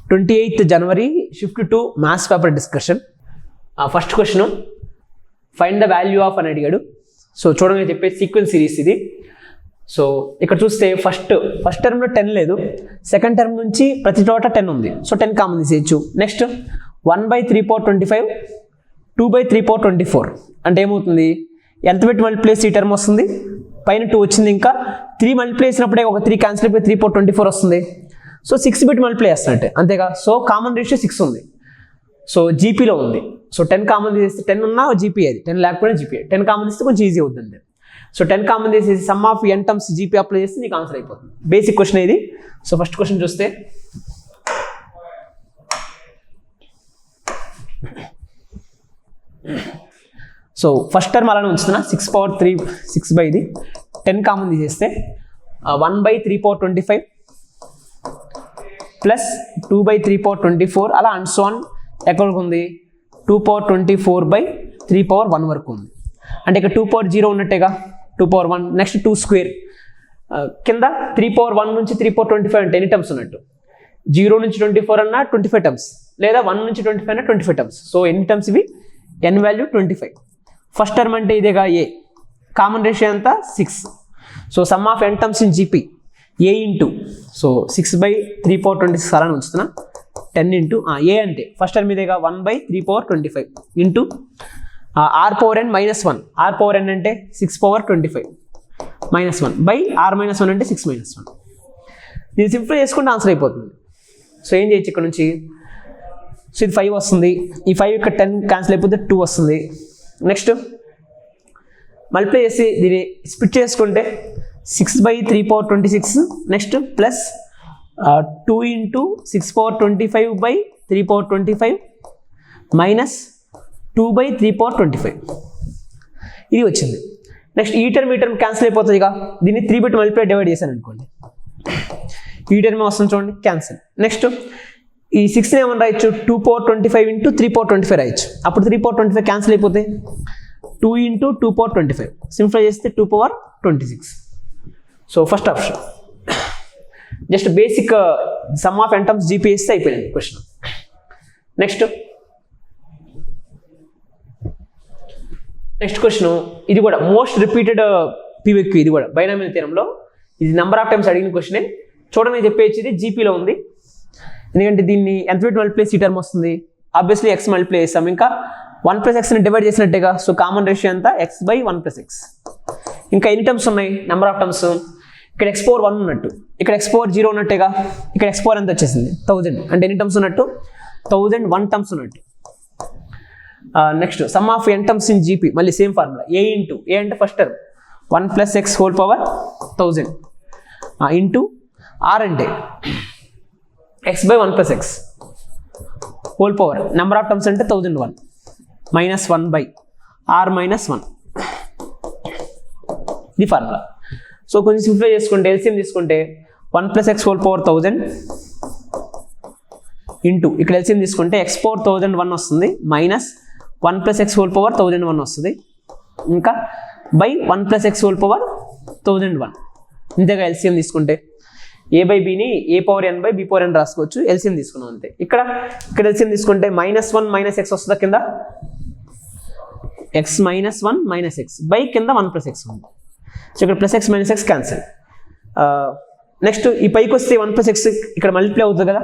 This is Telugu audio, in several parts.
28th January shift to maths paper discussion. First question, find the value of అని అడిగాడు. సో చూడండి చెప్పే సీక్వెన్స్ సిరీస్ ఇది. సో ఇక్కడ చూస్తే ఫస్ట్ టర్మ్లో 10 లేదు, సెకండ్ టర్మ్ నుంచి ప్రతి చోట 10 ఉంది. సో 10 కామన్ తీసేయచ్చు. నెక్స్ట్ 1/3/25 2/3/24 అంటే ఏమవుతుంది, ఎంత పెట్టి మల్టిప్లై ఈ టర్మ్ వస్తుంది, పైన 2 వచ్చింది, ఇంకా 3 మల్టిప్లై చేసినప్పుడే ఒక 3 క్యాన్సిల్ అయిపోయి 3/4/24 వస్తుంది. సో 6 బిట్ మల్టిప్లై చేస్తున్నట్టే, అంతేగా. సో కామన్ రేషియో 6 ఉంది. సో జీపీలో ఉంది. సో 10 కామన్ తీస్తే 10 ఉన్నా జీపీ, అది 10 లేకపోయినా జీపీ. 10 కామన్ తీస్తే కొంచెం ఈజీ అవుతుంది. సో 10 కామన్ తీసేసి some of n terms GP apply చేస్తే నీకు ఆన్సర్ అయిపోతుంది. బేసిక్ క్వశ్చన్ ఇది. సో ఫస్ట్ క్వశ్చన్ చూస్తే సో ఫస్ట్ టర్మ్ అలానే ఉంచుతున్నా, 6/3 6 ఇది 10 కామన్ తీసేస్తే 1/3/25 ప్లస్ 2/3/24 అలా అండ్ సో ఆన్. ఎక్కడికి ఉంది, 2/24/3/1 వరకు ఉంది. అంటే ఇక్కడ 2/0 ఉన్నట్టేగా, 2/1. నెక్స్ట్ 2 స్క్వేర్ కింద 3/1 నుంచి 3/25 అంటే ఎన్ని టర్మ్స్ ఉన్నట్టు, 0 నుంచి 24 అన్నా 25 టర్మ్స్, లేదా 1 నుంచి 25 అన్నా 25 టర్మ్స్. సో ఎన్ని టర్మ్స్ ఇవి, n వాల్యూ 25. ఫస్ట్ టర్మ్ అంటే ఇదేగా ఏ, కామన్ రేషియో అంతా 6. So sum of n terms in GP a into, so 6/3/26 అలా ఉంచుతున్నా, 10 ఇంటూ ఏ అంటే ఫస్ట్ టర్మ్ ఇదేగా 1/3/25 ఇంటూ r⁻n - 1. r⁻n అంటే 6/25 -1 బై r-1 అంటే 6 - 1. ఇది సింప్లిఫై చేసుకుంటే ఆన్సర్ అయిపోతుంది. సో ఏం చేయొచ్చు ఇక్కడ నుంచి, సో ఇది 5 వస్తుంది, ఈ 5 ఇక్కడ 10 క్యాన్సిల్ అయిపోతే 2 వస్తుంది. నెక్స్ట్ మల్టిప్లై చేసి దీన్ని స్ప్లిట్ చేసుకుంటే 6/3/26 నెక్స్ట్ ప్లస్ 2 ఇంటూ 6/25/3/25 మైనస్ 2/3/25 ఇది వచ్చింది. నెక్స్ట్ ఈ టర్మ్ క్యాన్సిల్ అయిపోతుంది. ఇక దీన్ని 3 బిట్ మల్టిప్లై డివైడ్ చేశాను అనుకోండి, ఈ టర్మ్ వస్తుంది చూడండి, క్యాన్సిల్. నెక్స్ట్ ఈ 6ని ఏమని రాయొచ్చు, 2/25 ఇంటూ 3/25 రాయొచ్చు. అప్పుడు 3/25 క్యాన్సిల్ అయిపోతే 2 ఇంటూ 2/25 సింప్లిఫై చేస్తే 2/26. So first option just basic sum of n terms GP ఇస్తే అయిపోయింది క్వశ్చన్. నెక్స్ట్ క్వశ్చన్, ఇది కూడా మోస్ట్ రిపీటెడ్ పీవైక్యూ, ఇది కూడా బైనామియల్ థియరంలో ఇది నెంబర్ ఆఫ్ టైమ్స్ అడిగిన క్వశ్చనే. చూడండి చెప్పేసి ఇది జీపీలో ఉంది, ఎందుకంటే దీన్ని ఎంత పెట్టి మల్టిప్లై ఈ టర్మ్ వస్తుంది, ఆబ్వియస్లీ x మల్టిప్లై చేస్తాం, ఇంకా 1 + xని డివైడ్ చేసినట్టేగా. సో కామన్ రేషియో అంతా x/1 + x. ఇంకా ఎన్ని టర్మ్స్ ఉన్నాయి, నెంబర్ ఆఫ్ టర్మ్స్, ఇక్కడ x⁴1 ఉన్నట్టు, ఇక్కడ x⁴0 ఉన్నట్టేగా, ఇక్కడ x⁴ ఎంత వచ్చేసింది 1000. అంటే ఎన్ని టర్మ్స్ ఉన్నట్టు, 1001 టర్మ్స్ ఉన్నట్టు. Next sum of n terms in GP, మళ్ళీ same formula, a into a అంటే first term 1 + x whole power 1000 into r అంటే x/1 + x whole power number of terms అంటే 1001 -1 బై r-1 ఇది ఫార్ములా. సో కొంచెం సింప్లిఫై చేసుకుంటే ఎల్సిఎం తీసుకుంటే 1 + x హోల్ పవర్ 1000 ఇంటూ ఇక్కడ ఎల్సిఎం తీసుకుంటే x⁴1001 వస్తుంది, మైనస్ 1 + x హోల్ పవర్ 1001 వస్తుంది, ఇంకా బై 1 + x హోల్ పవర్ 1001. ఇంతేగా ఎల్సిఎం తీసుకుంటే a/bని a⁴n/b⁴n రాసుకోవచ్చు, ఎల్సిఎం తీసుకున్నాం అంతే. ఇక్కడ ఎల్సిఎం తీసుకుంటే -1 - x వస్తుందా కింద, x -1 - x బై కింద 1 + x ఉంది. సో ఇక్కడ +x - x క్యాన్సిల్. నెక్స్ట్ ఈ పైకి వస్తే 1 + x ఇక్కడ మల్టిప్లై అవుతుంది కదా.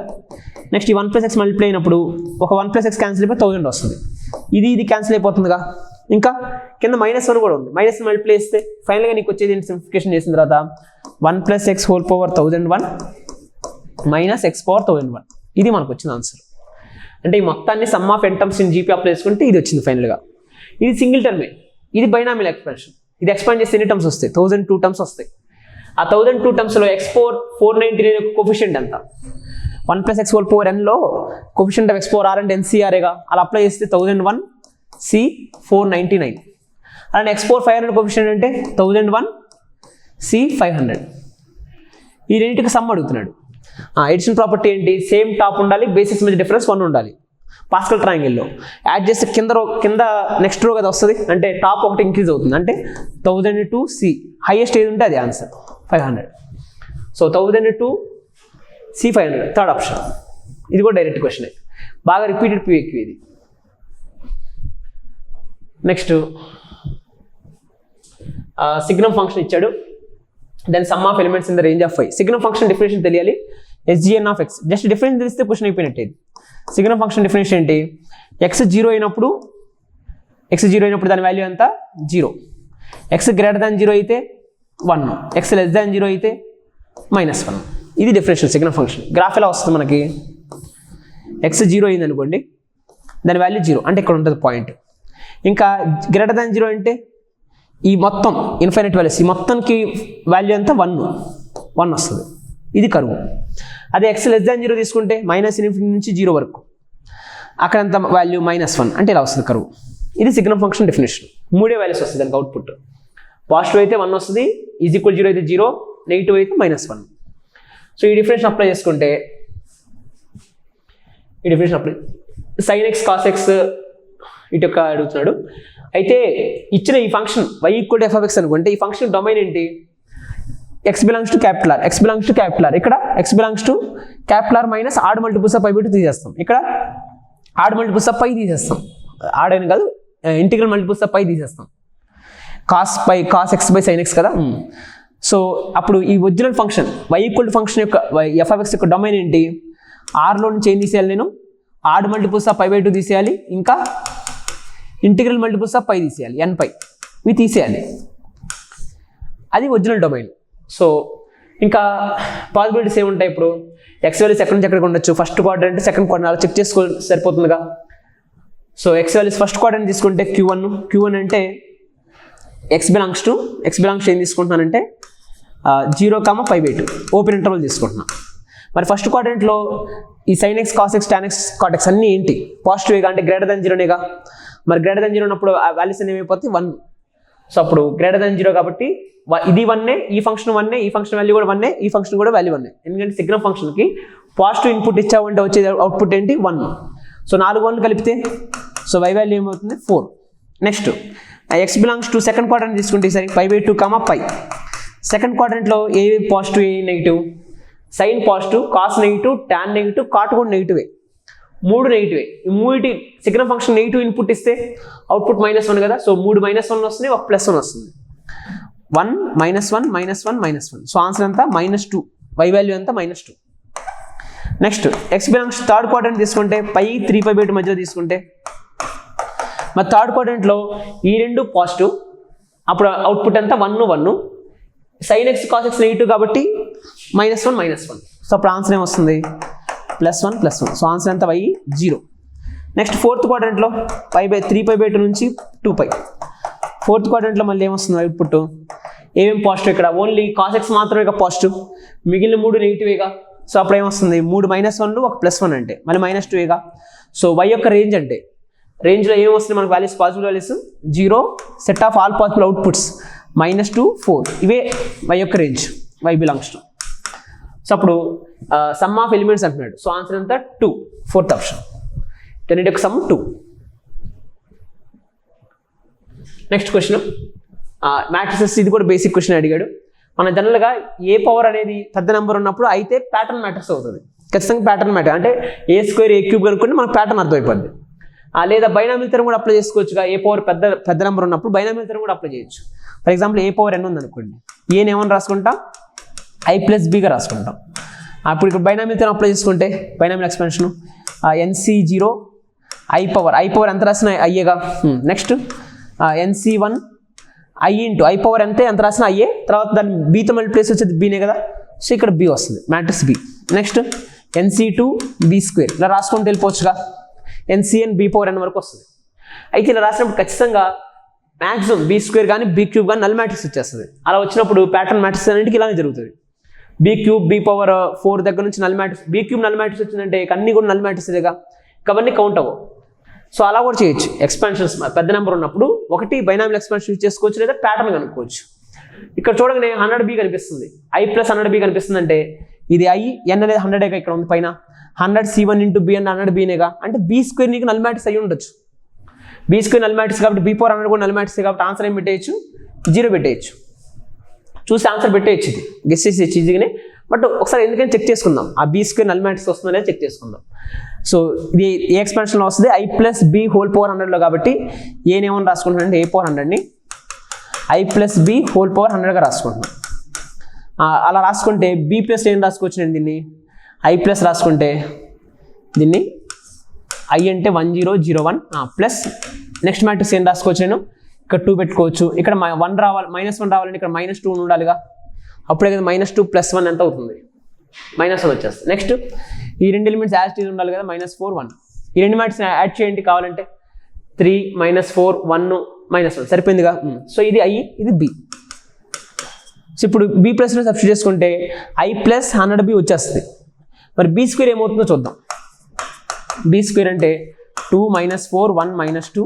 నెక్స్ట్ ఈ 1 + x మల్టిప్లై అయినప్పుడు ఒక 1 + x క్యాన్సిల్ అయిపోయి 1000 వస్తుంది, ఇది క్యాన్సిల్ అయిపోతుందిగా. ఇంకా కింద -1 కూడా ఉంది, మైనస్ మల్టిప్లై చేస్తే ఫైనల్గా నీకు వచ్చేది సింప్లిఫికేషన్ చేసిన తర్వాత 1 + x whole power 1001 minus x⁴1001 ఇది మనకు వచ్చిన ఆన్సర్. అంటే ఈ మొత్తాన్ని some of n terms in GP apply చేసుకుంటే ఇది వచ్చింది ఫైనల్గా. ఇది సింగిల్ టర్మే, ఇది బైనామియల్ ఎక్స్పాన్షన్. ఇది ఎక్స్పాండ్ చేస్తే ఎన్ని టర్మ్స్ వస్తాయి, 1002 టర్మ్స్ వస్తాయి. ఆ 1002 టర్మ్స్లో x⁴499 కోఫిషియంట్ ఎంత, 1 + x హోల్ పవర్ n లో కోఫిషియంట్ ఆఫ్ x⁴r అంటే NCRగా, అలా అప్లై చేస్తే 1001 C 499. అలానే x⁴500 కోఫిషియంట్ అంటే 1001 C 500. ఈ రెండింటికి సమ్ అడుగుతున్నాడు. ఎడిషన్ ప్రాపర్టీ ఏంటి, సేమ్ టాప్ ఉండాలి, బేసిస్ మధ్య డిఫరెన్స్ 1 ఉండాలి. పాస్కల్ ట్రయాంగిల్లో యాడ్ చేస్తే కింద నెక్స్ట్ రో కదా వస్తుంది, అంటే టాప్ ఒకటి ఇంక్రీజ్ అవుతుంది, అంటే 1002 C హైయెస్ట్ ఏది ఉంటే అది answer 500. So 1002 C 500 third option. ఇది కూడా డైరెక్ట్ క్వశ్చన్, బాగా రిపీటెడ్ PQ ఇది. నెక్స్ట్ సిగ్నమ్ ఫంక్షన్ ఇచ్చాడు, then sum of elements in the range of 5. Signum function definition తెలియాలి, SGN of x. Just difference తెలిస్తే క్వశ్చన్ అయిపోయినట్టే. ఇది సిగ్నమ్ ఫంక్షన్ డెఫినేషన్ ఏంటి, x 0 అయినప్పుడు దాని వాల్యూ ఎంత 0, x గ్రేటర్ దాన్ 0 అయితే 1, x లెస్ దాన్ 0 అయితే -1. ఇది డెఫినేషన్ సిగ్నమ్ ఫంక్షన్. గ్రాఫ్ ఎలా వస్తుంది మనకి, x 0 అయింది అనుకోండి, దాని వాల్యూ 0 అంటే ఇక్కడ ఉంటుంది పాయింట్. ఇంకా గ్రేటర్ దాన్ 0 అంటే ఈ మొత్తం ఇన్ఫైనైట్ వాల్యూస్, ఈ మొత్తానికి వాల్యూ ఎంత 1 వస్తుంది. ఇది కరువు. అదే x లెస్ దాన్ 0 తీసుకుంటే -∞ నుంచి 0 వరకు, అక్కడ ఎంత వాల్యూ -1 అంటే ఇలా వస్తుంది కరువు. ఇది సిగ్నమ్ ఫంక్షన్ డెఫినేషన్. 3 వాల్యూస్ వస్తుంది దానికి అవుట్పుట్. పాజిటివ్ అయితే 1 వస్తుంది, = 0 అయితే 0, నెగిటివ్ అయితే -1. సో ఈ డిఫరెన్స్ అప్లై చేసుకుంటే, sin x cos x ఇటు యొక్క అడుగుతున్నాడు. అయితే ఇచ్చిన ఈ ఫంక్షన్ y = f(x) అనుకుంటే ఈ ఫంక్షన్ డొమైన్ ఏంటి, x belongs to capital R, x belongs to capital R. ఇక్కడ x belongs to capital R minus odd multiples of pi by 2 తీసేస్తాం. ఇక్కడ odd multiples of pi తీసేస్తాం, odd అని కాదు, ఇంటిగ్రల్ మల్టిపుల్స్ ఆఫ్ pi తీసేస్తాం. cos x by sin x కదా. సో అప్పుడు ఈ ఒరిజినల్ ఫంక్షన్ y = ఫంక్షన్ యొక్క f(x) యొక్క డొమైన్ ఏంటి, ఆర్లో నుంచి ఏం తీసేయాలి, నేను add multiples of pi by 2 తీసేయాలి, ఇంకా ఇంటిగ్రల్ మల్టిపుల్స్ ఆఫ్ pi తీసేయాలి, nπ ఇవి తీసేయాలి. అది ఒరిజినల్ డొమైన్. సో ఇంకా పాసిబిలిటీస్ ఏముంటాయి, ఇప్పుడు x వాల్యూస్ ఎక్కడి నుంచి ఎక్కడికి ఉండొచ్చు, ఫస్ట్ క్వాడ్రంట్ సెకండ్ క్వాడ్రంట్ అలా చెక్ చేసుకో సరిపోతుందిగా. So x values first quadrant తీసుకుంటే Q1 అంటే x బిలాంగ్స్ టు ఏం తీసుకుంటున్నానంటే 0, pi by 2 ఓపెన్ ఇంటర్వల్ తీసుకుంటున్నాను. మరి ఫస్ట్ క్వాడ్రంట్లో ఈ sin x cos x tan x cot x అన్నీ ఏంటి, పాజిటివ్గా అంటే గ్రేటర్ దాన్ 0నేగా. మరి గ్రేటర్ దాన్ 0 ఉన్నప్పుడు ఆ వాల్యూస్ ఏమైపోతాయి 1. సో అప్పుడు గ్రేటర్ దాన్ 0 కాబట్టి ఇది 1, ఈ ఫంక్షన్ 1, ఈ ఫంక్షన్ వాల్యూ కూడా 1, ఈ ఫంక్షన్ కూడా వాల్యూ 1. ఎందుకంటే సిగ్నమ్ ఫంక్షన్కి పాజిటివ్ ఇన్పుట్ ఇచ్చామంటే వచ్చేది అవుట్పుట్ ఏంటి 1. సో 4 1 కలిపితే సో y వాల్యూ ఏమవుతుంది 4. Next x belongs to second quadrant తీసుకుంటే ఈసారి pi by 2, pi. సెకండ్ క్వాడ్రంట్లో ఏ పాజిటివ్ ఏ negative, sine positive, cos negative, tan negative, cot కూడా నెగిటివే, 3 నెగిటివే. ఈ 3 సిగ్నమ్ ఫంక్షన్ నెగిటివ్ ఇన్పుట్ ఇస్తే అవుట్పుట్ -1 కదా. సో 3 -1 వస్తుంది, ఒక +1 వస్తుంది. 1 -1 -1 -1. సో ఆన్సర్ ఎంత -2, y వాల్యూ ఎంత -2. Next x belongs third quadrant తీసుకుంటే pi 3 pi by 2 మధ్యలో తీసుకుంటే, మరి థర్డ్ క్వాడ్రంట్లో ఈ రెండు పాజిటివ్, అప్పుడు అవుట్పుట్ ఎంత 1 1. sin x cos x negative కాబట్టి -1 -1. సో అప్పుడు ఆన్సర్ ఏమొస్తుంది +1 +1. సో ఆన్సర్ ఎంత y 0. నెక్స్ట్ ఫోర్త్ క్వాడ్రంట్లో 3 pi by 2 నుంచి 2π. ఫోర్త్ క్వాడ్రంట్లో మళ్ళీ ఏమొస్తుంది అవుట్పుట్, ఏమేమి పాజిటివ్, ఇక్కడ ఓన్లీ cos x మాత్రమే పాజిటివ్, మిగిలిన 3 నెగిటివేగా. సో అప్పుడు ఏమొస్తుంది 3 -1 ఒక +1 అంటే మళ్ళీ -2గా. సో y యొక్క రేంజ్ అంటే రేంజ్లో ఏమొస్తుంది మనకు values, positive values 0, set of all possible outputs -2 4, ఇవే y యొక్క range, y belongs to. So అప్పుడు సమ్ ఆఫ్ ఎలిమెంట్స్ అంటున్నాడు. సో ఆన్సర్ ఎంత 2, ఫోర్త్ ఆప్షన్. టెన్ యొక్క సమ్ 2. నెక్స్ట్ క్వశ్చన్ మ్యాట్రిసెస్, ఇది కూడా బేసిక్ క్వశ్చన్ అడిగాడు. మన జనరల్గా ఏ పవర్ అనేది పెద్ద నెంబర్ ఉన్నప్పుడు అయితే ప్యాటర్న్ మ్యాట్రిక్స్ అవుతుంది, ఖచ్చితంగా ప్యాటర్న్ మ్యాటర్ అంటే A² A³ కనుక్కుంటే మనకు ప్యాటర్న్ అర్థమైపోద్ది. లేదా బైనామియల్ థియరం కూడా అప్లై చేసుకోవచ్చుగా, ఏ పవర్ పెద్ద నెంబర్ ఉన్నప్పుడు బైనామియల్ థియరం కూడా అప్లై చేయొచ్చు. ఫర్ ఎగ్జాంపుల్ A⁴n ఉంది అనుకోండి, ఏని ఏమని రాసుకుంటాం I+Bగా రాసుకుంటాం. అప్పుడు ఇక్కడ బైనామియల్ థియరం అప్లై చేసుకుంటే binomial expansion NC0 I power ఎంత రాసిన అయ్యేగా. నెక్స్ట్ NC1 I పవర్ ఎంత రాసిన అయ్యే, తర్వాత దాన్ని బీతో మల్టిప్లేస్ వచ్చేది బీనే కదా. సో ఇక్కడ బి వస్తుంది, matrix B. Next NC2 B² ఇలా రాసుకుంటూ వెళ్ళిపోవచ్చుగా, NCN B⁴n వరకు వస్తుంది. అయితే ఇలా రాసినప్పుడు ఖచ్చితంగా మ్యాక్సిమం B² కానీ B³ కానీ నల్ మ్యాట్రిక్స్ వచ్చేస్తుంది. అలా వచ్చినప్పుడు ప్యాటర్న్ మ్యాట్రిక్స్ అన్నింటికి ఇలానే జరుగుతుంది. B³ B⁴ దగ్గర నుంచి null matrix, B³ null matrix వచ్చిందంటే అన్ని కూడా నల్ మ్యాట్రిక్స్గా, అవన్నీ కౌంట్ అవ్వవు. సో అలా కూడా చేయొచ్చు ఎక్స్పాన్షన్స్. పెద్ద నెంబర్ ఉన్నప్పుడు ఒకటి బైనామియల్ ఎక్స్పాన్షన్ యూజ్ చేసుకోవచ్చు, లేదా ప్యాటర్న్ కనుక్కోవచ్చు. ఇక్కడ చూడగానే 100B కనిపిస్తుంది, I+100B కనిపిస్తుంది అంటే ఇది I, n అనేది 100గా ఇక్కడ ఉంది పైన, 100C1 × B అంటే 100Bనేగా, అంటే B² నీకు నల్ మ్యాట్రిక్స్ అయ్యి ఉండొచ్చు. B² నల్ మ్యాట్రిక్స్ కాబట్టి B⁴100 కూడా నల్ మ్యాట్రిక్స్ కాబట్టి ఆన్సర్ ఏం పెట్టేయచ్చు 0 పెట్టేయచ్చు. చూసి ఆన్సర్ పెట్టేయచ్చు, ఇది గెస్ చేసేయచ్చు ఈజీగానే. బట్ ఒకసారి ఎందుకని చెక్ చేసుకుందాం, ఆ బీ స్క్వేర్ నల్ మ్యాట్రిక్స్ వస్తుందో లేదో చెక్ చేసుకుందాం. సో ఇది ఏ ఎక్స్పాన్షన్లో వస్తుంది, i plus b whole power 100లో కాబట్టి ఏమని రాసుకుంటున్నానంటే a పవర్ 100ని i plus b whole power 100గా రాసుకుంటున్నాను. అలా రాసుకుంటే బి ప్లస్ ఏం రాసుకోవచ్చు నేను దీన్ని i ప్లస్ రాసుకుంటే దీన్ని i అంటే 1001 ప్లస్ నెక్స్ట్ మ్యాట్రిక్స్ ఏం రాసుకోవచ్చు నేను ఇక్కడ 2 పెట్టుకోవచ్చు. ఇక్కడ 1 రావాలి, -1 రావాలంటే ఇక్కడ -2 ఉండాలిగా, అప్పుడే కదా -2 + 1 ఎంత అవుతుంది, -1 వచ్చేస్తుంది. నెక్స్ట్ ఈ రెండు ఎలిమెంట్స్ యాడ్ చేసి ఉండాలి కదా, -4 1. ఈ రెండు మ్యాట్రిక్స్ యాడ్ చేయండి కావాలంటే 3 -4 1 -1 సరిపోయిందిగా. సో ఇది i, ఇది b. సో ఇప్పుడు b ప్లస్లో సబ్స్టిట్యూట్ చేసుకుంటే i ప్లస్ 100b వచ్చేస్తుంది. మరి b స్క్వేర్ ఏమవుతుందో చూద్దాం. b స్క్వేర్ అంటే 2 -4 1 -2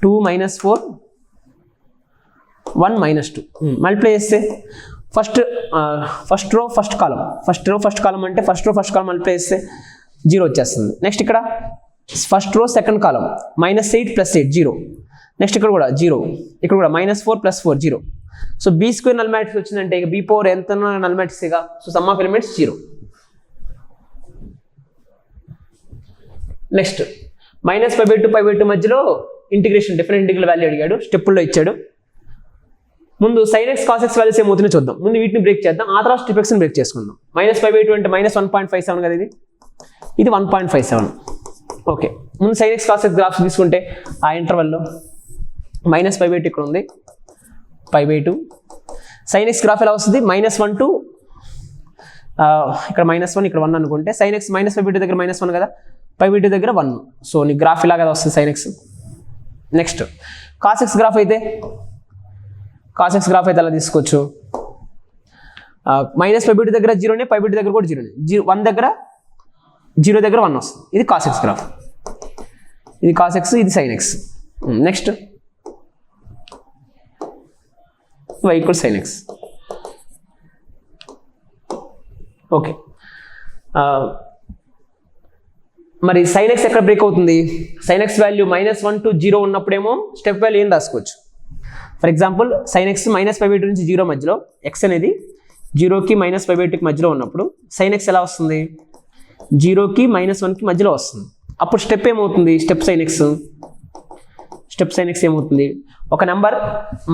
2 -4 1 -2 మల్టిప్లై చేస్తే ఫస్ట్ రో ఫస్ట్ కాలం అంటే ఫస్ట్ రో మల్టిప్లై చేస్తే 0 వచ్చేస్తుంది. నెక్స్ట్ ఇక్కడ first row second column -8 + 8 0. Next ఇక్కడ కూడా 0, ఇక్కడ కూడా -4 + 4 0. So b square null matrix వచ్చిందంటే ఇక బీ పవర్ ఎంత నల్ మ్యాట్రిక్స్ ఇక. So sum of elements 0. Next -π/2 π/2 మధ్యలో ఇంటిగ్రేషన్ డిఫరెంట్ ఇంటిగ్రల్ వాల్యూ అడిగాడు, స్టెప్పుల్లో ఇచ్చాడు. ముందు sin x cos x values ఏమవుతుందో చూద్దాం. ముందు వీటిని బ్రేక్ చేద్దాం, ఆ తర్వాత స్టెప్ ఎక్స్ని బ్రేక్ చేసుకుందాం. -π/2 అంటే -1.57 కదా, ఇది 1.57. ఓకే, ముందు sin x cos x graphs తీసుకుంటే ఆ ఇంటర్వెల్లో -π/2 ఇక్కడ ఉంది, π/2 sin x గ్రాఫ్ ఎలా వస్తుంది, -1 to ఇక్కడ -1 ఇక్కడ 1 అనుకుంటే sin x -π/2 దగ్గర -1 కదా, π/2 దగ్గర 1. సో నీ గ్రాఫ్ ఇలా కదా వస్తుంది sin x. Next cos x graph అయితే అలా తీసుకోవచ్చు. -π/2 దగ్గర 0నే, π/2 దగ్గర కూడా 0నే, 1 దగ్గర 0 దగ్గర 1 వస్తుంది. ఇది cos x గ్రాఫ్, ఇది cos x, ఇది sin x. Next y = sin x. Okay, మరి sin x ఎక్కడ బ్రేక్ అవుతుంది, sin x వాల్యూ -1 to 0 ఉన్నప్పుడేమో స్టెప్ వాల్యూ ఏం రాసుకోవచ్చు. ఫర్ ఎగ్జాంపుల్ sin x -π/2 నుంచి 0 మధ్యలో, x అనేది 0కి -π/2కి మధ్యలో ఉన్నప్పుడు sin x ఎలా వస్తుంది, 0కి -1కి మధ్యలో వస్తుంది. అప్పుడు స్టెప్ ఏమవుతుంది, స్టెప్ sin x ఏమవుతుంది, ఒక నెంబర్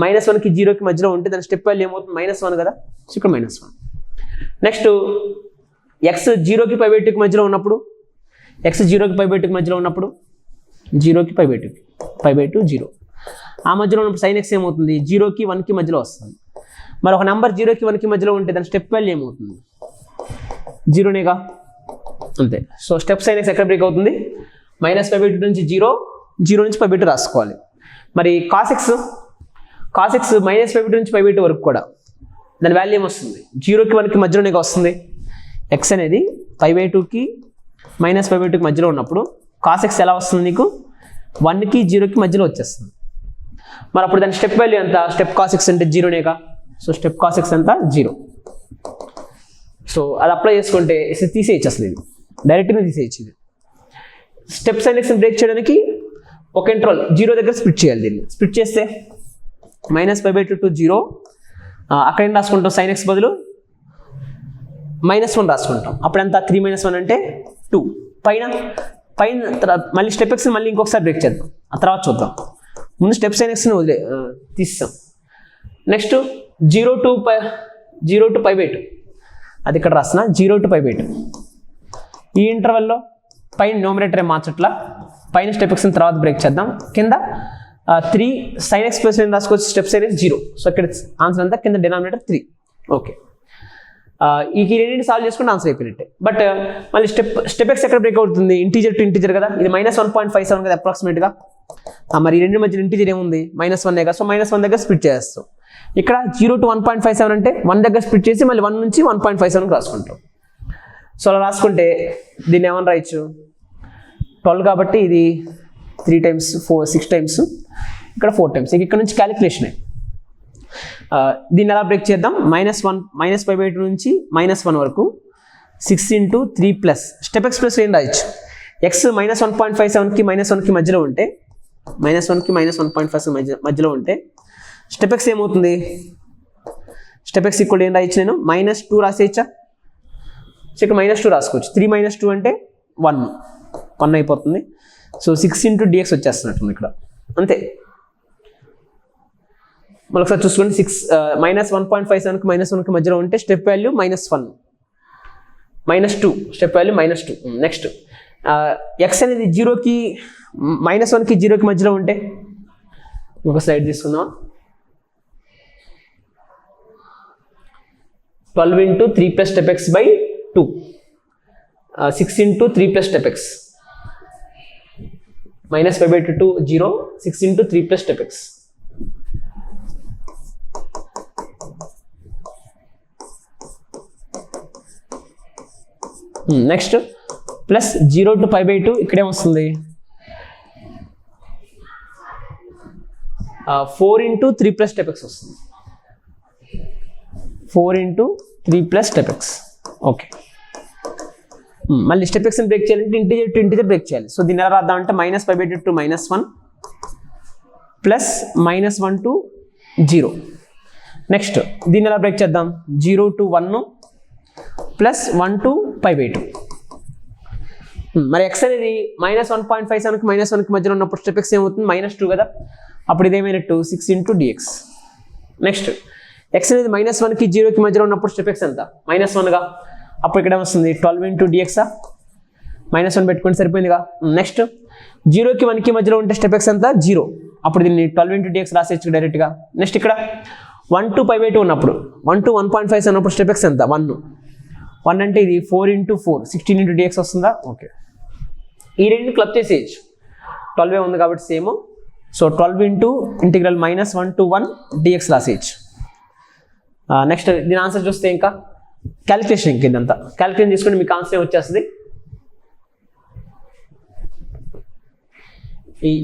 -1కి 0కి మధ్యలో ఉంటే దాని స్టెప్ వాల్యూ ఏమవుతుంది, -1 కదా. సో ఇక్కడ -1. నెక్స్ట్ x 0కి π/2కి మధ్యలో ఉన్నప్పుడు, x 0కి π/2కి మధ్యలో ఉన్నప్పుడు, 0కి π/2 0 ఆ మధ్యలో ఉన్నప్పుడు sin x ఏమవుతుంది, 0కి 1కి మధ్యలో వస్తుంది. మరి ఒక నెంబర్ 0కి 1కి మధ్యలో ఉంటే దాని స్టెప్ వాల్యూ ఏమవుతుంది, 0నేగా, అంతే. సో స్టెప్ sin x ఎక్కడ బ్రేక్ అవుతుంది, -π/2 నుంచి 0 నుంచి π/2 రాసుకోవాలి. మరి cos x -π/2 నుంచి π/2 వరకు కూడా దాని వాల్యూ ఏమొస్తుంది, 0కి 1కి మధ్యలోనే వస్తుంది. x అనేది π/2కి -π/2కి మధ్యలో ఉన్నప్పుడు cos x ఎలా వస్తుంది నీకు, 1కి 0కి మధ్యలో వచ్చేస్తుంది. మరి అప్పుడు దాని స్టెప్ వాల్యూ ఎంత, స్టెప్ cos x అంటే 0నేగా. సో స్టెప్ cos x ఎంత 0. సో అది అప్లై చేసుకుంటే తీసేయచ్చు, అసలు ఇది డైరెక్ట్గా తీసేయచ్చు. ఇది స్టెప్ sin x బ్రేక్ చేయడానికి ఒక ఇంటర్వల్ 0 దగ్గర స్ప్లిట్ చేయాలి. దీన్ని స్ప్లిట్ చేస్తే -π/2 to 0, అక్కడ ఏం రాసుకుంటాం, sin x బదులు -1 రాసుకుంటాం. అప్పుడు ఎంత 3 - 1 అంటే 2. పైన మళ్ళీ స్టెప్ ఎక్స్ని మళ్ళీ ఇంకొకసారి బ్రేక్ చేద్దాం, ఆ తర్వాత చూద్దాం. ముందు స్టెప్ sin xని తీస్తాం. నెక్స్ట్ 0 to π/2, అది ఇక్కడ రాసిన 0 to π/2. ఈ ఇంటర్వెల్లో పైన న్యూమరేటర్ మార్చట్లా, పైన స్టెప్ ఎక్స్ని తర్వాత బ్రేక్ చేద్దాం. కింద 3 sin x ప్లస్ ఏం రాసుకోవచ్చు, స్టెప్ sin x 0. సో ఇక్కడ ఆన్సర్ అంతా కింద డినామినేటర్ 3. ఓకే, ఈ రెండింటిని సాల్వ్ చేసుకుంటే ఆన్సర్ అయిపోయినట్టే. బట్ మళ్ళీ స్టెప్ ఎక్స్ ఎక్కడ బ్రేక్ అవుతుంది, ఇంటీజర్ టు ఇంటీజర్ కదా, ఇది -1.57 కదా అప్రాక్సిమేట్గా. మరి ఈ రెండు మధ్యలో ఇంటీజర్ ఏముంది, -1 కదా. సో -1 దగ్గర స్ప్లిట్ చేస్తాం. ఇక్కడ 0 to 1.57 అంటే 1 దగ్గర స్ప్లిట్ చేసి మళ్ళీ 1 నుంచి 1.57 రాసుకుంటాం. సో అలా రాసుకుంటే దీన్ని ఏమని రాయొచ్చు, 12 కాబట్టి ఇది 3 times 4 6 times, ఇక్కడ 4 times. ఇక్కడ నుంచి క్యాలిక్యులేషనే. దీన్ని ఎలా బ్రేక్ చేద్దాం, -π/2 నుంచి -1 వరకు 6 into 3 plus step X plus ఏం రాయొచ్చు, x -1.57కి -1కి మధ్యలో ఉంటే, -1కి -1.57 మధ్యలో ఉంటే స్టెప్ ఎక్స్ ఏమవుతుంది, స్టెప్ ఎక్స్ ఈక్వల్ ఏం రాయొచ్చు నేను -2 రాసేయచ్చా? సో ఇక్కడ -2 రాసుకోవచ్చు. 3 - 2 అంటే 1 అయిపోతుంది. సో 6 × dx వచ్చేస్తున్నట్టుంది ఇక్కడ అంతే. మళ్ళీ ఒకసారి చూసుకోండి. 6 -1.57కి -1కి మధ్యలో ఉంటే step value -1 -2 step value -2. Next X అనేది 0కి -1కి 0కి మధ్యలో ఉంటే ఒక స్లైడ్ తీసుకుందాం. 12 × 3 + step x by 2 6 × 3 + step x -5/2 0 6 × 3 + step x. Next plus 0 to π/2 ఇక్కడే వస్తుంది 4 × 3 + step x వస్తుంది. 4 × 3 + step x. ఓకే, మళ్ళీ స్టెప్ ఎక్స్ని బ్రేక్ చేయాలంటే ఇంటిజర్ టు ఇంటిజర్ బ్రేక్ చేయాలి. సో దీన్ని ఎలా రాద్దాం అంటే -5/2 to -1 ప్లస్ -1 to 0. నెక్స్ట్ దీన్ని ఎలా బ్రేక్ చేద్దాం 0 to 1 ప్లస్ 1 to π/2. మరి ఎక్స్ అనేది -1.57కి -1కి మధ్యలో ఉన్నప్పుడు స్టెప్ ఎక్స్ ఏమవుతుంది -2 కదా, అప్పుడు ఇదేమైనట్టు 6 × dx. నెక్స్ట్ ఎక్స్ అనేది -1కి 0కి మధ్యలో ఉన్నప్పుడు స్టెప్ ఎక్స్ ఎంత -1గా, అప్పుడు ఇక్కడ వస్తుంది 12 × dx. -1 పెట్టుకుంటే సరిపోయిందిగా. నెక్స్ట్ 0కి 1కి మధ్యలో ఉంటే స్టెప్ ఎక్స్ ఎంత 0, అప్పుడు దీన్ని 12 × dx రాసేయచ్చు డైరెక్ట్గా. నెక్స్ట్ ఇక్కడ 1 to π/2 ఉన్నప్పుడు 1 to 1.5 ఉన్నప్పుడు స్టెప్ ఎక్స్ ఎంత 1 అంటే ఇది 4 × 4 16 × dx వస్తుందా. ఓకే, ఈ రెండు క్లబ్ చేసేయచ్చు. 12 ఉంది కాబట్టి సేమ్. సో 12 × (-1 to 1) dx రాసేయచ్చు. నెక్స్ట్ దీని ఆన్సర్ చూస్తే ఇంకా క్యాలిక్యులేషన్ ఇదంతా క్యాలిక్యులేషన్ తీసుకుంటే మీకు ఆన్సర్ వచ్చేస్తుంది.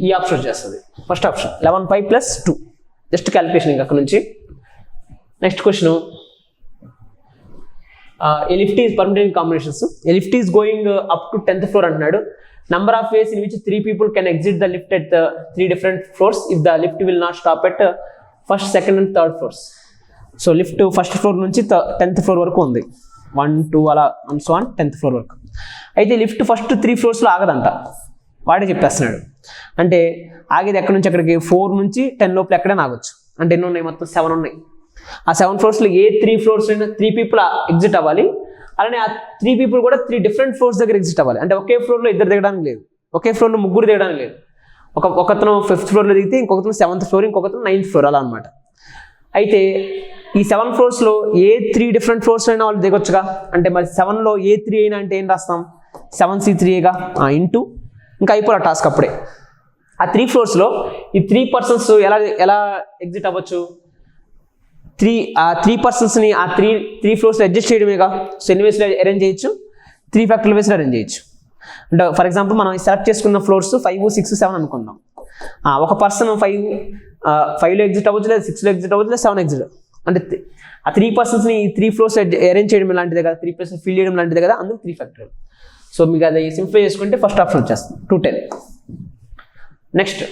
ఈ ఆప్షన్ వచ్చేస్తుంది ఫస్ట్ ఆప్షన్ 11π + 2 జస్ట్ క్యాలిక్యులేషన్ ఇంకా అక్కడ నుంచి. Next question a lift is permitted in combinations. A lift is going up to 10th floor అంటున్నాడు. Number of ways in which 3 people can exit the lift at 3 different floors if the lift will not stop at first, second and third floors. So lift first floor నుంచి 10th ఫ్లోర్ వరకు ఉంది, 1 2 అలా and so on 10th floor వరకు. అయితే లిఫ్ట్ ఫస్ట్ 3 ఫ్లోర్స్లో ఆగదంట, వాడే చెప్పేస్తున్నాడు. అంటే ఆగేది ఎక్కడి నుంచి ఎక్కడికి 4 నుంచి 10 లోపల ఎక్కడైనా ఆగొచ్చు. అంటే ఎన్ని ఉన్నాయి మొత్తం 7 ఉన్నాయి. ఆ 7 ఫ్లోర్స్లో ఏ 3 ఫ్లోర్స్ అయినా 3 పీపుల్ ఎగ్జిట్ అవ్వాలి. అలానే ఆ 3 పీపుల్ కూడా 3 డిఫరెంట్ ఫ్లోర్స్ దగ్గర ఎగ్జిట్ అవ్వాలి. అంటే ఒకే ఫ్లోర్లో 2 దిగడానికి లేదు, ఒకే ఫ్లోర్లో 3 దిగడానికి లేదు. ఒకతను 5th ఫ్లోర్లో దిగితే ఇంకొకతను 7th ఫ్లోర్, ఇంకొకతను 9th ఫ్లోర్ అలా అనమాట. అయితే ఈ 7 ఫ్లోర్స్లో ఏ 3 డిఫరెంట్ ఫ్లోర్స్ అయినా వాళ్ళు దిగొచ్చుగా. అంటే మరి 7లో ఏ 3 అయినా అంటే ఏం రాస్తాం 7C3గా ఇంటూ ఇంకా అయిపోలే టాస్క్ అప్పుడే. ఆ 3 ఫ్లోర్స్లో ఈ 3 పర్సన్స్ ఎలా ఎగ్జిట్ అవ్వచ్చు, 3 పర్సన్స్ని ఆ 3 ఫ్లోర్స్లో అడ్జస్ట్ చేయడమేగా. సో ఎన్ని వేస్లో అరేంజ్ చేయొచ్చు 3 ఫ్యాక్టర్ల వేస్లో అరేంజ్ చేయొచ్చు. అంటే ఫర్ ఎగ్జాంపుల్ మనం సెలెక్ట్ చేసుకున్న ఫ్లోర్స్ 5 6 7 అనుకుందాం. ఒక పర్సన్ 5లో ఎగ్జిట్ అవ్వచ్చు, లేదా 6లో ఎగ్జిట్ అవ్వచ్చు, లేదా 7 ఎగ్జిట్. అంటే ఆ 3 పర్సన్స్ని ఈ 3 ఫ్లోర్స్ అరేంజ్ చేయడం లాంటిదే కదా, 3 పర్సన్స్ ఫిల్ చేయడం లాంటిదే కదా, అందుకు 3 ఫ్యాక్టరియల్. సో మీకు అది సింప్లిఫై చేసుకుంటే ఫస్ట్ ఆప్షన్ వచ్చేస్తుంది 210. Next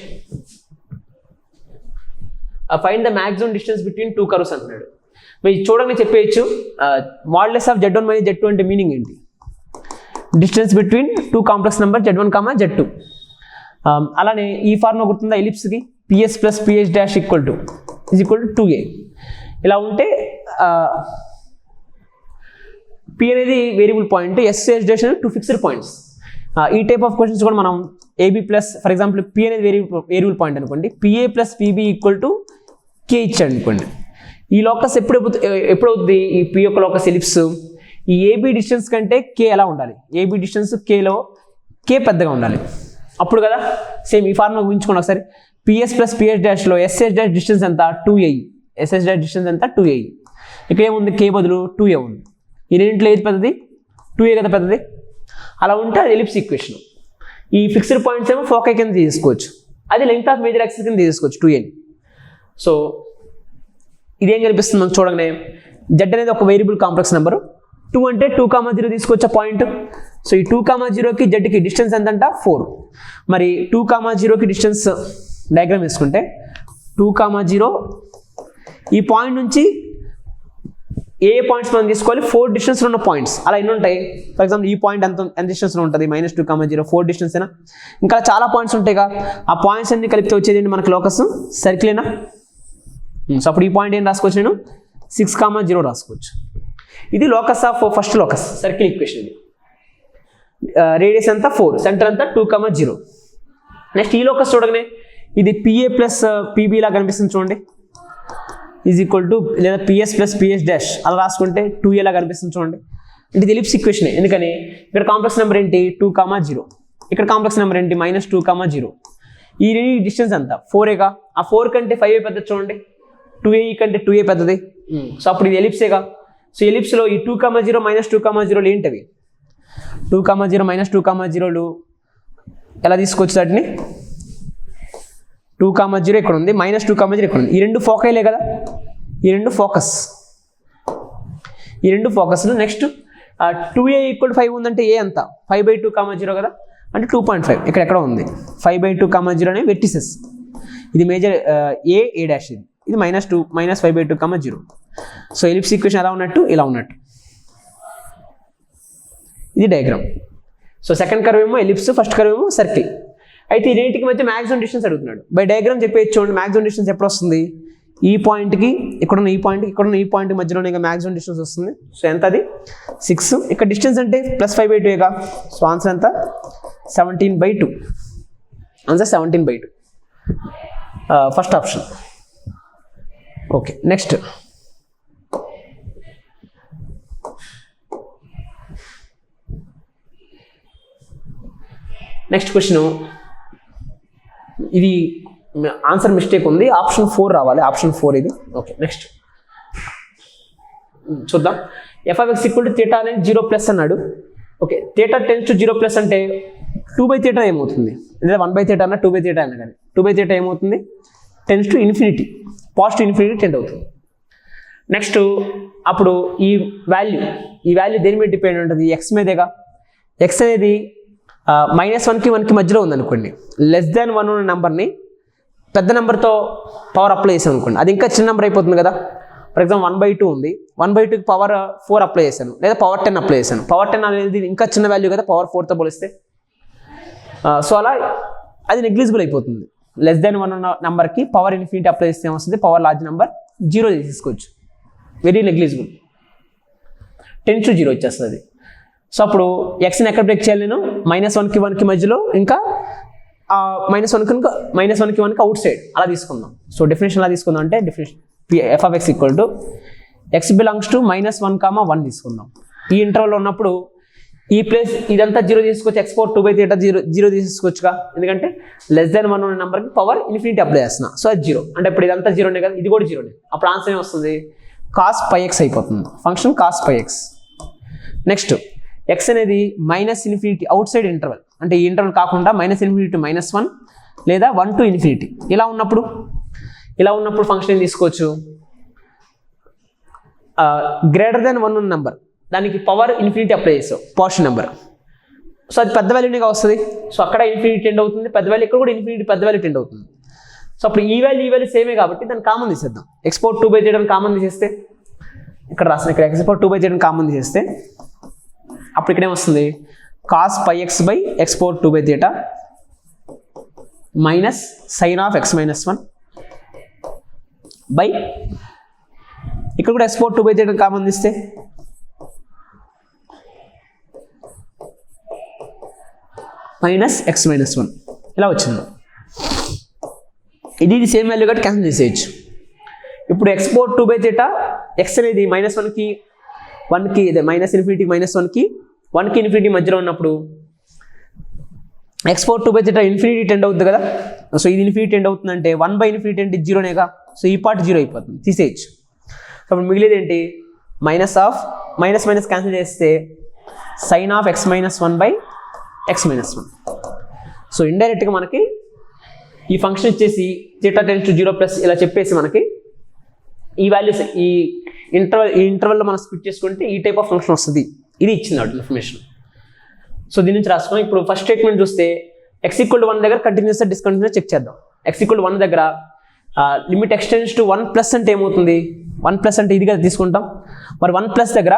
find the maximum distance between 2 curves అంటున్నాడు. మీరు చూడండి చెప్పేయచ్చు మాడ్యులస్ ఆఫ్ Z1 - Z2 అంటే మీనింగ్ ఏంటి, distance between 2 complex number Z1, Z2. అలానే ఈ ఫార్ములా గుర్తుందా ఎలిప్స్కి PS + PH' = 2a. ఇలా ఉంటే P అనేది variable point, SH' 2 fixed points. ఈ టైప్ ఆఫ్ క్వశ్చన్స్ కూడా మనం AB plus for example P అనేది వేరియబుల్ పాయింట్ అనుకోండి, PA + PB = K ఇచ్చాడు అనుకోండి. ఈ లోకస్ ఎప్పుడవుతుంది ఈ P యొక్క లోకస్ ఎలిప్స్ ఈ AB డిస్టెన్స్ కంటే K ఎలా ఉండాలి, AB డిస్టెన్స్ Kలో K పెద్దగా ఉండాలి అప్పుడు కదా. సేమ్ ఈ ఫార్ములా ఊహించుకోండి ఒకసారి. PS + PH' లో SH' డిస్టెన్స్ ఎంత 2a, SH' డిస్టెన్స్ ఎంత 2a. ఇక్కడ ఏముంది K బదులు 2a ఉంది. ఈ రెండింటిలో ఏది పెద్దది 2a కదా పెద్దది. అలా ఉంటే అది ఎలిప్స్ ఈక్వేషన్. ఈ ఫిక్స్డ్ పాయింట్స్ ఏమో ఫోకై కింద తీసుకోవచ్చు, అది లెంగ్త్ ఆఫ్ మేజర్ యాక్సిస్ కింద తీసుకోవచ్చు 2a. సో ఇదేం కనిపిస్తుంది మనకు చూడగానే Z అనేది ఒక వేరియబుల్ కాంప్లెక్స్ నెంబరు. 2 అంటే 2, 0 తీసుకోవచ్చు పాయింట్. సో ఈ 2, 0కి Zకి డిస్టెన్స్ ఎంతంట 4. మరి 2, 0కి డిస్టెన్స్ డయాగ్రామ్ వేసుకుంటే 2, 0 ఈ పాయింట్ నుంచి ఏ పాయింట్స్ మనం తీసుకోవాలి 4 డిస్టెన్స్లో ఉన్న పాయింట్స్ అలా ఎన్ని ఉంటాయి ఫర్ ఎగ్జాంపుల్ ఈ పాయింట్ ఎంత డిస్టెన్స్లో ఉంటుంది -2, 0 4 డిస్టెన్స్ అయినా ఇంకా చాలా పాయింట్స్ ఉంటాయిగా ఆ పాయింట్స్ అన్ని కలిపితే వచ్చేది మనకి లోకస్ సర్కిలేనా సో అప్పుడు ఈ పాయింట్ ఏం రాసుకోవచ్చు నేను 6, 0 రాసుకోవచ్చు ఇది locus of first locus circle equation ఇది రేడియస్ అంతా 4 సెంటర్ అంతా 2, 0 నెక్స్ట్ ఈ లోకస్ చూడగానే ఇది PA ప్లస్ PB లా కనిపిస్తుంది చూడండి ఈజ్ ఈక్వల్ టు లేదా PS ప్లస్ PS డాష్ అలా రాసుకుంటే 2A లా కనిపిస్తుంది చూడండి అంటే ఇది ఎలిప్స్ ఈక్వేషన్ ఎందుకని ఇక్కడ కాంప్లెక్స్ నెంబర్ ఏంటి 2, 0 ఇక్కడ కాంప్లెక్స్ నెంబర్ ఏంటి -2, 0 ఈ రెండు డిస్టెన్స్ అంతా 4ఏగా ఆ 4 కంటే 5A పెద్దది చూడండి 2A కంటే 2A పెద్దది సో అప్పుడు ఇది ఎలిప్సేగా సో ఎలిప్స్లో ఈ 2, 0 -2, 0 ఏంటవి 2, 0 -2, 0 ఎలా తీసుకోవచ్చు వాటిని 2, 0 ఇక్కడ ఉంది -2, 0 ఇక్కడ ఉంది ఈ రెండు ఫోకైలే కదా ఈ రెండు ఫోకస్లు నెక్స్ట్ 2A = 5 ఉందంటే ఏ అంత 5/2, 0 కదా అంటే 2.5 ఇక్కడ ఎక్కడ ఉంది 5/2, 0 అనే వెర్టిసెస్ ఇది మేజర్ A డాష్ ఇది -2 -5/2, 0 సో ఎలిప్స్ ఈక్వేషన్ ఎలా ఉన్నట్టు ఇలా ఉన్నట్టు ఇది డయాగ్రామ్ సో సెకండ్ కర్వ్ ఏమో ఎలిప్స్ ఫస్ట్ కర్వ్ ఏమో సర్కిల్ అయితే ఈ రెండింటికి మధ్య మ్యాక్సిమం డిస్టెన్స్ అడుగుతున్నాడు బై డయాగ్రామ్ చెప్పేది చూడండి మ్యాక్సిమం డిస్టెన్స్ ఎప్పుడు వస్తుంది ఈ పాయింట్కి ఇక్కడున్న ఈ పాయింట్ మధ్యలోనే మ్యాక్సిమం డిస్టెన్స్ వస్తుంది సో ఎంత అది 6 ఇక్కడ డిస్టెన్స్ అంటే +5/2గా సో ఆన్సర్ ఎంత 17/2 answer 17/2 first option okay next question ఇది ఆన్సర్ మిస్టేక్ ఉంది ఆప్షన్ 4 రావాలి ఆప్షన్ 4 ఇది ఓకే నెక్స్ట్ చూద్దాం f(x) = θ అనేది 0+ అన్నాడు ఓకే θ → 0+ అంటే 2/θ ఏమవుతుంది లేదా 1/θ అన్న 2/θ అన్న కానీ 2/θ ఏమవుతుంది tends to infinity positive infinity tend అవుతుంది నెక్స్ట్ అప్పుడు ఈ వాల్యూ దేని మీద డిపెండ్ ఉంటుంది x మీదేగా x అనేది -1కి 1కి మధ్యలో ఉందనుకోండి <1 ఉన్న నెంబర్ని పెద్ద నెంబర్తో పవర్ అప్లై చేసాను అనుకోండి అది ఇంకా చిన్న నెంబర్ అయిపోతుంది కదా ఫర్ ఎగ్జాంపుల్ 1/2 ఉంది 1/2కి పవర్ 4 అప్లై చేశాను లేదా పవర్ 10 అప్లై చేశాను పవర్ 10 అనేది ఇంకా చిన్న వాల్యూ కదా పవర్ 4తో పోలిస్తే సో అలా అది నెగ్లిజిబుల్ అయిపోతుంది <1 ఉన్న నెంబర్కి పవర్ ఇన్ఫినిటీ అప్లై చేస్తే ఏమొస్తుంది పవర్ లార్జ్ నెంబర్ 0 తీసుకోవచ్చు వెరీ నెగ్లిజిబుల్ 10/0 వచ్చేస్తుంది సో అప్పుడు ఎక్స్ని ఎక్కడ బ్రేక్ చేయాలి నేను -1కి 1కి మధ్యలో ఇంకా -1కి 1కి అవుట్ సైడ్ అలా తీసుకుందాం సో డెఫినేషన్ ఎలా తీసుకుందాం అంటే definition f(x) = x belongs to -1, 1 తీసుకుందాం ఈ ఇంటర్వల్లో ఉన్నప్పుడు ఈ ప్లేస్ ఇదంతా 0 తీసుకోవచ్చు x⁴2/θ 0 తీసుకోవచ్చుగా ఎందుకంటే <1 ఉన్న నెంబర్కి పవర్ ఇన్ఫినిటీ అప్లై చేస్తున్నా సో అది 0 అంటే ఇప్పుడు ఇదంతా 0నే కదా ఇది కూడా 0నే అప్పుడు ఆన్సర్ ఏమొస్తుంది cos πx అయిపోతుంది function cos πx next x అనేది -∞ అవుట్ సైడ్ ఇంటర్వల్ అంటే ఈ ఇంటర్వల్ కాకుండా -∞ to -1 లేదా 1 to ∞ ఇలా ఉన్నప్పుడు ఫంక్షన్ ఏం తీసుకోవచ్చు >1 ఉన్న నెంబర్ దానికి పవర్ ఇన్ఫినిటీ అప్లై చేస్తావు పాజిటివ్ నెంబర్ సో అది పెద్ద వాల్యూగా వస్తుంది సో అక్కడ ఇన్ఫినిటీ టెండ్ అవుతుంది పెద్ద వాల్యూ ఇక్కడ కూడా ఇన్ఫినిటీ పెద్ద వాల్యూ టెండ్ అవుతుంది సో అప్పుడు ఈ వాల్యూ సేమే కాబట్టి దాన్ని కామన్ తీసేద్దాం x⁴2/θ కామన్ తీసేస్తే ఇక్కడ రాసిన ఇక్కడ x⁴2/θ కామన్ తీసేస్తే అప్పుడు ఇక్కడ ఏమొస్తుంది cos πx x⁴2/θ minus sin of x - 1 by ఇక్కడ కూడా x⁴2/θ కామన్ తీస్తే మైనస్ x - 1 ఇలా వచ్చింది ఇది సేమ్ వాల్యూ కాబట్టి క్యాన్సిల్ చేసేయచ్చు ఇప్పుడు x⁴2/θ x అనేది -1కి 1కి ఇదే -∞ - 1కి 1కి ఇన్ఫినిటీ మధ్యలో ఉన్నప్పుడు x⁴2/θ ఇన్ఫినిటీ టెండ్ అవుతుంది కదా సో ఇది ఇన్ఫినిటీ టెండ్ అవుతుందంటే 1/∞ అంటే 0నేగా సో ఈ పార్ట్ 0 అయిపోతుంది తీసేయచ్చు సో అప్పుడు మిగిలేది ఏంటి మైనస్ క్యాన్సిల్ చేస్తే sin of x - 1 x - 1 so ఇండైరెక్ట్గా మనకి ఈ ఫంక్షన్ ఇచ్చేసి θ → 0+ ఇలా చెప్పేసి మనకి ఈ వాల్యూస్ ఈ ఇంటర్వల్లో మనం స్ప్లిట్ చేసుకుంటే ఈ టైప్ ఆఫ్ ఫంక్షన్ వస్తుంది ఇది ఇచ్చింది ఇన్ఫర్మేషన్ సో దీని నుంచి రాసుకున్నాం ఇప్పుడు ఫస్ట్ స్టేట్మెంట్ చూస్తే x = 1 దగ్గర కంటిన్యూస్ డిస్కంటిన్యూస్ చెక్ చేద్దాం x = 1 దగ్గర లిమిట్ ఎక్స్టెండ్స్ టు 1+ అంటే ఏమవుతుంది 1+ అంటే ఇది కదా తీసుకుంటాం మరి 1+ దగ్గర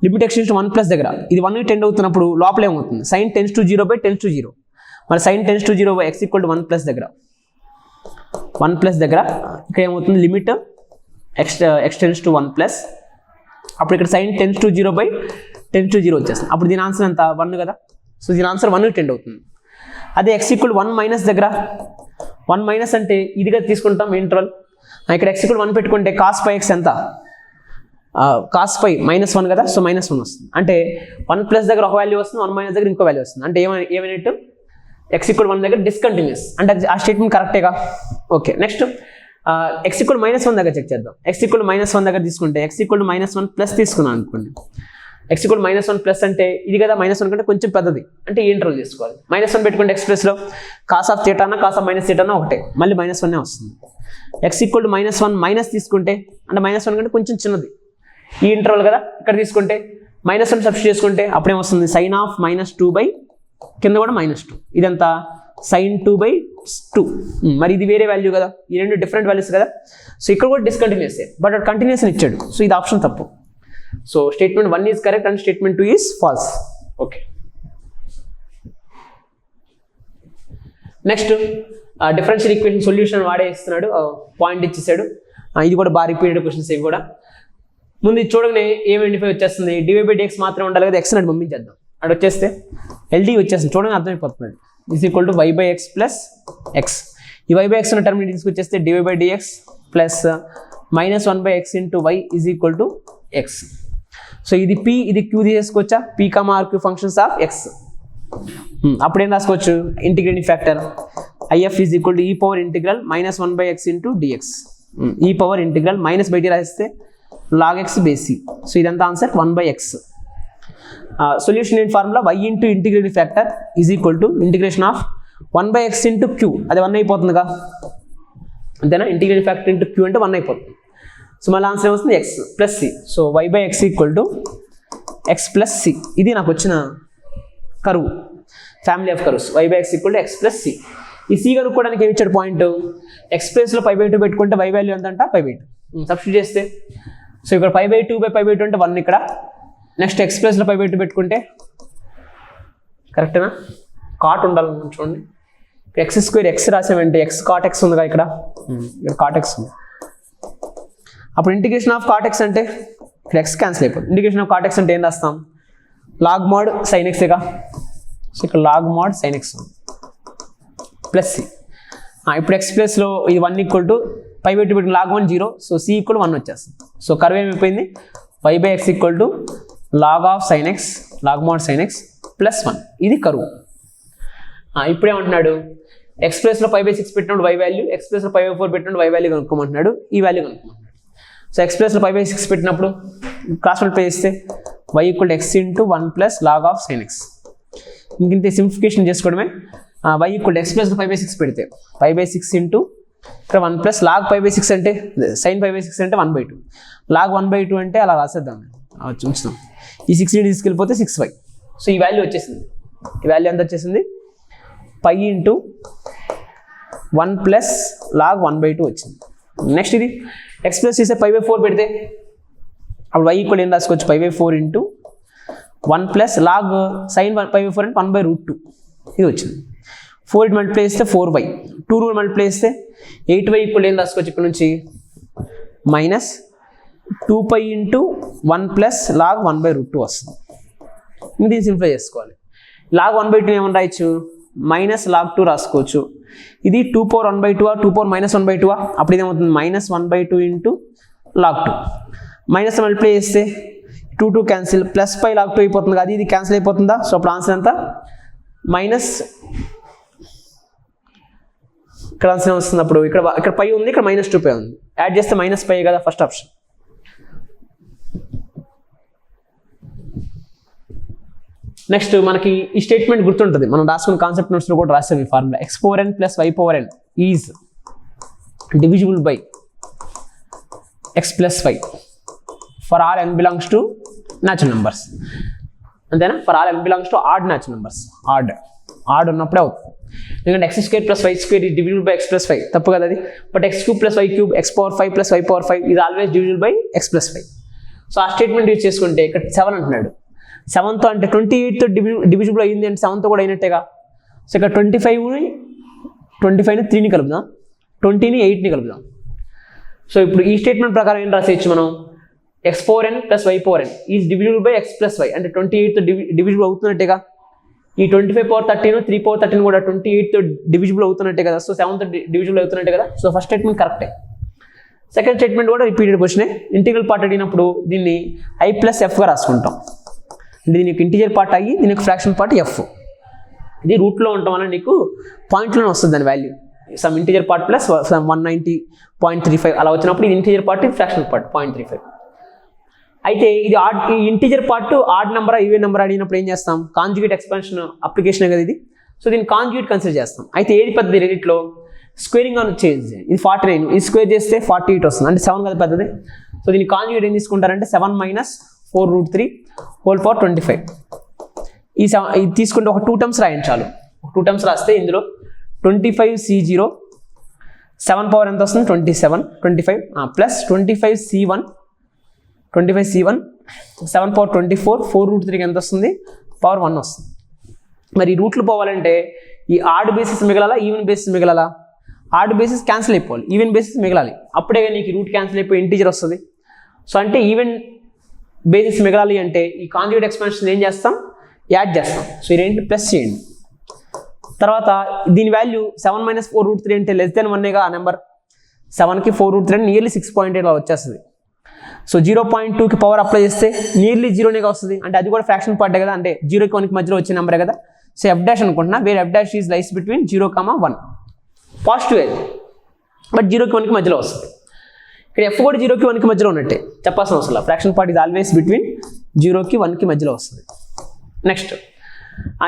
లిమిట్ ఎక్స్టెన్స్ టు 1+ దగ్గర ఇది 1కి టెండ్ అవుతున్నప్పుడు లోపల ఏమవుతుంది sin tends to 0 by tends to 0. మరి sin tends to 0 by x = 1+ దగ్గర 1+ దగ్గర ఇక్కడ ఏమవుతుంది లిమిట్ x tends to 1+. అప్పుడు ఇక్కడ sin tends to 0 by tends to 0 వచ్చేస్తుంది. అప్పుడు దీని ఆన్సర్ ఎంత 1 కదా. సో దీని ఆన్సర్ 1కి టెండ్ అవుతుంది. అదే x = 1- దగ్గర 1- అంటే ఇదిగా తీసుకుంటాం ఇంటర్వల్. ఇక్కడ x = 1 పెట్టుకుంటే cos π x ఎంత cos π -1 కదా. సో -1 వస్తుంది. అంటే 1+ దగ్గర ఒక వాల్యూ వస్తుంది, 1- దగ్గర ఇంకో వాల్యూ వస్తుంది. అంటే ఏమైనట్టు x = 1 దగ్గర డిస్కంటిన్యూస్. అంటే ఆ స్టేట్మెంట్ కరెక్టేగా. ఓకే, నెక్స్ట్ x = -1 దగ్గర చెక్ చేద్దాం. x = -1 దగ్గర తీసుకుంటే x = -1+ తీసుకున్నాను అనుకోండి. x = -1+ అంటే ఇది కదా, -1 కంటే కొంచెం పెద్దది. అంటే ఈ ఇంటర్వల్ తీసుకోవాలి. -1 పెట్టుకుంటే ఎక్స్ప్రెస్లో cos of θ అన్న cos of -θ అన్న ఒకటే, మళ్ళీ -1 వస్తుంది. x = -1 తీసుకుంటే అంటే -1 కంటే కొంచెం చిన్నది ఈ ఇంటర్వల్ కదా. ఇక్కడ తీసుకుంటే -1 సబ్స్టిట్యూట్ చేసుకుంటే అప్పుడేమొస్తుంది sin of -2 కింద కూడా -2. ఇదంతా sin 2/2. మరి ఇది వేరే వాల్యూ కదా, ఈ రెండు డిఫరెంట్ వాల్యూస్ కదా. సో ఇక్కడ కూడా డిస్కంటిన్యూస్, బట్ అటు కంటిన్యూస్ అని ఇచ్చాడు. సో ఇది ఆప్షన్ తప్పు. So statement 1 is correct and statement 2 is false. Okay, next differential equation solution వాడే ఇస్తున్నాడు, పాయింట్ ఇచ్చేసాడు. ఇది కూడా బాగా రిపీటెడ్ క్వశ్చన్స్ ఇవి కూడా. ముందు ఇది చూడగానే ఏం వచ్చేస్తుంది, dy/dx మాత్రం ఉండాలి కదా, x అని పంపించేద్దాం. అటు వచ్చేస్తే LD వచ్చేస్తుంది, చూడగానే అర్థమైపోతుంది. = y/x + x. ఈ y/x ఉన్న టర్మ్ తీసుకొచ్చేస్తే dy/dx plus -1/x × y = x. So ఇది p ఇది q తీసుకోవచ్చా, p, r, q functions of x. అప్పుడు ఏం రాసుకోవచ్చు, integrating factor IF = e⁻⁻ -1/x × dx. e power integral minus బయట రాస్తే log x base c. So ఇదంతా answer 1/x. Solution in formula y × integrating factor integration of 1/x × q. అది 1 అయిపోతుందిగా, అంతేనా. ఇంటిగ్రేటింగ్ ఫ్యాక్టర్ × q అంటే 1 అయిపోతుంది. సో మళ్ళీ ఆన్సర్ వస్తుంది x + c. So y/x = x + c. ఇది నాకు వచ్చిన కరువు, family of cups. y/x = x + c. ఈ c కనుక్కోవడానికి ఏమి ఇచ్చాడు పాయింట్, x ప్లేస్లో π/2 పెట్టుకుంటే y వాల్యూ ఎంతంట π/2 సబ్స్టిట్యూట్ చేస్తే. సో ఇక్కడ π/2/π/2 అంటే 1 ఇక్కడ. నెక్స్ట్ x ప్లేస్లో π/2 పెట్టుకుంటే కరెక్టేనా, కాట్ ఉండాలి చూడండి. x² x రాసామంటే x cot x ఉందిగా, ఇక్కడ cot x ఉంది. అప్పుడు ఇంటిగ్రేషన్ ఆఫ్ cot x అంటే ఇక్కడ x క్యాన్సిల్ అయిపోతుంది. ఇంటిగ్రేషన్ ఆఫ్ cot x అంటే ఏం రాస్తాం, log mod sin x గా. సో ఇక్కడ log mod sin x plus c. ఇప్పుడు x ప్లేస్లో ఇది 1 = π/2 పెట్టుకుని log 1 0. సో c = 1 వచ్చేస్తుంది. సో కర్వ్ ఏమైపోయింది, y/x = log of sin x log mod sin x + 1. ఇది కరువు. ఇప్పుడు ఏమంటున్నాడు, x ప్లేస్లో π/6 పెట్టినప్పుడు y వాల్యూ, x ప్లేస్లో π/4 పెట్టినప్పుడు y వాల్యూ కనుక్కోమంటున్నాడు. ఈ వాల్యూ కనుక్కోమంటున్నాడు. సో x ప్లేస్లో π/6 పెట్టినప్పుడు క్రాస్ మల్టిప్లై చేస్తే y = x × 1 + log of sin x. ఇంకింత సింప్లిఫికేషన్ చేసుకోవడమే. y = x ప్లేస్లో π/6 పెడితే π/6 ఇక్కడ 1 + log π/6 అంటే sin π/6 అంటే 1/2. log 1/2 అంటే అలా రాసేద్దాం, ఉంచుతాం. ఈ 6 తీసుకెళ్ళిపోతే 6y. సో ఈ వాల్యూ వచ్చేసింది. ఈ వాల్యూ ఎంత వచ్చేసింది, π × 1 + log 1/2 వచ్చింది. నెక్స్ట్ ఇది x ప్లస్ చేస్తే π/4 పెడితే అప్పుడు y = ఏం రాసుకోవచ్చు, π/4 × 1 + log sin π/4 అంటే 1/√2. ఇది వచ్చింది. 4 మల్టిప్లై చేస్తే 4y, 2 రూల్ మల్టిప్లై చేస్తే 8y = ఏం రాసుకోవచ్చు ఇక్కడ నుంచి, -2π × 1 + log 1/√2 వస్తుంది. దీన్ని సింప్లిఫై చేసుకోవాలి. log 1/2 ఏమని రాయొచ్చు, -log 2 రాసుకోవచ్చు. ఇది 2^1/2 2^-1/2. అప్పుడు ఇదేమవుతుంది, -1/2 × log 2. మైనస్ మల్టిప్లై చేస్తే 2 క్యాన్సిల్, +π log 2 అయిపోతుంది కదా, ఇది క్యాన్సిల్ అయిపోతుందా. సో అప్పుడు ఆన్సర్ ఎంత, మైనస్ ఇక్కడ ఆన్సర్ వస్తుంది. అప్పుడు ఇక్కడ π ఉంది, ఇక్కడ -2π ఉంది. యాడ్ చేస్తే -π కదా ఫస్ట్ ఆప్షన్. నెక్స్ట్ మనకి ఈ స్టేట్మెంట్ గుర్తుంటుంది, మనం రాసుకున్న కాన్సెప్ట్ నోట్స్లో కూడా రాసాం ఈ formula. x⁴n + y⁴n is divisible by x + y for all n belongs to natural numbers. అంతేనా, for all n belongs to odd natural numbers. Odd ఉన్నప్పుడే అవుతుంది. ఎందుకంటే x² + y² is divisible by x + y, తప్పు కదా అది. But x³ + y³ x⁴ 5 + y⁴ 5 is always divisible by x + y. So ఆ స్టేట్మెంట్ యూజ్ చేసుకుంటే ఇక్కడ 7 అంటున్నాడు. 7తో అంటే 28తో డివిజిబుల్ అయ్యింది అంటే 7తో కూడా అయినట్టేగా. సో ఇక్కడ 25ని 3ని కలుపుదాం, 20ని 8ని కలుపుదాం. సో ఇప్పుడు ఈ స్టేట్మెంట్ ప్రకారం ఏం రాసేయచ్చు మనం, x4n + y4n is divisible by x + y అంటే 28తో డివిజిబుల్ అవుతున్నట్టేగా. ఈ 25/13 3/13 కూడా 28తో డివిజిబుల్ అవుతున్నట్టే కదా. సో 7తో డివిజిబుల్ అవుతున్నట్టే కదా. సో ఫస్ట్ స్టేట్మెంట్ కరెక్టే. సెకండ్ స్టేట్మెంట్ కూడా రిపీటెడ్ క్వశ్చనే. ఇంటిగ్రల్ పార్ట్ అడిగినప్పుడు దీన్ని i + f గా రాసుకుంటాం. అంటే దీనికి ఇంటిజర్ పార్ట్ అయ్యి దీనికి ఫ్రాక్షన్ పార్ట్ f. ఇది రూట్లో ఉండటం వల్ల నీకు పాయింట్లోనే వస్తుంది దాని value. Some integer part plus some 190.35 అలా వచ్చినప్పుడు ఇది ఇంటిజర్ పార్ట్, ఇది ఫ్రాక్షన్ పార్ట్ 0.35. అయితే ఇది ఈ integer part odd number even number అడిగినప్పుడు ఏం చేస్తాం, కాంజుగేట్ ఎక్స్పాన్షన్ అప్లికేషన్ కదా ఇది. సో దీన్ని కాంజుగేట్ కన్సిడర్ చేస్తాం. అయితే ఏది పెద్దది రెండిట్లో, స్క్వేరింగ్ అని చేంజ్ చేయండి. ఇది 49, ఇది స్క్వేర్ చేస్తే 48 వస్తుంది, అంటే 7 కదా పెద్దది. సో దీన్ని కాంజుగేట్ ఏం తీసుకుంటారంటే 7 - 4√3 హోల్ పవర్ 25. ఇది తీసుకుంటే ఒక 2 టర్మ్స్ రాయండి చాలు. 2 టర్మ్స్ రాస్తే ఇందులో 25C0 7 పవర్ ఎంత వస్తుంది 25 ప్లస్ 25C1 7 పవర్ 24 4√3 ఎంత వస్తుంది పవర్ 1 వస్తుంది. మరి రూట్లు పోవాలంటే ఈ ఆడ్ బేసిస్ మిగలాలా ఈవెన్ బేసిస్ మిగలాలా? ఆడ్ బేసిస్ క్యాన్సిల్ అయిపోవాలి, ఈవెన్ బేసిస్ మిగలాలి. అప్పుడే నీకు రూట్ క్యాన్సిల్ అయిపోయి ఇంటీజర్ వస్తుంది. సో అంటే ఈవెన్ బేసిస్ మిగలాలి అంటే ఈ కాంజుగేట్ ఎక్స్పాన్షన్ ఏం చేస్తాం, యాడ్ చేస్తాం. సో ఈ రెండు ప్లస్ చేయండి. తర్వాత దీని వాల్యూ 7 - 4√3 అంటే <1 ఆ నెంబర్. 7కి 4√3 నియర్లీ 6.8 అలా వచ్చేస్తుంది. సో 0.2కి పవర్ అప్లై చేస్తే నియర్లీ 0గా వస్తుంది. అంటే అది కూడా ఫ్రాక్షన్ పార్టే కదా, అంటే 0కి 1కి మధ్యలో వచ్చే నెంబరే కదా. సో f' అనుకుంటున్నా, where f' is lies between 0, 1 positive అది, బట్ 0కి 1కి మధ్యలో వస్తుంది. ఇక్కడ f కూడా 0కి 1కి మధ్యలో ఉన్నట్టే, చెప్పాల్సిన అవసరం లేదు. Fraction part is always between 0కి 1కి మధ్యలో వస్తుంది. నెక్స్ట్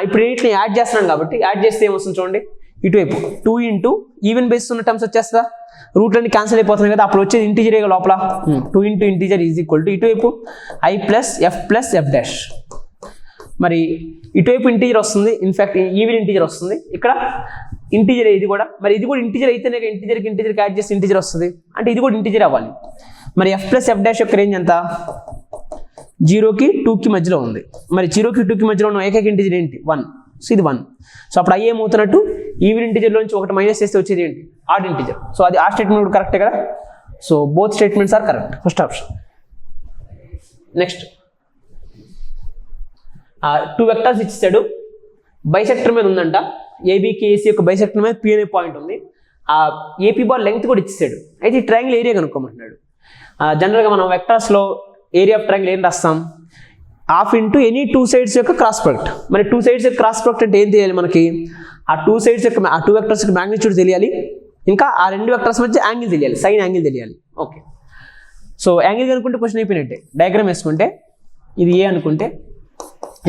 ఇప్పుడు వీటిని యాడ్ చేస్తున్నాం కాబట్టి యాడ్ చేస్తే ఏమొస్తుంది చూడండి, ఇటువైపు 2 ఇంటూ ఈవెన్ బేస్ ఉన్న టర్మ్స్ వచ్చేస్తుందా, రూట్లన్నీ క్యాన్సిల్ అయిపోతున్నాయి కదా, అప్పుడు వచ్చేది ఇంటీజరే లోపల. 2 into integer is equal to ఇటువైపు i + f + f'. మరి ఇటువైపు ఇంటీజర్ వస్తుంది, ఇన్ఫాక్ట్ ఈవెన్ ఇంటీజర్ వస్తుంది. ఇక్కడ ఇంటీజర్ ఇది కూడా, మరి ఇది కూడా ఇంటీజర్ అయితేనే ఇంటీజర్కి యాడ్ చేసి ఇంటీజర్ వస్తుంది, అంటే ఇది కూడా ఇంటీజర్ అవ్వాలి. మరి f + f' యొక్క రేంజ్ ఎంత, 0కి 2కి మధ్యలో ఉంది. మరి 0కి 2కి మధ్యలో ఉన్న ఏకైక ఇంటీజర్ ఏంటి, 1. సో ఇది 1. సో అప్పుడు i ఏమవుతున్నట్టు, ఈవెన్ ఇంటీజర్లోంచి ఒకటి మైనస్ చేస్తే వచ్చేది ఏంటి, ఆడ్ ఇంటీజర్. సో అది ఆ స్టేట్మెంట్ కూడా కరెక్టే కదా. So both statements are correct, first option. Next 2 vectors ఇచ్చాడు, బైసెక్టర్ మీద ఉందంట. ఏబీకి ఏసీ యొక్క బైసెక్టర్ మీద పి అనే పాయింట్ ఉంది. ఆ ఏపీ బార్ లెంగ్త్ కూడా ఇచ్చేసాడు. అయితే ఈ ట్రయాంగిల్ ఏరియా కనుక్కోమంటున్నాడు. జనరల్గా మనం వెక్టర్స్లో ఏరియా ఆఫ్ ట్రయాంగిల్ ఏం రాస్తాం, హాఫ్ ఇంటూ ఎనీ 2 సైడ్స్ యొక్క క్రాస్ ప్రొడక్ట్. మరి 2 సైడ్స్ యొక్క క్రాస్ ప్రొడక్ట్ అంటే ఏం తెలియాలి మనకి, ఆ 2 సైడ్స్ యొక్క ఆ 2 వెక్టర్స్ యొక్క మ్యాగ్నిట్యూడ్ తెలియాలి, ఇంకా ఆ 2 వెక్టర్స్ మధ్య యాంగిల్ తెలియాలి, సైన్ యాంగిల్ తెలియాలి. ఓకే, సో యాంగిల్ కనుక్కుంటే క్వశ్చన్ అయిపోయినట్టే. డయాగ్రామ్ వేసుకుంటే ఇది ఏ అనుకుంటే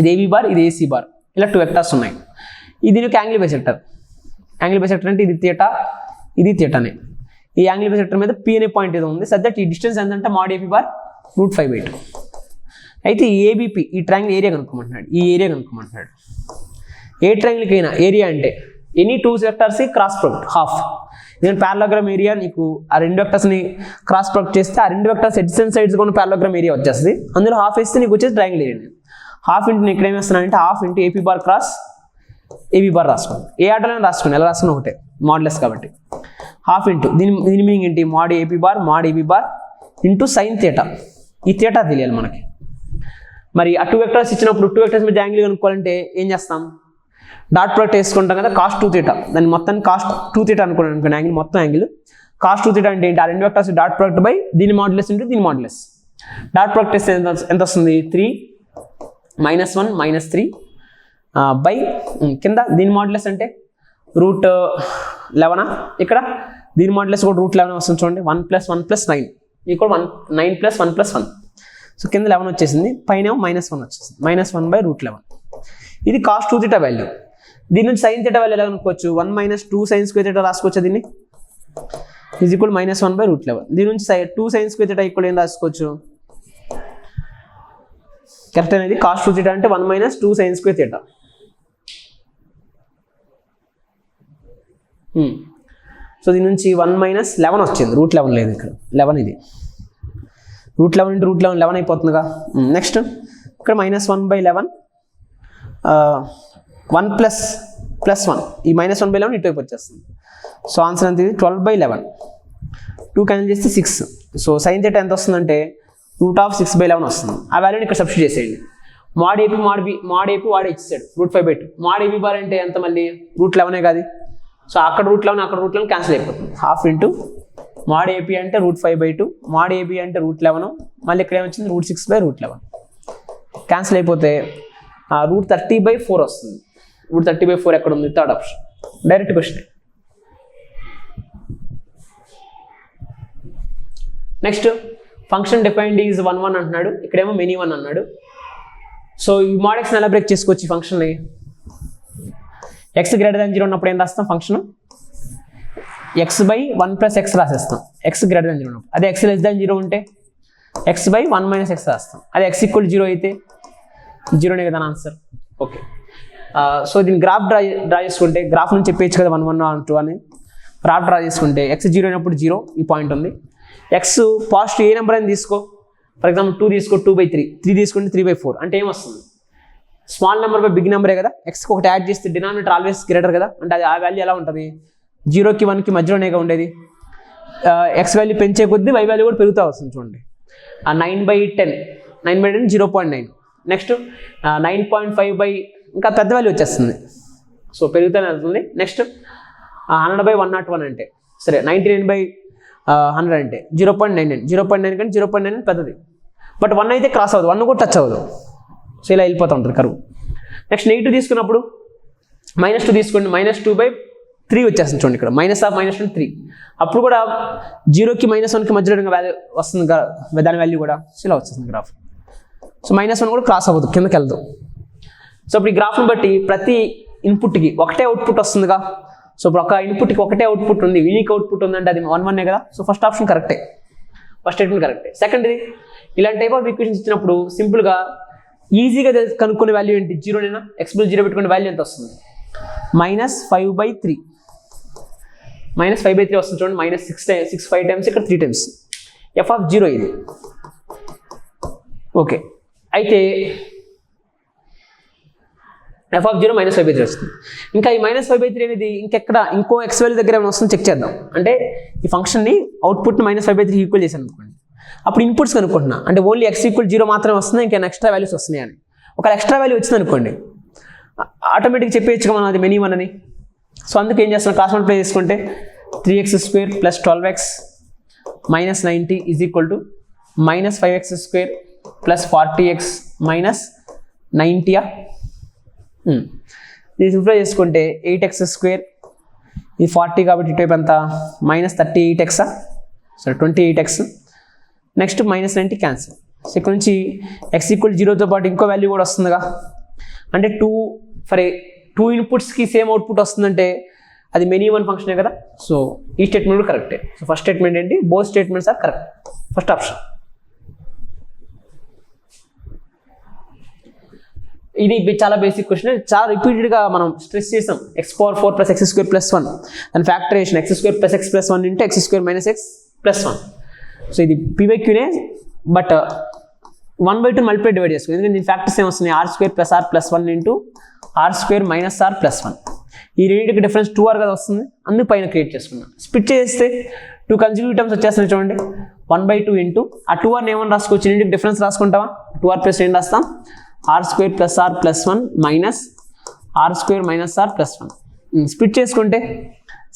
ఇది ఏబీ బార్, ఇది ఏసీ బార్, ఇలా 2 వెక్టర్స్ ఉన్నాయి. ఇది ఒక యాంగిల్ బైసెక్టర్. యాంగిల్ బైసెక్టర్ అంటే ఇది థీటా, ఇది థీటానే. ఈ యాంగిల్ బైసెక్టర్ మీద పి అనే పాయింట్ ఏదో ఉంది. సబ్జెక్ట్ ఈ డిస్టెన్స్ ఎంతంటే mod ఏపీ బార్ √5/2. అయితే ఈ ఏబీపీ ఈ ట్రయాంగిల్ ఏరియా కనుక్కోమంటున్నాడు. ఈ ఏరియా కనుక్కోమంటున్నాడు. ఏ ట్రయాంగిల్కి అయినా ఏరియా అంటే ఎనీ 2 వెక్టర్స్కి క్రాస్ ప్రొడక్ట్ హాఫ్. నేను పారలోగ్రామ్ ఏరియా నీకు ఆ 2 వెక్టర్స్ని క్రాస్ ప్రొడక్ట్ చేస్తే ఆ 2 వెక్టర్స్ ఎడ్జసెంట్ సైడ్స్ కూడా పారలోగ్రామ్ ఏరియా వచ్చేస్తుంది. అందులో హాఫ్ వేస్తే నీకు వచ్చేది ట్రయాంగిల్ ఏరియా. హాఫ్ ఇంటూ నేను ఇక్కడ ఏం వేస్తున్నానంటే half into AP bar cross AB bar రాసుకోండి. ఏ ఆర్డర్లో రాసుకోండి, ఎలా రాసుకున్నా ఒకటే, మోడ్లెస్ కాబట్టి. హాఫ్ ఇంటూ దీని మీనింగ్ ఏంటి, mod AP bar into sine theta. ఈ థీటా తెలియాలి మనకి. మరి ఆ 2 వెక్టర్స్ ఇచ్చినప్పుడు 2 వెక్టర్స్ మీద యాంగిల్ కనుక్కోవాలంటే ఏం చేస్తాం, డాట్ ప్రొడక్ట్ వేసుకుంటాం కదా, cos 2θ. దాన్ని మొత్తం cos 2θ అనుకోండి, యాంగిల్ మొత్తం యాంగిల్ cos 2θ అంటే ఏంటి, ఆ 2 వెక్టర్స్ డాట్ ప్రొడక్ట్ బై దీని మాడ్యులస్ ఇంటూ దీని మాడ్యులస్. డాట్ ప్రొడక్ట్ వేస్తే ఎంత వస్తుంది, 3 -1 -3 బై కింద దీని మాడ్యులస్ అంటే √11. ఇక్కడ దీని మాడ్యులస్ కూడా √11 వస్తుంది చూడండి. 1 + 1 + 9 ఇక్కడ 9 + 1 + 1. సో కింద 11 వచ్చేసింది, పైన -1 వచ్చేసింది, -1/√11. ఇది cos 2θ వాల్యూ. దీని నుంచి sin θ వాల్యూ ఎలా కనుక్కోవచ్చు, 1 - 2 sin² θ రాసుకోవచ్చు. దీన్ని ఈజ్ ఈక్వల్ -1/√11. దీని నుంచి 2 sin² θ ఈక్వల్ ఏం రాసుకోవచ్చు, కరెక్ట్ అనేది. cos 2θ అంటే 1 - 2 sin² θ. సో దీని నుంచి 1 - 11 వచ్చింది, √11 లేదు ఇక్కడ, 11 ఇది. రూట్ 11 ఇంటూ రూట్ 11 అయిపోతుందిగా. నెక్స్ట్ ఇక్కడ -1/11 1 ప్లస్ 1 ఈ -1/11 ఇటువైపు వచ్చేస్తుంది. సో ఆన్సర్ ఎంత ఇది 12/11. 2 క్యాన్సిల్ చేస్తే 6. సో sin θ ఎంత వస్తుందంటే √6/11 వస్తుంది. ఆ వాల్యూని ఇక్కడ సబ్స్టిట్యూట్ చేసేయండి. mod AP వాడే ఇచ్చాడు √5/2. mod AB బార్ అంటే ఎంత మళ్ళీ √11 కాదు. సో అక్కడ √11 అక్కడ √11 క్యాన్సిల్ అయిపోతుంది. ½ ఇంటూ mod AP అంటే √5/2 mod AB అంటే √11 మళ్ళీ ఇక్కడ ఏమొచ్చింది √6/11 క్యాన్సిల్ అయిపోతే √30/4 వస్తుంది. √30/4 ఎక్కడ ఉంది? Third option. Direct question. Next function defined is 1 అంటున్నాడు, ఇక్కడేమో మెనీ 1 అన్నాడు. సో ఈ mod x ఎలా బ్రేక్ చేసుకోవచ్చు ఈ ఫంక్షన్ని? x > 0 ఉన్నప్పుడు ఏం రాస్తాం? ఫంక్షన్ x/1 + x రాసేస్తాం x > 0 ఉన్నప్పుడు. అదే x < 0 ఉంటే x/1 - x రాస్తాం. అదే x = 0 అయితే 0నే కదా ఆన్సర్. ఓకే. సో దీన్ని గ్రాఫ్ డ్రా చేసుకుంటే గ్రాఫ్ నుంచి చెప్పేయచ్చు కదా 1 1 2 అని. గ్రాఫ్ డ్రా చేసుకుంటే x 0 అయినప్పుడు 0 ఈ పాయింట్ ఉంది. x పాజిటివ్ ఏ నెంబర్ అని తీసుకో, ఫర్ ఎగ్జాంపుల్ 2 తీసుకో 2/3, 3 తీసుకుంటే 3/4 అంటే ఏమొస్తుంది? స్మాల్ నెంబర్ బై బిగ్ నెంబరే కదా. ఎక్స్కి ఒకటి యాడ్ చేస్తే డినామినేటర్ ఆల్వేస్ గ్రేటర్ కదా, అంటే అది ఆ వాల్యూ ఎలా ఉంటుంది? 0కి 1కి మధ్యలోనేగా ఉండేది. ఎక్స్ వాల్యూ పెంచే కొద్దీ y వాల్యూ కూడా పెరుగుతూ వస్తుంది. చూడండి 9/10 0.9. నెక్స్ట్ 9.5 ఇంకా పెద్ద వాల్యూ వచ్చేస్తుంది. సో పెరుగుతూనే వెళ్తుంది. నెక్స్ట్ 100/101 అంటే సరే 99/100 అంటే 0.99. 0.9 కంటే 0.9 పెద్దది. బట్ 1 అయితే క్రాస్ అవ్వదు, 1 కూడా టచ్ అవ్వదు. సో ఇలా వెళ్ళిపోతూ ఉంటుంది కరువు. నెక్స్ట్ నెగిటివ్ తీసుకున్నప్పుడు -2 తీసుకోండి, -2/3 వచ్చేస్తుంది. చూడండి ఇక్కడ -1 3. అప్పుడు కూడా 0కి -1కి మధ్యలో వాల్యూ వస్తుంది దాని వాల్యూ కూడా. సో ఇలా వచ్చేస్తుంది గ్రాఫ్. సో -1 కూడా క్రాస్ అవ్వదు, కిందకి వెళ్దాం. సో ఇప్పుడు ఈ గ్రాఫ్ని బట్టి ప్రతి ఇన్పుట్కి ఒకటే అవుట్పుట్ వస్తుందిగా. సో ఇప్పుడు ఒక ఇన్పుట్కి ఒకటే అవుట్పుట్ ఉంది, యూనిక్ అవుట్పుట్ ఉందంటే అది 1 1 కదా. సో ఫస్ట్ ఆప్షన్ కరెక్టే, ఫస్ట్ స్టేట్మెంట్ కరెక్టే. సెకండ్ది ఇలాంటి టైప్ ఆఫ్ ఈక్వేషన్స్ ఇచ్చినప్పుడు సింపుల్గా ఈజీగా కనుక్కునే వాల్యూ ఏంటి? 0నేనా. x/0 పెట్టుకునే వాల్యూ ఎంత వస్తుంది? -5/3. -5/3 వస్తుంది చూడండి. -6 5 టైమ్స్, ఇక్కడ 3 టైమ్స్. f(0) ఇది. ఓకే, అయితే f(0) -5/3 వస్తుంది. ఇంకా ఈ -5/3 అనేది ఇంకో x వాల్యూ దగ్గర ఏమైనా వస్తుంది చెక్ చేద్దాం. అంటే ఈ ఫంక్షన్ని అవుట్పుట్ని -5/3 ఈక్వల్ చేశాను అనుకోండి. అప్పుడు ఇన్పుట్స్ కనుక్కుంటున్నా, అంటే ఓన్లీ x = 0 మాత్రమే వస్తుంది, ఇంకా ఎక్స్ట్రా వాల్యూస్ వస్తున్నాయి అని. ఒకవేళ ఎక్స్ట్రా వాల్యూ వచ్చింది అనుకోండి, ఆటోమేటిక్గా చెప్పేయచ్చుగా మనం అది మెనీ 1 అని. సో అందుకు ఏం చేస్తున్నాం? క్రాస్ మల్టిప్లై చేసుకుంటే 3x² + 12x - 90 = -5x² + 40x - 90. ఇది సింప్లిఫై చేసుకుంటే 8x² ఇది 40 కాబట్టి ఇటువైపు ఎంత? -38x, సరే 28x. Next -90 cancel. సో ఇక్కడ నుంచి x = 0తో పాటు ఇంకో వాల్యూ కూడా వస్తుందిగా. అంటే 2 ఇన్పుట్స్కి సేమ్ అవుట్పుట్ వస్తుందంటే అది మెనీ 1 ఫంక్షనే కదా. సో ఈ స్టేట్మెంట్ కూడా కరెక్టే. సో ఫస్ట్ స్టేట్మెంట్ ఏంటి? Both statements are correct. First option. ఇది చాలా బేసిక్ క్వశ్చన్, చాలా రిపీటెడ్గా మనం స్ట్రెస్ చేసాం. x⁴ + x² + 1 దాని factorisation x² + x + 1 × x² - x + 1. So ఇది PYQనే, బట్ 1/2 మల్టిప్లై డివైడ్ చేసుకోండి. ఎందుకంటే దీని factors ఏమొస్తున్నాయి? r² + r + 1 × r² - r + 1. ఈ రెండింటికి డిఫరెన్స్ 2r కదా వస్తుంది, అందుకు పైన క్రియేట్ చేసుకున్నాం. స్ప్లిట్ చేస్తే 2 కన్సిక్యూటివ్ టర్మ్స్ వచ్చేస్తున్నాయి చూడండి. 1/2 ఇంటూ ఆ 2r ఏమని రాసుకోవచ్చు? రెండింటికి డిఫరెన్స్ రాసుకుంటావా? 2r + ఏం రాస్తాం? r² + r + 1 - r² - r + 1. Split చేసుకుంటే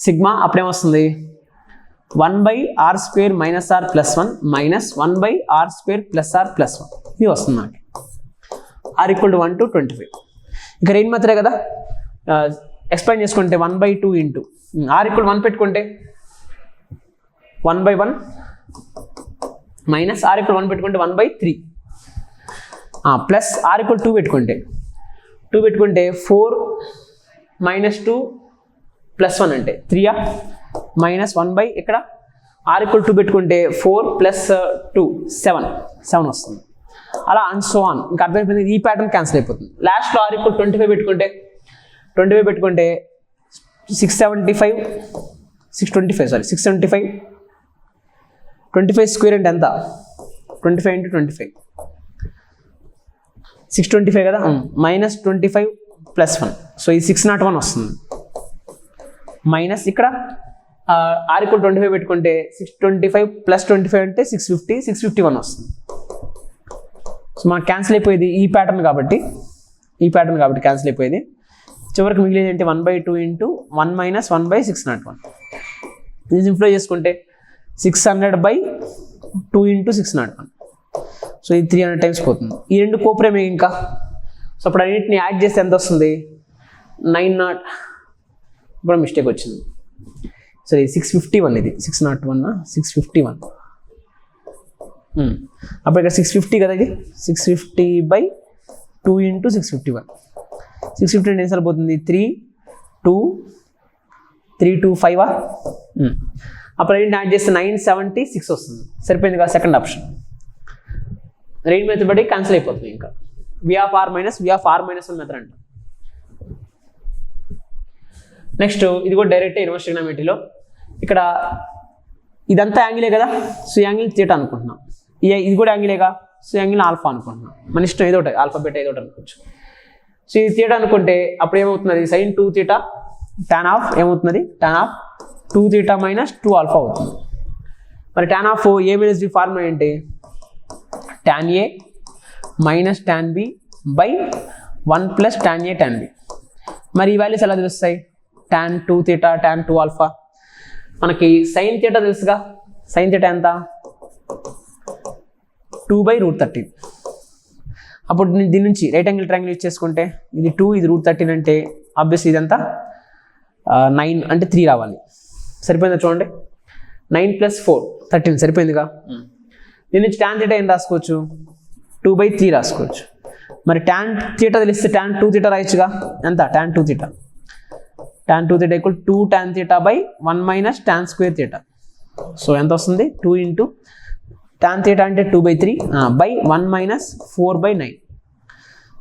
sigma అప్పుడేమొస్తుంది? 1/r² - r + 1 - 1/r² + r + 1 ఇది వస్తుంది మనకి. r = 1 to 25. ఇక రెయిన్ మెథడే కదా, ఎక్స్ప్లెయిన్ చేసుకుంటే 1/2 ఇంటూ r = 1 పెట్టుకుంటే 1/1 మైనస్ r = 1 పెట్టుకుంటే 1/3 ప్లస్ r = 2 పెట్టుకుంటే 4 - 2 + 1 అంటే 3 మైనస్ 1 ఇక్కడ r = 2 పెట్టుకుంటే 4 + 2 7 వస్తుంది. అలా అండ్ సో ఆన్. ఇంకా అర్థమైపోయింది, ఈ ప్యాటర్న్ క్యాన్సిల్ అయిపోతుంది. లాస్ట్లో r = 25 పెట్టుకుంటే 675 25 స్క్వేర్ అంటే ఎంత? 25 into 25 625 కదా, -25 + 1, సో ఇది 601 వస్తుంది. మైనస్ ఇక్కడ r = 25 పెట్టుకుంటే 625 + 25 అంటే 651 వస్తుంది. సో మనకు క్యాన్సిల్ అయిపోయేది ఈ ప్యాటర్న్ కాబట్టి క్యాన్సిల్ అయిపోయేది. చివరికి మిగిలింది ఏంటి 1/2 × 1 - 1/601. ఇది సింప్లిఫై చేసుకుంటే 600/2 × 601. సో ఇది 300 టైమ్స్ పోతుంది. ఈ రెండు కోప్రేమే ఇంకా. సో అప్పుడు అన్నింటిని యాడ్ చేస్తే ఎంత వస్తుంది 900. ఇప్పుడు మిస్టేక్ వచ్చింది. సో ఇది 651, ఇది 601 651. అప్పుడు ఇక్కడ 650 కదా, ఇది 650/2 × 651. 650 ఎన్నిసార్లు పోతుంది 3 2 3 2 5. అప్పుడు ఏంటి యాడ్ చేస్తే 976 వస్తుంది. సరిపోయింది కదా సెకండ్ ఆప్షన్. రెయిన్ మెథడ్ బట్టి క్యాన్సిల్ అయిపోతుంది. ఇంకా V(r - V(r-1) మెథడ్ అంట. నెక్స్ట్ ఇది కూడా డైరెక్ట్ ఇన్వర్స్ ట్రిగ్నోమెట్రీలో. ఇక్కడ ఇదంతా యాంగిలే కదా, సో యాంగిల్ θ అనుకుంటున్నాం. ఇది కూడా యాంగిలేగా, సో యాంగిల్ ఆల్ఫా అనుకుంటున్నాం. మన ఇష్టం ఏదో ఒకటి, ఆల్ఫా బీటా ఏదో ఒకటి అనుకోవచ్చు. సో ఇది θ అనుకుంటే అప్పుడు ఏమవుతుంది sin 2θ tan ఆఫ్ ఏమవుతుంది tan ఆఫ్ 2θ - 2α అవుతుంది. మరి tan of a - b formula ఏంటి tan a - tan b / 1 + tan a tan b. మరి ఈ వాల్యూస్ ఎలా తెలుస్తాయి tan 2θ tan 2α. మనకి sin θ తెలుసుగా, sin θ ఎంత 2/√13. అప్పుడు దీని నుంచి రైట్ యాంగిల్ ట్రయాంగిల్ యూజ్ చేసుకుంటే ఇది 2 ఇది √13 అంటే ఆబ్వియస్లీ ఇదంతా 9 అంటే 3 రావాలి. సరిపోయిందా చూడండి, 9 + 4 13 సరిపోయిందిగా. దీని నుంచి tan θ ఏం రాసుకోవచ్చు 2/3 రాసుకోవచ్చు. మరి tan θ తెలిస్తే tan 2θ రాయొచ్చుగా. ఎంత tan 2θ = 2 tan θ / 1 - tan² θ. సో ఎంత వస్తుంది 2 × tan θ అంటే 2/3 / 1 - 4/9.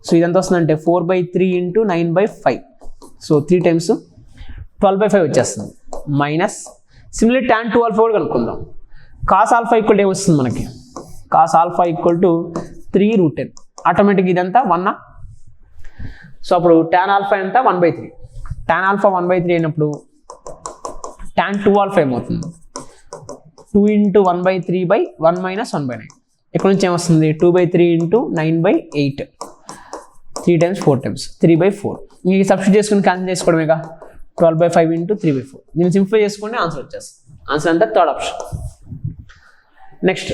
సో ఇది ఎంత వస్తుంది అంటే 4/3 × 9/5. సో 3 times 12/5 వచ్చేస్తుంది. మైనస్ సిమిలర్ tan 2α కూడా కనుక్కుందాం. cos α = ఏమొస్తుంది మనకి cos α = 3√10. ఆటోమేటిక్ ఇదంతా 1. సో అప్పుడు tan α ఎంత 1/3. tan α 1/3 అయినప్పుడు tan 2α ఏమవుతుంది 2 × 1/3/1 - 1/9. ఇక్కడ నుంచి ఏమొస్తుంది 2/3 × 9/8. 3 times 4 times 3/4. ఇంక సబ్స్టిట్యూట్ చేసుకుని క్యాన్సిల్ చేసుకోవడమేగా 12/5 × 3/4. దీన్ని సింప్లిఫై చేసుకుంటే ఆన్సర్ వచ్చేస్తుంది. ఆన్సర్ అంటే third option. Next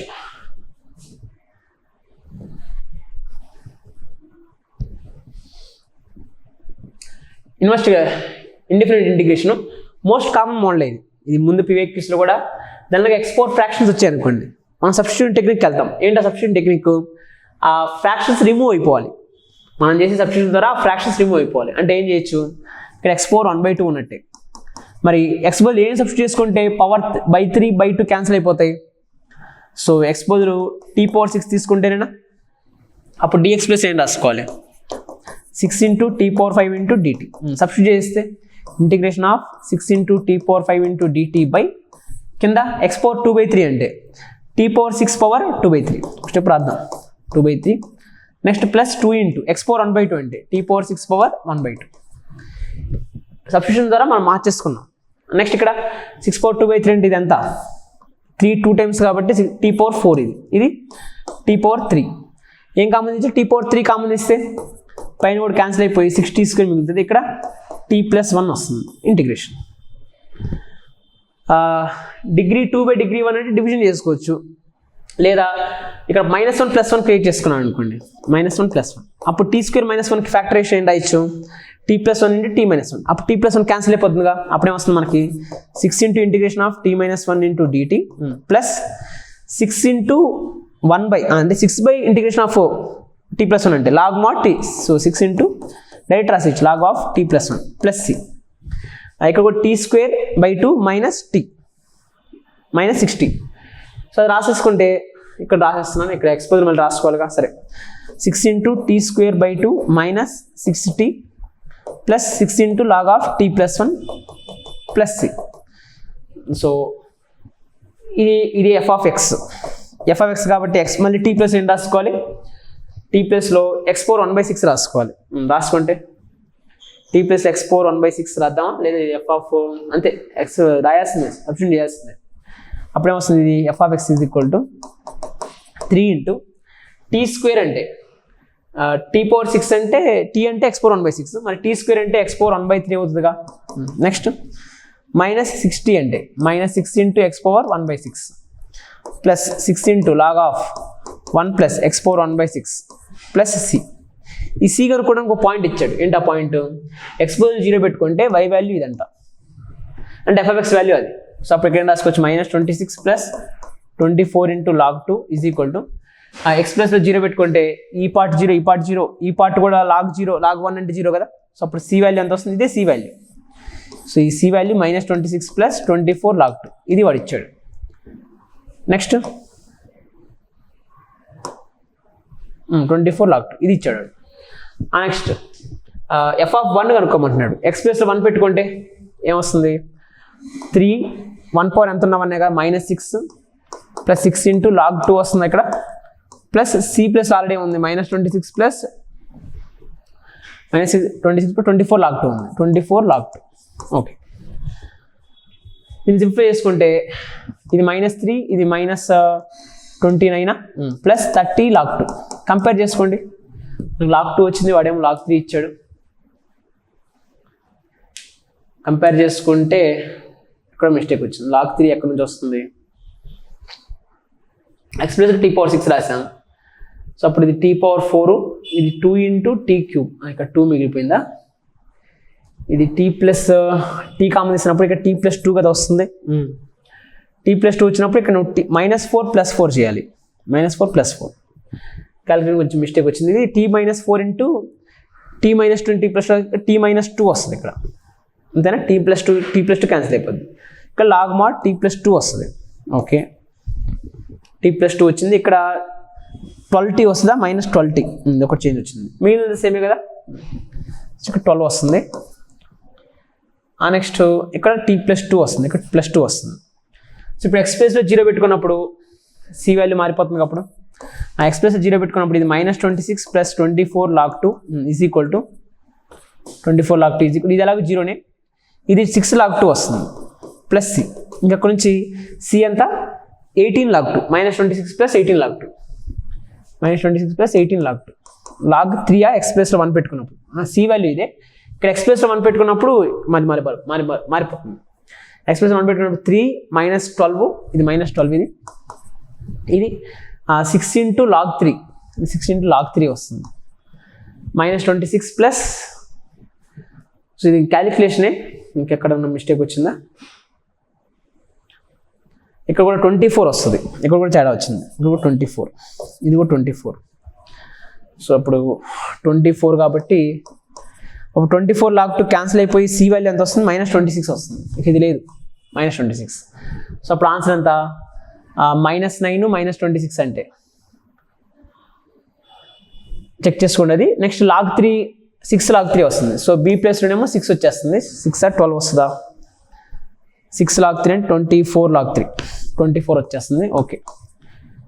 indifferent integration most common model ఇది ముందు PVQsలో కూడా. దానిలో ఎక్స్పోర్ట్ ఫ్రాక్షన్స్ వచ్చాయి అనుకోండి, మనం సబ్స్టిట్యూషన్ టెక్నిక్ వెళ్తాం. ఏంటి ఆ సబ్స్టిట్యూషన్ టెక్నిక్? ఆ ఫ్రాక్షన్స్ రిమూవ్ అయిపోవాలి. మనం చేసే సబ్స్టిట్యూషన్ ద్వారా ఫ్రాక్షన్స్ రిమూవ్ అయిపోవాలి. అంటే ఏం చేయొచ్చు, ఇక్కడ x⁴ 1/2 ఉన్నట్టే. మరి x బదులు ఏం సబ్స్టిట్యూట్ చేసుకుంటే పవర్ 3/2 క్యాన్సిల్ అయిపోతాయి. సో x బదులు t⁴ తీసుకుంటేనేనా అప్పుడు dx + ఏం రాసుకోవాలి 6 × t⁴ 5 × dt. సబ్స్టిట్యూట్ చేస్తే integration of 6 × t⁴ 5 × dt by కింద x⁴ 2/3 అంటే t⁴ 6 పవర్ 2/3. స్టెప్ రాద్దాం 2/3. నెక్స్ట్ ప్లస్ 2 × x⁴ 1/2 అంటే t⁴ 6 పవర్ 1/2. సబ్స్టిట్యూషన్ ద్వారా మనం మార్చేసుకున్నాం. నెక్స్ట్ ఇక్కడ 6 పవర్ 2/3 అంటే ఇది ఎంత 3 2 times కాబట్టి t⁴ 4 ఇది t⁴ 3. ఏం కామన్ ఇస్తే t⁴ 3 కామన్ ఇస్తే పైన కూడా క్యాన్సిల్ అయిపోయి 6t² మిగులుతుంది. ఇక్కడ t + 1 వస్తుంది ఇంటిగ్రేషన్. డిగ్రీ 2/1 అంటే డివిజన్ చేసుకోవచ్చు, లేదా ఇక్కడ -1 + 1 క్రియేట్ చేసుకున్నాను అనుకోండి, -1 + 1 అప్పుడు t² - 1కి ఫ్యాక్టరైజేషన్ ఏంటి అయ్యచ్చు t + 1 × t - 1. అప్పుడు t + 1 క్యాన్సిల్ అయిపోతుందిగా. అప్పుడే వస్తుంది మనకి 6 × integration of t - 1 × dt plus 6 × 1 అంటే 6 ఇంటిగ్రేషన్ ఆఫ్ t + 1 అంటే log mod t. So 6 × direct రాసేయచ్చు log of t + 1 plus c. ఇక్కడ కూడా t² - t -60. సో అది రాసేసుకుంటే ఇక్కడ రాసేస్తున్నాను. ఇక్కడ x బదులు మళ్ళీ రాసుకోవాలిగా. సరే 6 × t² - 60 plus 6 × log of t + 1 plus c. So ఇది f of x F of X కాబట్టి ఎక్స్ మళ్ళీ టీ ప్లస్ ఏం రాసుకోవాలి, టీ ప్లస్లో ఎక్స్ పవర్ 1/6 రాసుకోవాలి. రాసుకుంటే టీ ప్లస్ ఎక్స్ పవర్ 1/6 రాద్దామా, లేదా ఎఫ్ ఆఫ్ అంతే ఎక్స్ రాయాల్సిందే, సబ్స్టిట్యూట్ చేయాల్సిందే. అప్పుడేమొస్తుంది, ఇది F of X is equal to 3 into T square అంటే టీ పవర్ 6 అంటే టీ అంటే ఎక్స్ పవర్ 1/6, మరి టీ స్క్వేర్ అంటే ఎక్స్ పవర్ 1/3 అవుతుందిగా. నెక్స్ట్ -60 అంటే -6 into X power 1/6 plus 6 into log of 1 plus X power 1/6 plus C. ఈ సి కనుక్కోవడానికి ఒక పాయింట్ ఇచ్చాడు. ఏంటి ఆ పాయింట్, ఎక్స్ బదులు 0 పెట్టుకుంటే వై వాల్యూ ఇదంట, అంటే ఎఫ్ ఆఫ్ ఎక్స్ వాల్యూ అది. సో అప్పుడు ఇక్కడ రాసుకోవచ్చు -26 plus 24 into log 2 is equal to X ప్లస్లో 0 పెట్టుకుంటే ఈ పార్ట్ 0, ఈ పార్ట్ 0, ఈ పార్ట్ కూడా లాగ్ 0, లాగ్ 1 అంటే 0 కదా. సో అప్పుడు సి వాల్యూ ఎంత వస్తుంది, ఇదే సి వాల్యూ. సో ఈ సి వాల్యూ -26 ప్లస్ 24 లాగ్ 2, ఇది వాడు ఇచ్చాడు. నెక్స్ట్ 24 లాగ్ 2 ఇది ఇచ్చాడు. Next F of 1 కనుక్కోమంటున్నాడు. ఎక్స్ ప్లస్లో 1 పెట్టుకుంటే ఏమొస్తుంది, 3 1 పవర్ ఎంత ఉన్న 1 -6 ప్లస్ 6 ఇంటూ లాగ్ 2 వస్తుంది ఇక్కడ, ప్లస్ సి ప్లస్ ఆల్రెడీ ఉంది -26 ప్లస్ -24 లాగ్ 2 ఉంది, 24 లాగ్ 2. ఓకే, దీన్ని సింప్లిఫై చేసుకుంటే ఇది -3, ఇది -29 ప్లస్ 30 లాగ్ 2. కంపేర్ చేసుకోండి, లాగ్ 2 వచ్చింది, వాడేమో లాగ్ 3 ఇచ్చాడు. కంపేర్ చేసుకుంటే ఇక్కడ మిస్టేక్ వచ్చింది. లాగ్ 3 ఎక్కడి నుంచి వస్తుంది, ఎక్స్ ప్లస్ టీ పవర్ 6 రాసాం. సో అప్పుడు ఇది టీ పవర్ 4, ఇది 2 ఇంటూ టీ క్యూబ్, ఇక్కడ 2 మిగిలిపోయిందా. ఇది టీ ప్లస్ టీ కామన్ తీసినప్పుడు ఇక్కడ టీ ప్లస్ 2 కదా వస్తుంది. టీ ప్లస్ 2 వచ్చినప్పుడు ఇక్కడ -4 + 4 చేయాలి, -4 + 4 క్యాలిక్యులేషన్ కొంచెం మిస్టేక్ వచ్చింది. ఇది T -4 into T -20 plus T -2 వస్తుంది ఇక్కడ, అంతేనా. టీ ప్లస్ 2 క్యాన్సిల్ అయిపోద్ది. ఇక్కడ లాగ్ మాడ్ టీ ప్లస్ 2 వస్తుంది. ఓకే, టీ ప్లస్ 2 వచ్చింది. ఇక్కడ 12t వస్తుందా, -12t ఒకటి చేంజ్ వచ్చింది, మిగిలినది సేమే కదా. ఇక్కడ 12 వస్తుంది. నెక్స్ట్ ఇక్కడ టీ ప్లస్ 2 వస్తుంది, ఇక్కడ +2 వస్తుంది. సో ఇప్పుడు ఎక్స్ ప్లస్లో 0 పెట్టుకున్నప్పుడు సి వాల్యూ మారిపోతుంది. అప్పుడు ఎక్స్ ప్లస్ 0 పెట్టుకున్నప్పుడు ఇది -26 plus 24 log 2 is equal to 24 log 2 is equal, ఇది ఎలాగో 0నే, ఇది 6 లాగ్ 2 వస్తుంది ప్లస్ సి. ఇంకక్కడ నుంచి సి అంతా 18 log 2, -26 plus 18 log 2, -26 plus 18 log 2 log 3 X ప్లస్లో 1 పెట్టుకున్నప్పుడు. సి వాల్యూ ఇదే. ఇక్కడ ఎక్స్ ప్లస్లో 1 పెట్టుకున్నప్పుడు మారిపోతుంది. ఎక్స్ ప్లస్లో 1 పెట్టుకున్నప్పుడు 3 -12, ఇది -12, ఇది 6 ఇంటూ లాగ్ 3, 6 ఇంటూ లాగ్ 3 వస్తుంది, -26 ప్లస్. సో ఇది క్యాలిక్యులేషనే, ఇంకెక్కడ ఉన్న మిస్టేక్ వచ్చిందా, ఇక్కడ కూడా 24 వస్తుంది, ఇక్కడ కూడా తేడా వచ్చింది, ఇక్కడ కూడా 24, ఇది కూడా 24. సో అప్పుడు 24 కాబట్టి అప్పుడు 24 లాగ్ 2 క్యాన్సిల్ అయిపోయి సి వాల్యూ ఎంత వస్తుంది, -26 వస్తుంది. ఇది లేదు, -26. సో అప్పుడు ఆన్సర్ ఎంత, -9 -26 అంటే చెక్ చేసుకోండి అది. నెక్స్ట్ లాగ్ 3 6 లాగ్ 3 వస్తుంది. సో బి ప్లస్లోనేమో 6 వచ్చేస్తుంది, 6 or 12 వస్తుందా, 6 లాగ్ 3 అంటే 24 లాగ్ 3, 24 వచ్చేస్తుంది. ఓకే,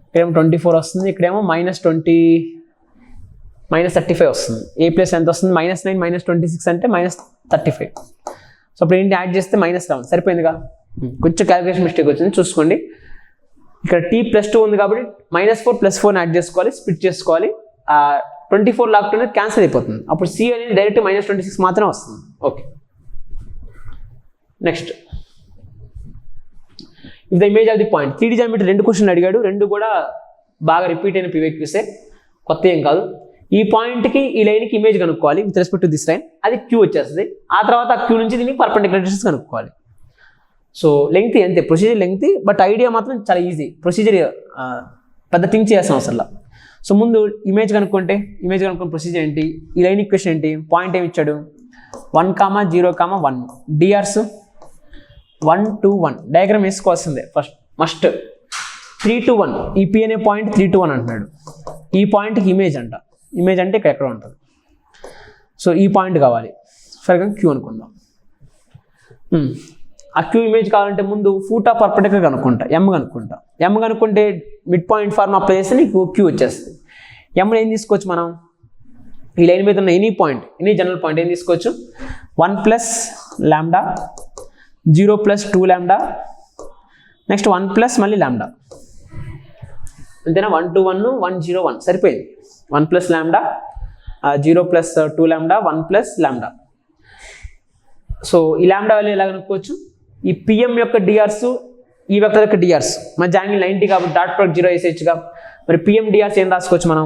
ఇక్కడేమో 24 వస్తుంది, ఇక్కడేమో -35 వస్తుంది. ఏ ప్లస్ ఎంత వస్తుంది, -9 -26 అంటే -35. సో అప్పుడు ఏంటి యాడ్ చేస్తే -7 సరిపోయిందిగా. కొంచెం క్యాలిక్యులేషన్ మిస్టేక్ వచ్చింది, చూసుకోండి. ఇక్కడ టీ ప్లస్ 2 ఉంది కాబట్టి -4 + 4 యాడ్ చేసుకోవాలి, స్ప్లిట్ చేసుకోవాలి. 24 లాగ్ 2 అనేది క్యాన్సిల్ అయిపోతుంది. అప్పుడు సి అనేది డైరెక్ట్ -26 మాత్రమే వస్తుంది. Okay, next if the image of the point. 3D geometry 2 క్వశ్చన్లు అడిగాడు, 2 కూడా బాగా రిపీట్ అయిన PYQసే, కొత్త ఏం కాదు. ఈ పాయింట్కి ఈ లైన్కి ఇమేజ్ కనుక్కోవాలి with respect to this line, అది క్యూ వచ్చేస్తుంది. ఆ తర్వాత ఆ క్యూ నుంచి దీనికి పర్పెండిక్యులర్ డిస్టెన్స్ కనుక్కోవాలి. సో లెంగ్త్ అంతే, ప్రొసీజర్ లెంగ్త్, బట్ ఐడియా మాత్రం చాలా ఈజీ. ప్రొసీజర్ పెద్ద థింక్ చేయాల్సిన అవసరం. సో ముందు ఇమేజ్ కనుక్కుంటే, ఇమేజ్ కనుక్కున్న ప్రొసీజర్ ఏంటి, ఈ లైన్ ఈక్వేషన్ ఏంటి, పాయింట్ ఏమి ఇచ్చాడు, 1, 0, 1, డిఆర్స్ 1, 2, 1 డయాగ్రామ్ వేసుకోవాల్సిందే మస్ట్. 3 to 1, ఈ పి అనే పాయింట్ 3 to 1 అంటున్నాడు. ఈ పాయింట్కి ఇమేజ్ అంట, ఇమేజ్ అంటే ఇక్కడ ఎక్కడ ఉంటుంది. సో ఈ పాయింట్ కావాలి, ఫర్ ఎగ్జాంపుల్ క్యూ అనుకుందాం. ఆ క్యూ ఇమేజ్ కావాలంటే ముందు ఫూట్ ఆఫ్ పర్పెండిక్యులర్ కనుక్కుంటా, ఎమ్ కనుక్కుంటే మిడ్ పాయింట్ ఫార్మ్ అప్లై చేస్తే నీకు క్యూ వచ్చేస్తుంది. ఎమ్ని ఏం తీసుకోవచ్చు మనం, ఈ లైన్ మీద ఉన్న ఎనీ జనరల్ పాయింట్ ఏం తీసుకోవచ్చు, 1 plus lambda, 0 plus 2 lambda, next 1 plus మళ్ళీ లాంబ్డా, అంతేనా. 1 2 1 1 0 1 సరిపోయింది. 1 plus lambda, 0 plus 2 lambda, 1 plus lambda. So ఈ లాంబ్డా వాల్యూ ఎలా కనుక్కోవచ్చు, ఈ పిఎం యొక్క డిఆర్స్, ఈ వెక్టర్ యొక్క డిఆర్స్ మన యాంగిల్ 90 కాబట్టి డాట్ ప్రొడక్ట్ 0 వేసేయచ్చుగా. మరి పిఎం డిఆర్స్ ఏం రాసుకోవచ్చు మనం,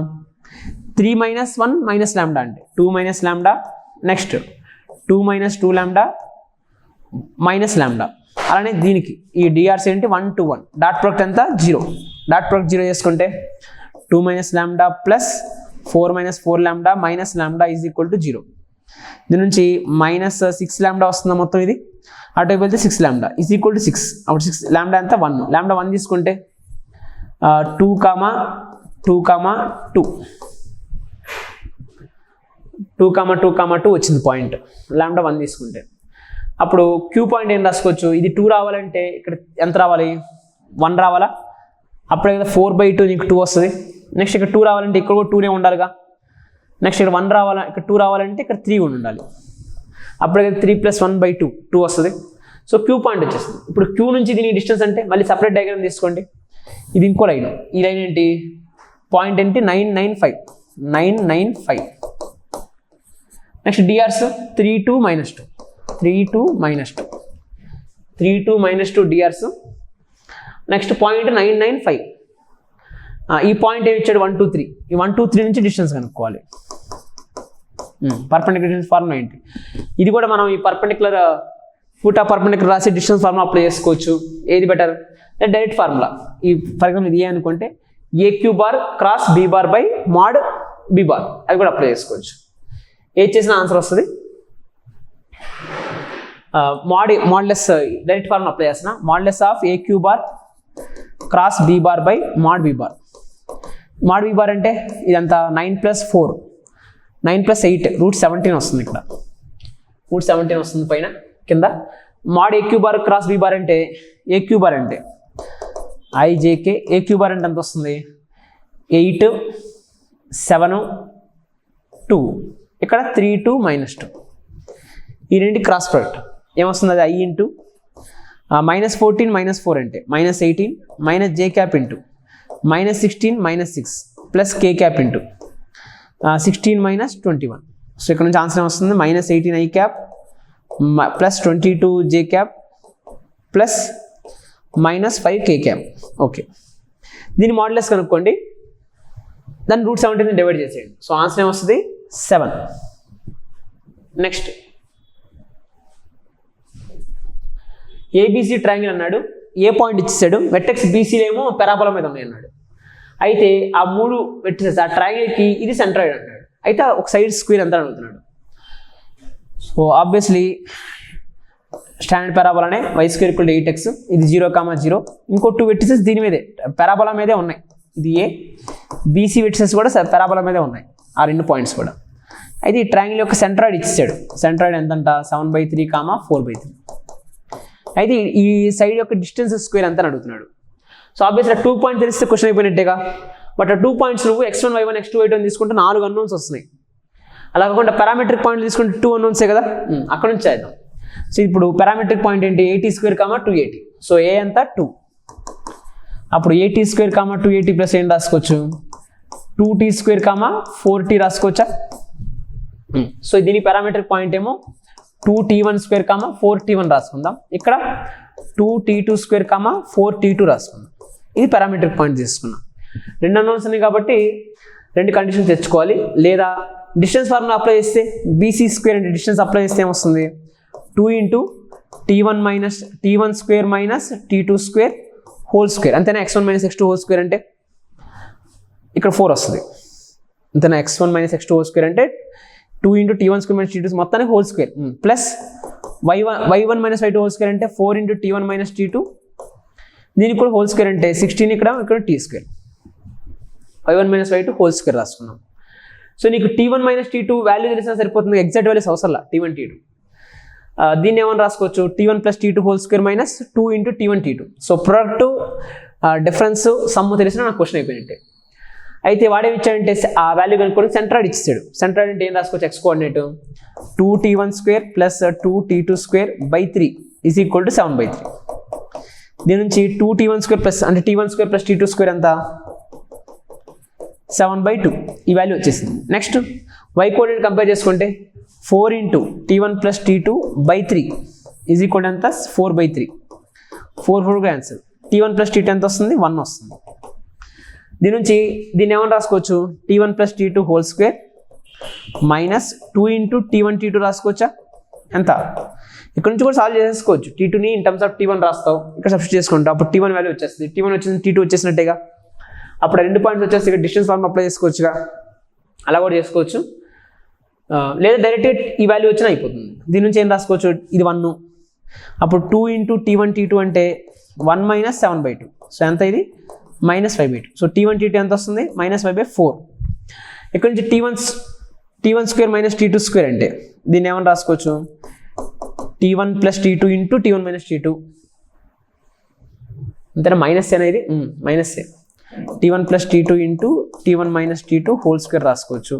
3 మైనస్ 1 మైనస్ లాంబ్డా అంటే 2 minus lambda, next 2 minus 2 lambda minus lambda. అలానే దీనికి ఈ డిఆర్స్ ఏంటి 1 2 1, డాట్ ప్రొడక్ట్ ఎంత 0, డాట్ ప్రొడక్ట్ 0 చేసుకుంటే 2 minus lambda plus 4 minus 4 lambda minus lambda is equal to 0. దీని నుంచి మైనస్ 6 లాంబ్డా వస్తుందా మొత్తం, ఇది అటు వెళ్తే 6 లాంబ్డా ఈజ్ ఈక్వల్ టు 6. అప్పుడు 6 లాంబ్డా అంతా 1, లాంబ్డా 1 తీసుకుంటే 2 కామా 2 కామా 2 వచ్చింది పాయింట్, లాంబ్డా 1 తీసుకుంటే. అప్పుడు క్యూ పాయింట్ ఏం రాసుకోవచ్చు, ఇది 2 రావాలంటే ఇక్కడ ఎంత రావాలి, 1 రావాలా, అప్పుడే కదా 4/2 నీకు 2 వస్తుంది. నెక్స్ట్ ఇక్కడ 2 రావాలంటే ఇక్కడ కూడా 2నే ఉండాలిగా. నెక్స్ట్ ఇక్కడ 1 రావాలా, ఇక్కడ 2 రావాలంటే ఇక్కడ 3 కూడా ఉండాలి. అప్పుడే 3 + 1/2 2 వస్తుంది. సో క్యూ పాయింట్ వచ్చేస్తుంది. ఇప్పుడు క్యూ నుంచి దీని డిస్టెన్స్ అంటే మళ్ళీ సపరేట్ డయాగ్రామ్ తీసుకోండి. ఇది ఇంకో లైన్, ఈ లైన్ ఏంటి, పాయింట్ ఏంటి 995. Next DRs 3 2 minus 2 DRs. Next point 995. ఈ పాయింట్ ఏమి ఇచ్చాడు 1 2 3, ఈ 1 2 3 నుంచి డిస్టెన్స్ కనుక్కోవాలి. పర్పెండిక్యులర్ డిస్టెన్స్ ఫార్ములా ఏంటి, ఇది కూడా మనం ఈ పర్పెండిక్యులర్ ఫూట్ ఆఫ్ పర్పెండిక్యులర్ రాసి డిస్టెన్స్ ఫార్ములా అప్లై చేసుకోవచ్చు. ఏది బెటర్, డైరెక్ట్ ఫార్ములా. ఈ ఫర్ ఎగ్జాంపుల్ ఇది ఏ అనుకుంటే AQ bar cross B bar by mod B bar, అది కూడా అప్లై చేసుకోవచ్చు. ఏది చేసిన ఆన్సర్ వస్తుంది, మాడ్లెస్ డైరెక్ట్ ఫార్ములా అప్లై చేసిన modulus of AQ bar cross B bar by mod B bar. Mod B bar అంటే ఇదంతా 9 + 4 9 + 8 √17 వస్తుంది. ఇక్కడ √17 వస్తుంది పైన కింద. Mod AQ bar cross B bar అంటే AQ బార్ అంటే IJK, AQ బార్ అంటే ఎంత వస్తుంది 8 7 2, ఇక్కడ 3 2 -2. ఈ రెండు క్రాస్ ప్రొడక్ట్ ఏమొస్తుంది, అది I ఇంటూ -14 -4 అంటే -18 minus J cap into -16 -6 plus K cap into 16 -21. So ఇక్కడ నుంచి ఆన్సర్ వస్తుంది -18 I cap plus 22 J cap plus -5 K cap. Okay, దీని మాడ్యులస్ కనుక్కోండి, దాన్ని √17 డివైడ్ చేసేయండి. సో ఆన్సర్ ఏమొస్తుంది 7. నెక్స్ట్ ABC ట్రయాంగిల్ అన్నాడు, ఏ పాయింట్ ఇచ్చేసాడు, వెర్టెక్స్ BCలేమో పారాబోలా మీద ఉన్నాయి అన్నాడు. అయితే ఆ 3 వెర్టిసెస్ ఆ ట్రయాంగిల్కి ఇది సెంట్రాయిడ్ అన్నాడు. అయితే ఒక సైడ్ స్క్వేర్ ఎంత అడుగుతున్నాడు. So obviously standard పారాబోలానే y² = 8x, ఇది 0, 0. ఇంకో 2 వెర్టిసెస్ దీని మీదే పారాబోలా మీదే ఉన్నాయి. ఇది A, BC వెర్టిసెస్ కూడా పారాబోలా మీదే ఉన్నాయి, ఆ 2 పాయింట్స్ కూడా. అయితే ఈ ట్రయాంగిల్ యొక్క సెంట్రాయిడ్ ఇచ్చాడు. సెంట్రాయిడ్ ఎంతంట 7/3, 4/3. అయితే ఈ సైడ్ యొక్క డిస్టెన్స్ స్క్వేర్ ఎంత అని అడుగుతున్నాడు. సో ఆబ్వియస్లీ 2 పాయింట్స్ తెలిస్తే క్వశ్చన్ అయిపోయినట్టేగా. బట్ ఆ 2 పాయింట్స్ నువ్వు x1 y1 x2 y2 తీసుకుంటే 4 అన్నోన్స్ వస్తున్నాయి. అలా కాకుండా పారామెట్రిక్ పాయింట్ తీసుకుంటే 2 అన్నోన్సే కదా, అక్కడ నుంచి చేద్దాం. సో ఇప్పుడు పారామెట్రిక్ పాయింట్ ఏంటి 80² 280. సో ఏ అంతా 2. అప్పుడు 80² 280 ప్లస్ ఏం రాసుకోవచ్చు 2t² 4t రాసుకోవచ్చా. సో దీని పారామెట్రిక్ పాయింట్ ఏమో 2t1² 4t1 రాసుకుందాం. ఇక్కడ 2t2² 4t2 రాసుకుందాం. ఇది పారామెట్రిక్ పాయింట్ తీసుకున్నాం. 2 అన్నోన్స్ ఉన్నాయి కాబట్టి 2 కండిషన్స్ తెచ్చుకోవాలి. లేదా డిస్టెన్స్ ఫార్ములా అప్లై చేస్తే BC² అంటే డిస్టెన్స్ అప్లై చేస్తే ఏమొస్తుంది 2 × t1 - t1² - t2² whole square. అంతేనా, x1 - x2 హోల్ స్క్వేర్ అంటే ఇక్కడ 4 వస్తుంది. అంతేనా, x1 - x2 హోల్ స్క్వేర్ అంటే 2 × t1² - t2 మొత్తానికి whole square plus y1 - y2 whole square అంటే 4 × t1 - t2. దీనికి కూడా హోల్ స్క్వేర్ అంటే 16, ఇక్కడ t². y1 - y2 whole square రాసుకున్నాం. సో నీకు t1 - t2 వాల్యూ తెలిసినా సరిపోతుంది, ఎగ్జాక్ట్ వాల్యూస్ అవసరం, t1 t2. దీన్ని ఏమని రాసుకోవచ్చు, t1 + t2 whole square minus 2 × t1 t2. So product difference some తెలిసిన నాకు క్వశ్చన్ అయిపోయినట్టే. అయితే వాడేమి ఇచ్చాడంటే ఆ వాల్యూ కనుక్కొని సెంట్రాయిడ్ ఇచ్చాడు. సెంట్రాయిడ్ అంటే ఏం రాసుకోవచ్చు, ఎక్స్ కోఆర్డినేట్ 2t1² + 2t2² 3 = 7/3. దీని నుంచి 2t1² ప్లస్ అంటే t1² + t2² ఎంత 7/2 ఈ వాల్యూ వచ్చేసింది. నెక్స్ట్ y కోఆర్డినేట్ కంపేర్ చేసుకుంటే 4 × t1 + t2/3 = ఎంత 4/3. 4 ఆన్సర్. t1 + t2 ఎంత వస్తుంది 1 వస్తుంది. దీని నుంచి దీన్ని ఏమని రాసుకోవచ్చు, t1 + t2 whole square minus 2 × t1 t2 రాసుకోవచ్చా ఎంత. ఇక్కడ నుంచి కూడా సాల్వ్ చేసేసుకోవచ్చు. t2ని ఇన్ టర్మ్స్ ఆఫ్ t1 రాస్తావు, ఇక్కడ సబ్స్టిట్యూట్ చేసుకుంటావు, అప్పుడు t1 వాల్యూ వచ్చేస్తుంది. t1 వచ్చింది t2 వచ్చేసినట్టేగా. అప్పుడు 2 పాయింట్స్ వచ్చేసి ఇక్కడ డిస్టెన్స్ ఫార్మ్ అప్లై చేసుకోవచ్చుగా, అలా కూడా చేసుకోవచ్చు. లేదా డైరెక్ట్గా ఈ వాల్యూ వచ్చినా అయిపోతుంది. దీని నుంచి ఏం రాసుకోవచ్చు, ఇది 1, అప్పుడు 2 × t1 t2 అంటే 1 - 7/2. సో ఎంత ఇది -5/2. సో t1 t2 ఎంత వస్తుంది -5/4. ఇక్కడ నుంచి t1² - t2² అంటే దీన్ని ఏమని రాసుకోవచ్చు, t1 + t2 × t1 - t2 అంతేనా, మైనస్ అనేది minus t1 + t2 × t1 - t2 whole square రాసుకోవచ్చు.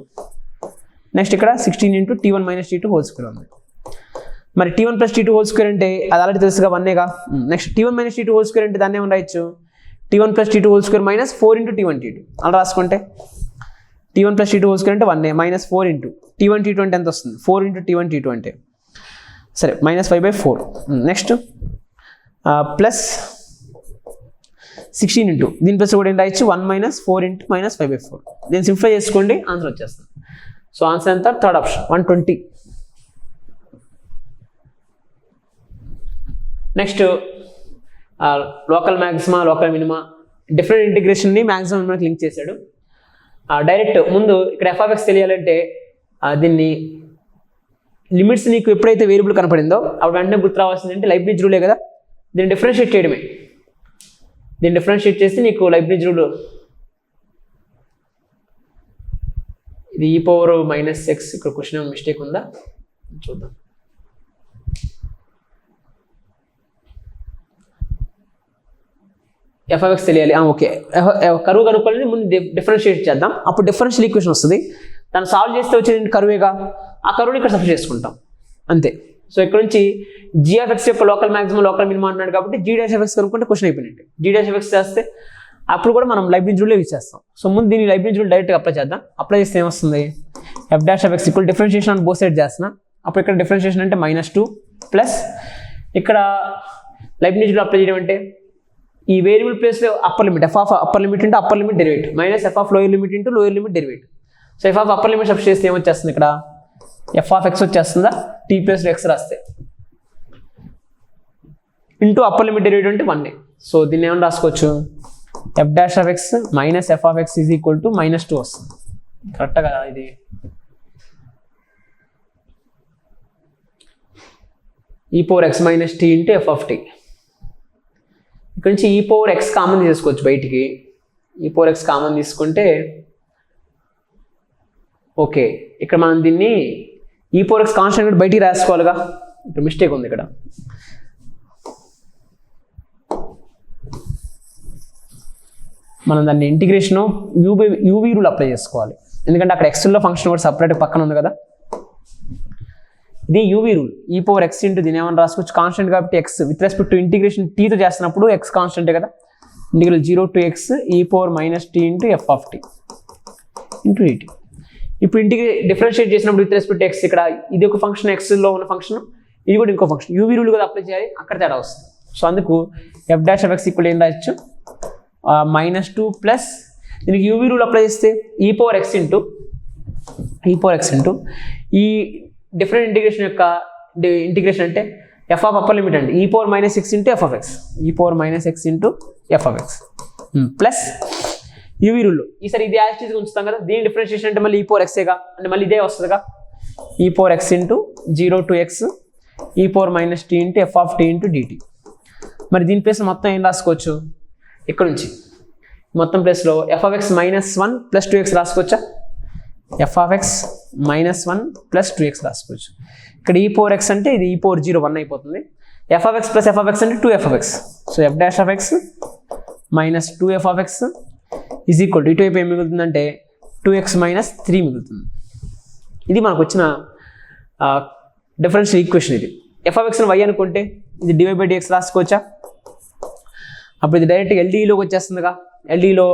నెక్స్ట్ ఇక్కడ 16 × t1 - t2 హోల్ స్క్వేర్ ఉంది. మరి t1 + t2 హోల్ స్క్వేర్ అంటే అది ఆల్రెడీ తెలుసుగా 1గా. Next t1 - t2 whole square అంటే దాన్ని ఏమని రాయొచ్చు, t1 + t2 whole square minus 4 × t1 t2 అలా రాసుకుంటే t1 + t2 హోల్ స్క్వేర్ అంటే 1 మైనస్ 4 × t1 t2 అంటే ఎంత వస్తుంది 4 × t1 t2 అంటే సరే -5/4. నెక్స్ట్ ప్లస్ 16 × దీని ప్లస్ కూడా ఏం రాయొచ్చు 1 - 4 × -5/4. దీన్ని సింప్లిఫై చేసుకోండి ఆన్సర్ వచ్చేస్తుంది. సో ఆన్సర్ ఎంత, third option 120. Next local maxima local minima different ఇంటిగ్రేషన్ని మ్యాక్సిమం మినిమాకి లింక్ చేశాడు. డైరెక్ట్ ముందు ఇక్కడ f(x) తెలియాలంటే దీన్ని లిమిట్స్ నీకు ఎప్పుడైతే వేరియబుల్ కనపడిందో అప్పుడు వెంటనే గుర్తు రావాల్సింది అంటే లైబ్నిజ్ రూలే కదా. దీన్ని డిఫరెన్షియేట్ చేయడమే. దీన్ని డిఫరెన్షియేట్ చేసి నీకు లైబ్నిజ్ రూల్ ఇది e⁻−x. ఇక్కడ క్వశ్చన్ మిస్టేక్ ఉందా చూద్దాం. f(x) తెలియాలి. ఓకే, కరువు కనుక్కోవాలి ముందు డిఫరెన్షియేట్ చేద్దాం, అప్పుడు డిఫరెన్షియల్ ఈక్వేషన్ వస్తుంది. దాన్ని సాల్వ్ చేస్తే వచ్చేది కరువేగా, ఆ కరువుని ఇక్కడ సబ్స్టిట్యూట్ చేసుకుంటాం అంతే. సో ఇక్కడ నుంచి g(x) యొక్క లోకల్ మ్యాక్సిమం లోకల్ మినిమం అంటున్నాడు కాబట్టి g'(x) కనుక్కుంటే క్వశ్చన్ అయిపోయినట్టు. g'(x) చేస్తే అప్పుడు కూడా మనం లైబ్నిజ్ రూల్ యూజ్ చేస్తాం. సో ముందు దీన్ని లైబ్నిజ్ రూల్ డైరెక్ట్గా అప్లై చేద్దాం. అప్లై చేస్తే ఏమొస్తుంది, f'(x) = differentiation on both side చేస్తున్నా. అప్పుడు ఇక్కడ డిఫరెన్షియేషన్ అంటే -2 ప్లస్ ఇక్కడ లైబ్నిజ్ రూల్ అప్లై చేయడం అంటే ఈ వేరియబుల్ ప్లేస్లో upper limit f of upper limit into upper limit derivative minus f of lower limit into lower limit derivative. So f of upper limit substitute చేస్తే ఏమొచ్చేస్తుంది, ఇక్కడ f(x) వచ్చేస్తుందా, t + x రాస్తే ఇంటూ అప్పర్ లిమిట్ డెరివేటివ్ అంటే 1. సో దీన్ని ఏమని రాసుకోవచ్చు, f'(x) - f(x) = -2 వస్తుంది. కరెక్ట్ కదా ఇది. e⁻x - t × f(t). ఇక్కడ నుంచి e⁻x కామన్ తీసుకోవచ్చు బయటికి. e⁻x కామన్ తీసుకుంటే ఓకే, ఇక్కడ మనం దీన్ని e⁻x కాన్స్టెంట్ బయటికి రాసుకోవాలిగా. ఇక్కడ మిస్టేక్ ఉంది. ఇక్కడ మనం దాన్ని ఇంటిగ్రేషన్ యూవీ రూల్ అప్లై చేసుకోవాలి, ఎందుకంటే అక్కడ ఎక్స్లో ఫంక్షన్ కూడా సపరేట్ పక్కన ఉంది కదా. ఇది యూవీ రూల్. e⁻x దీని ఏమని రాసుకోవచ్చు, కాన్స్టెంట్ కాబట్టి x with respect to integration tతో చేస్తున్నప్పుడు x కాన్స్టెంటే కదా. Integral 0 to x e⁻−t × f(t) × dt. ఇప్పుడు డిఫరెన్షియేట్ చేసినప్పుడు విత్ రెస్పెక్ట్ x ఇక్కడ ఇది ఒక ఫంక్షన్, xలో ఉన్న ఫంక్షన్, ఇది కూడా ఇంకో ఫంక్షన్. యూవీ రూల్ కదా అప్లై చేయాలి, అక్కడ తేడా వస్తుంది. సో అందుకు f'(x) = ఏం రాయొచ్చు, -2 ప్లస్ దీనికి యూవీ రూల్ అప్లై చేస్తే e⁻x ఈ డిఫరెంట్ ఇంటిగ్రేషన్ యొక్క ఇంటిగ్రేషన్ అంటే f ఆఫ్ అప్పర్ లిమిట్ అంటే e⁻−x × f(x) e⁻−x × f(x) plus UV rule. ఈసారి ఇది యాజ్ టీజ్గా ఉంచుతాం కదా. దీని డిఫరెన్షియేషన్ అంటే మళ్ళీ e⁻x అంటే మళ్ళీ ఇదే వస్తుందిగా, e⁻x × 0 to x e⁻−t × f(t) × dt. మరి దీని ప్లేస్ మొత్తం ఏం రాసుకోవచ్చు, ఇక్కడ నుంచి మొత్తం ప్లేస్లో f(x) - 1 + 2x రాసుకోవచ్చా. f(x) -1 + 2x రాసుకోవచ్చు. ఇక్కడ e⁴x అంటే ఇది e⁴0 1 అయిపోతుంది. f(x) + f(x) అంటే 2f(x). So f'(x) - 2f(x) is equal to ఇటువైపు ఏం మిగులుతుందంటే 2x - 3 మిగులుతుంది. ఇది మనకు వచ్చిన డిఫరెన్షియల్ ఈక్వేషన్. ఇది f(x) y అనుకుంటే ఇది dy/dx రాసుకోవచ్చా? అప్పుడు ఇది డైరెక్ట్గా ఎల్డీలోకి వచ్చేస్తుందిగా. ఎల్డీలో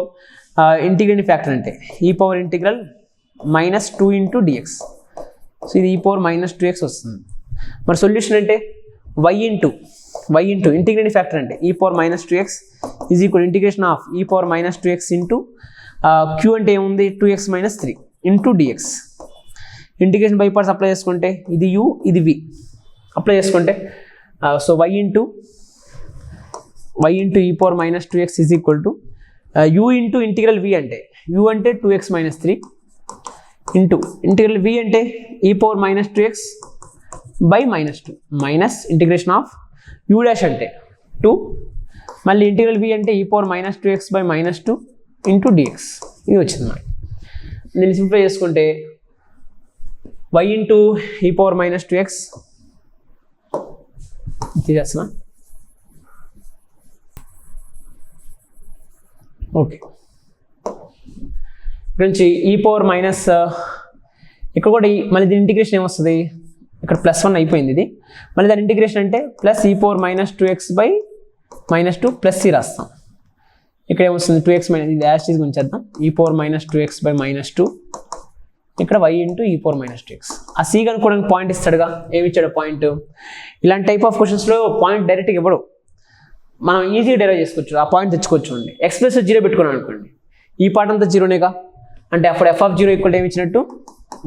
ఇంటిగ్రేటింగ్ ఫ్యాక్టర్ అంటే e⁻∫ -2 × dx. సో ఇది e⁻−2x వస్తుంది. మరి సొల్యూషన్ అంటే y ఇంటూ ఇంటిగ్రేటింగ్ ఫ్యాక్టర్ అంటే e⁻−2x is equal integration of e⁻−2x into q అంటే ఏముంది 2x - 3 into dx. Integration by parts apply చేసుకుంటే ఇది u ఇది v అప్లై చేసుకుంటే so y into e⁻−2x is equal to u into integral v అంటే u అంటే 2x - 3 ఇంటూ ఇంటిగ్రల్ v అంటే e⁻−2x by -2 minus integration of u dash అంటే 2 మళ్ళీ ఇంటిగ్రల్ v అంటే e⁻−2x బై -2 ఇంటూ dx. ఇది వచ్చింది మనకి. దీన్ని సింప్లిఫై చేసుకుంటే y ఇంటూ e⁻−2x చేస్తున్నా. ఓకే, ఇక్కడ నుంచి ఇక్కడ కూడా మళ్ళీ దీని ఇంటిగ్రేషన్ ఏమొస్తుంది? ఇక్కడ +1 అయిపోయింది ఇది. మళ్ళీ దాని ఇంటిగ్రేషన్ అంటే plus e⁻−2x by -2 plus c రాస్తాం. ఇక్కడ ఏమొస్తుంది 2x ఇది డాష్ తీసుకుని ఉంచేద్దాం. e⁻−2x బై -2 ఇక్కడ y ఇంటూ e⁻−2x. ఆ c కనుక్కోవడానికి పాయింట్ ఇస్తాడుగా. ఏమి ఇచ్చాడు పాయింట్? ఇలాంటి టైప్ ఆఫ్ క్వశ్చన్స్లో పాయింట్ డైరెక్ట్గా ఇవ్వడు, మనం ఈజీగా డెరైవ్ చేసుకోవచ్చు. ఆ పాయింట్ తెచ్చుకోవచ్చు. అండి x + 0 పెట్టుకున్నాం అనుకోండి, ఈ పార్ట్ అంతా 0నేగా, అంటే అప్పుడు f(0) ఈక్వల్ ఏమి ఇచ్చినట్టు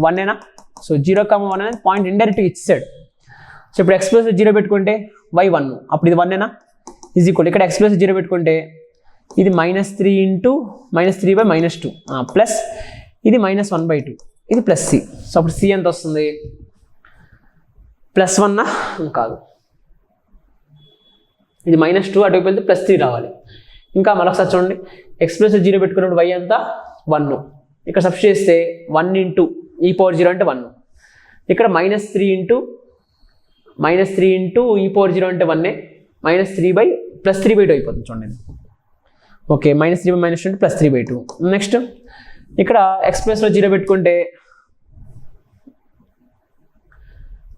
1ఏనా. సో 0,1 అనేది పాయింట్ ఇండైరెక్ట్గా ఇచ్చాడు. సో ఇప్పుడు x + 0 పెట్టుకుంటే y 1, అప్పుడు ఇది 1ఏనా ఈజ్ ఈక్వల్ ఇక్కడ x + 0 పెట్టుకుంటే ఇది -3 ఇంటూ -3 బై -2 ప్లస్ ఇది -1/2 ఇది ప్లస్ c. సో అప్పుడు c ఎంత వస్తుంది? +1 కాదు, ఇది -2 అటువైపు వెళ్తే +3 రావాలి. ఇంకా మరొకసారి చూడండి, x + 0 పెట్టుకున్నప్పుడు y అంతా 1, ఇక్కడ సబ్స్టిట్యూట్ చేస్తే 1 ఇంటూ e⁻0 అంటే 1, ఇక్కడ -3 ఇంటూ e⁻0 అంటే 1 -3/+3/2 అయిపోతుంది. చూడండి, ఓకే, -3/-2 అంటే +3/2. నెక్స్ట్ ఇక్కడ x + 0 పెట్టుకుంటే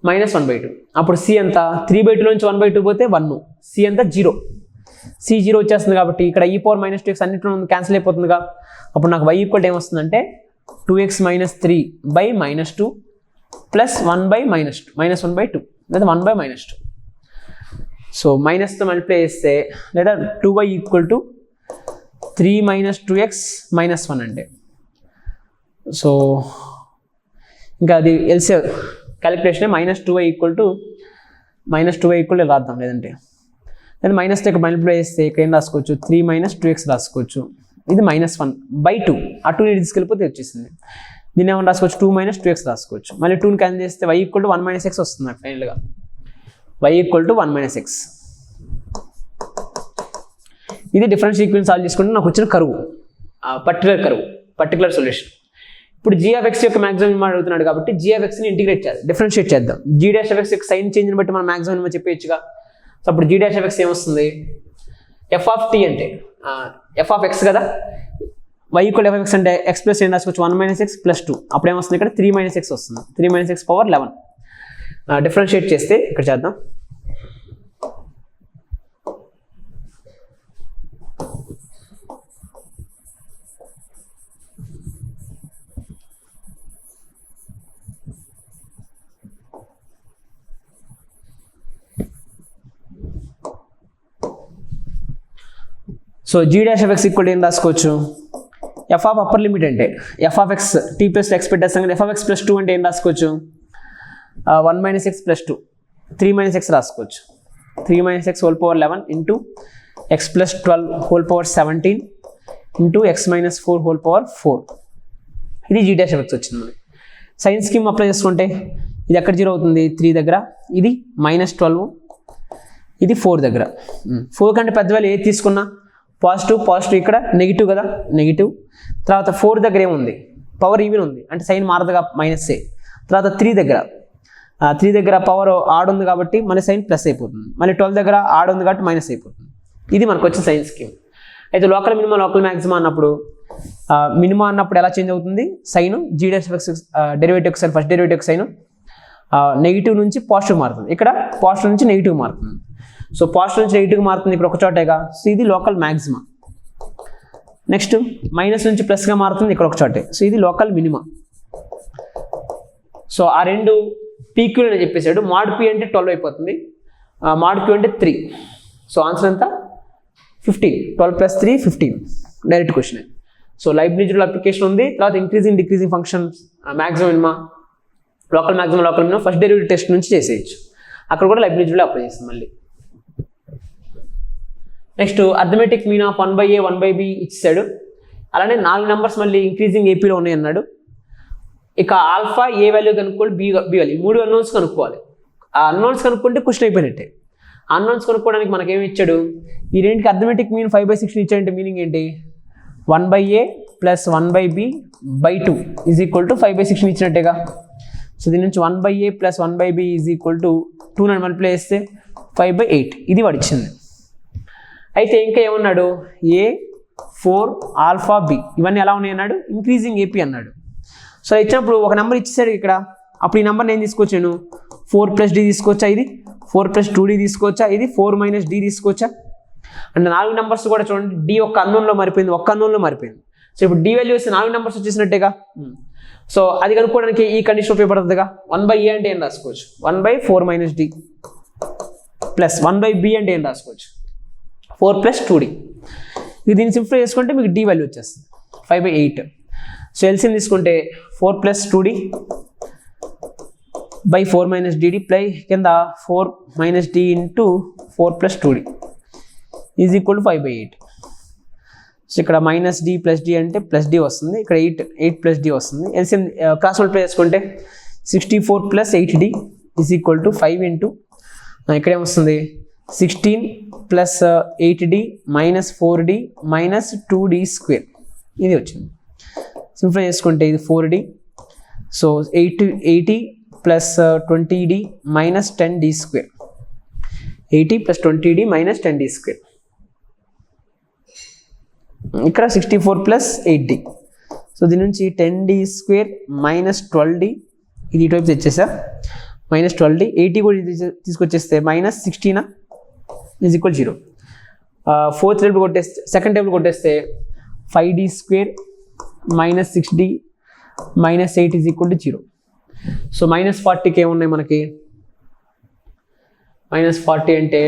-1/2, అప్పుడు c అంతా 3/2 నుంచి 1/2 పోతే 1, c అంతా 0, c 0 వచ్చేస్తుంది. కాబట్టి ఇక్కడ e⁻−2x అన్నింటిలో క్యాన్సిల్ అయిపోతుందిగా. అప్పుడు నాకు y ఈక్వల్ ఏమొస్తుందంటే 2x - 3 బై -2 ప్లస్ 1/-2 -1/2 లేదా 1/-2. సో మైనస్తో మల్టిప్లై చేస్తే లేదా 2y ఈక్వల్ టు 3 - 2x - 1 అంటే. సో ఇంకా అది LC calculation -2y equal to రాద్దాం. లేదంటే మైనస్తో ఇక్కడ మల్టిప్లై చేస్తే ఇక్కడ ఏం రాసుకోవచ్చు 3 - 2x రాసుకోవచ్చు. ఇది -1/2, ఆ 2 తీసుకెళ్ళిపోతే వచ్చేసింది. దీన్ని ఏమైనా రాసుకోవచ్చు 2 - 2x రాసుకోవచ్చు. మళ్ళీ 2ని క్యాన్సిల్ చేస్తే y ఈక్వల్ టు 1 - x వస్తుంది నాకు ఫైనల్గా. y equal to 1 - x. ఇది డిఫరెన్షియల్ ఈక్వేషన్ సాల్వ్ చేసుకుంటే నాకు వచ్చిన కరువు, పర్టికులర్ సొల్యూషన్. ఇప్పుడు g(x) యొక్క మ్యాక్సిమం అడుగుతున్నాడు కాబట్టి g(x)ని ఇంటిగ్రేట్ చేయాలి, డిఫరెన్షియేట్ చేద్దాం. g' యొక్క సైన్ చేంజ్ని బట్టి మనం మ్యాక్సిమం చెప్పేయచ్చుగా. సో అప్పుడు g'(x) ఏమొస్తుంది? f(t) అంటే f(x) కదా, y ఈక్వల్ f(x) అంటే x ప్లస్ ఏం రాసుకోవచ్చు 1 - x ప్లస్ 2, అప్పుడు ఏమొస్తుంది? ఇక్కడ 3 - x వస్తుంది. 3 - x పవర్ 11 డిఫరెన్షియేట్ చేస్తే ఇక్కడ చేద్దాం. సో g'(x) ఈక్వల్ ఏం రాసుకోవచ్చు? f ఆఫ్ అప్పర్ లిమిట్ అంటే f(x) t ప్లస్ x పెట్టేస్తాం కదా, f(x) ప్లస్ 2 అంటే ఏం రాసుకోవచ్చు? 1 - x ప్లస్ 2 3 - x రాసుకోవచ్చు. 3 - x whole power 11 into x plus 12 whole power 17 into x - 4 whole power 4. ఇది g'(x) వచ్చింది. సైన్ స్కీమ్ అప్లై చేసుకుంటే ఇది ఎక్కడ 0 అవుతుంది? 3 దగ్గర, ఇది -12, ఇది 4 దగ్గర. 4 కంటే పెద్ద వాల్యూ ఏది తీసుకున్నా పాజిటివ్, ఇక్కడ నెగిటివ్ కదా, నెగిటివ్. తర్వాత 4 దగ్గర ఏముంది? పవర్ ఈవెన్ ఉంది అంటే సైన్ మారదుగా మైనస్ ఏ. తర్వాత 3 దగ్గర పవర్ ఆడ్ ఉంది కాబట్టి మళ్ళీ సైన్ ప్లస్ అయిపోతుంది. మళ్ళీ 12 దగ్గర ఆడ్ ఉంది కాబట్టి మైనస్ అయిపోతుంది. ఇది మనకు వచ్చిన సైన్ స్కీమ్. అయితే లోకల్ మినిమా లోకల్ మ్యాక్సిమా అన్నప్పుడు మినిమా అన్నప్పుడు ఎలా చేంజ్ అవుతుంది, సైన్ జీడెక్స్ derivative sign first derivative sign negative నుంచి పాజిటివ్ మారుతుంది, ఇక్కడ పాజిటివ్ నుంచి నెగిటివ్ మారుతుంది. సో పాజిటివ్ నుంచి నెగిటివ్ మారుతుంది ఇక్కడ ఒక చోటేగా. సో ఇది లోకల్ మ్యాక్సిమా. నెక్స్ట్ మైనస్ నుంచి ప్లస్గా మారుతుంది ఇక్కడ ఒక చోటే. సో ఇది లోకల్ మినిమా. సో ఆ రెండు పీక్యూ అని చెప్పేసాడు. మాడ్ పీ అంటే 12 అయిపోతుంది, మాడ్ క్యూ అంటే 3. సో ఆన్సర్ ఎంత 15. 12 + 3 15 direct question. So Leibniz rule application ఉంది. తర్వాత increasing decreasing function maximum minima local maximum local minima first derivative test నుంచి చేసేయచ్చు. అక్కడ కూడా లైబ్నిజ్ రూల్ అప్లై చేస్తుంది మళ్ళీ. Next arithmetic mean of 1/a 1/b ఇచ్చాడు. అలానే 4 నెంబర్స్ మళ్ళీ ఇంక్రీజింగ్ ఏపీలో ఉన్నాయి అన్నాడు. ఇక ఆల్ఫా ఏ వాల్యూ కనుక్కోవాలి, బి వాల్యూ, 3 అన్నోన్స్ కనుక్కోవాలి. ఆ అన్నోన్స్ కనుక్కుంటే క్వశ్చన్ అయిపోయినట్టే. అన్నోన్స్ కనుక్కోవడానికి మనకి ఏమి ఇచ్చాడు, ఈ రెండుకి అర్థమెటిక్ మీన్ 5/16 ఇచ్చాడంటే మీనింగ్ ఏంటి, 1/a + 1/b/2 = 5/16 ఇచ్చినట్టేగా. సో దీని నుంచి 1/a + 1/b = 2 అని మల్టిప్లై చేస్తే 5/8 ఇది వాడు ఇచ్చింది. అయితే ఇంకా ఏమన్నాడు, ఏ 4 ఆల్ఫా బి ఇవన్నీ ఎలా ఉన్నాయి అన్నాడు, ఇంక్రీజింగ్ ఏపీ అన్నాడు. సో ఇచ్చినప్పుడు ఒక నెంబర్ ఇచ్చేసాడు ఇక్కడ. అప్పుడు ఈ నెంబర్ నేను తీసుకొచ్చాను 4 + d తీసుకోవచ్చా, ఇది 4 + 2d తీసుకోవచ్చా, ఇది 4 - d తీసుకోవచ్చా. అంటే 4 నెంబర్స్ కూడా చూడండి, డి ఒక్క అన్నోన్లో మారిపోయింది, ఒక్క అన్నోన్లో మారిపోయింది. సో ఇప్పుడు డి వాల్యూ వస్తే 4 నెంబర్స్ వచ్చేసినట్టేగా. సో అది కనుక్కోవడానికి ఈ కండిషన్ ఉపయోగపడుతుందిగా. 1/a అంటే ఏం రాసుకోవచ్చు, 1/4 - d ప్లస్ 1/b అంటే ఏం రాసుకోవచ్చు, 4 + 2d. ఇది దీన్ని సింప్లిఫై చేసుకుంటే మీకు d వాల్యూ వచ్చేస్తుంది 5/8. సో ఎల్సిఎం తీసుకుంటే 4 + 2d / 4 - dd ప్లై కింద 4 - d × 4 + 2d = 5/8. సో ఇక్కడ -d + d అంటే +d వస్తుంది, ఇక్కడ 8 + d వస్తుంది. ఎల్సిఎం క్రాస్ మల్టిప్లై చేసుకుంటే 64 + 8d = 5 ఇక్కడ ఏమొస్తుంది 16 + 8d - 4d - 2d² ఇది వచ్చింది. సింప్లిఫై చేసుకుంటే ఇది 4d. So 80 + 20d - 10d², 80 + 20d - 10d². ఇక్కడ 64 + 8d. సో దీని నుంచి 10d² - 12d ఇది ఇటువైపు తెచ్చేసా, -12d. 80 కూడా తీసుకొచ్చేస్తే -16 = 0. ఫోర్త్ టేబుల్ కొట్టేస్తే, సెకండ్ టేబుల్ కొట్టేస్తే 5d² - 6d - 8 = 0. సో -40కి ఏమున్నాయి మనకి, -40 అంటే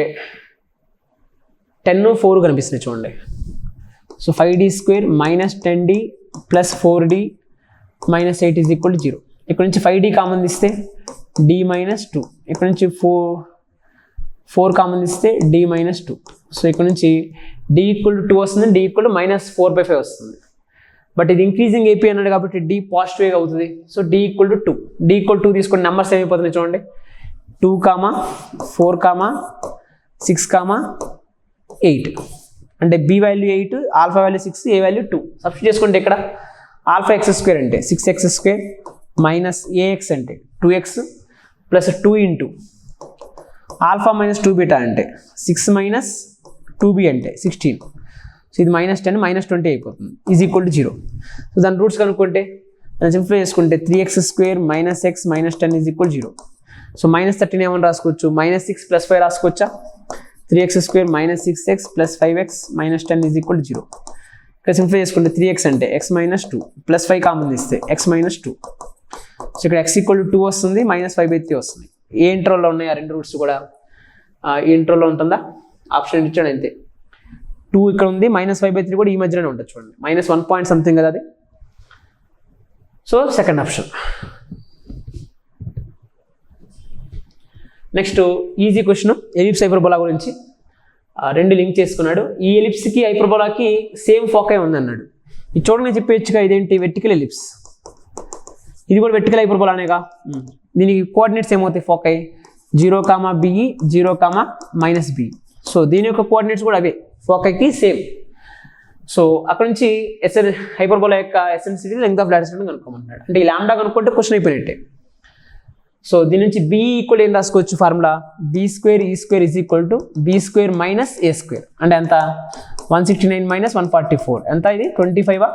10 4 కనిపిస్తున్నాయి చూడండి. So 5d² - 10d + 4d - 8 = 0. ఇక్కడ నుంచి 5d కామన్ తీస్తే d - 2, ఇక్కడ నుంచి 4 కామన్ తీస్తే d - 2. సో ఇక్కడ నుంచి d = 2 వస్తుంది, d = -4/5 వస్తుంది. బట్ ఇది ఇంక్రీజింగ్ ఏపీ అన్నాడు కాబట్టి d పాజిటివ్గా అవుతుంది. సో d = 2, d = 2 తీసుకుని నెంబర్స్ ఏమైపోతుంది చూడండి, 2, 4, 6, 8. అంటే b వాల్యూ 8, ఆల్ఫా వాల్యూ 6, ఏ వాల్యూ 2. సబ్స్టిట్యూట్ చేసుకుంటే ఇక్కడ ఆల్ఫా x² అంటే 6x² - ax అంటే 2x + 2 × ఆల్ఫా - 2 బీటా అంటే 6 - 2b అంటే 16. సో ఇది -10 - 20 అయిపోతుంది = 0. సో దాని రూట్స్ కనుక్కుంటే దాన్ని సింప్లిఫై చేసుకుంటే 3x² - x - 10 = 0. సో -13 ఏమని రాసుకోవచ్చు, -6 + 5 రాసుకోవచ్చా, 3x² - 6x + 5x - 10 = 0. ఇక్కడ సింప్లిఫై చేసుకుంటే 3x అంటే x - 2 + 5 కామన్ తీస్తే x - 2. సో ఇక్కడ x = 2 వస్తుంది, -5/3 వస్తుంది. ఏ ఇంటర్వల్లో ఉన్నాయి ఆ రెండు రూట్స్ కూడా, ఈ ఇంటర్వల్లో ఉంటుందా, ఆప్షన్ ఇచ్చాడు అంతే. 2 ఇక్కడ ఉంది, -5/3 కూడా ఈ మధ్యలోనే ఉంటుంది చూడండి, -1 పాయింట్ సంథింగ్ కదా అది. So second option. Next easy question, ellipse hyperbola గురించి. 2 లింక్ చేసుకున్నాడు. ఈ ఎలిప్స్కి హైపర్బోలాకి సేమ్ ఫోకై ఉంది అన్నాడు. ఇది చూడండి చెప్పేయచ్చుగా, ఇదేంటి వెర్టికల్ ఎలిప్స్, ఇది కూడా వెర్టికల్ హైపర్బోలా అనేగా. దీనికి కోఆర్డినేట్స్ ఏమవుతాయి, ఫోకై 0, BE 0, -B. సో దీని యొక్క కోఆర్డినేట్స్ కూడా అవే, ఫోకైకి సేమ్. సో అక్కడ నుంచి హైపర్బోలా యొక్క ఎసెన్సిటీ లెంగ్త్ ఆఫ్ లాటిట్యూడ్ కనుక్కోమన్నాడు. అంటే ఈ లాంబ్డా కనుక్కుంటే క్వశ్చన్ అయిపోయినట్టే. సో దీని నుంచి బి ఈక్వల్ ఏం రాసుకోవచ్చు formula, B square E square is equal to B square minus A square. అంటే ఎంత 169 మైనస్ 144 ఎంత, ఇది 25.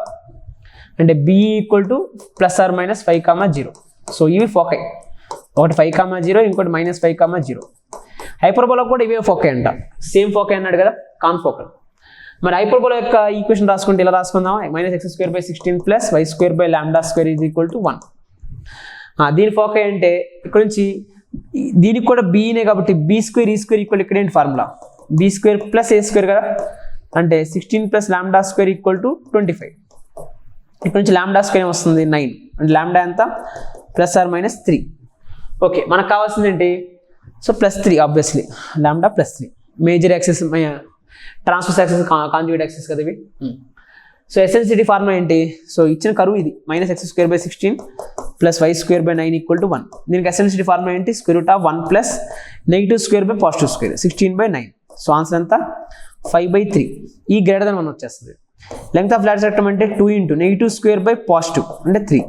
అంటే B equal to plus or minus 5,0. సో ఇవి ఫోకై, ఒకటి 5,0 ఇంకోటి మైనస్ 5,0. హైపర్బోలా కూడా ఇవే ఫోకై అంట, సేమ్ ఫోకై అన్నాడు కదా, కాన్ఫోకల్. మరి హైపర్బోలా యొక్క ఈక్వేషన్ రాసుకుంటే ఇలా రాసుకుందాం, -x² / 16 plus y² / λ² is equal to 1. దీని ఫోకై అంటే ఇక్కడ నుంచి దీనికి కూడా బీనే కాబట్టి B square E square equal ఇక్కడ ఏంటి ఫార్ములా, బి స్క్వేర్ ప్లస్ ఏ స్క్వేర్ కదా, అంటే 16 ప్లస్ λ² ఈక్వల్ టు 25. ఇక్కడ నుంచి λ² ఏమొస్తుంది 9, అంటే లాంబ్డా ఎంత ప్లస్ ఆర్ మైనస్ 3. ఓకే, మనకు కావాల్సింది ఏంటి, so +3 obviously, lambda +3. Major access, transverse access, conjugate access కదా ఇవి. సో ఎసెన్సిటీ ఫార్ములా ఏంటి, సో ఇచ్చిన కరువు ఇది -x² / 16 plus y² / 9 equal to 1. దీనికి ఎసెన్సిటీ ఫార్ములా ఏంటి, √1 ప్లస్ -2² / +2², 16/9. సో ఆన్సర్ ఎంత 5/3. ఈ గ్రేటర్ దెన్ 1 వచ్చేస్తుంది. లెంగ్త్ ఆఫ్ లాటిట్యూడ్ రెక్టమ్ అంటే 2 × -2² / +2 అంటే 3.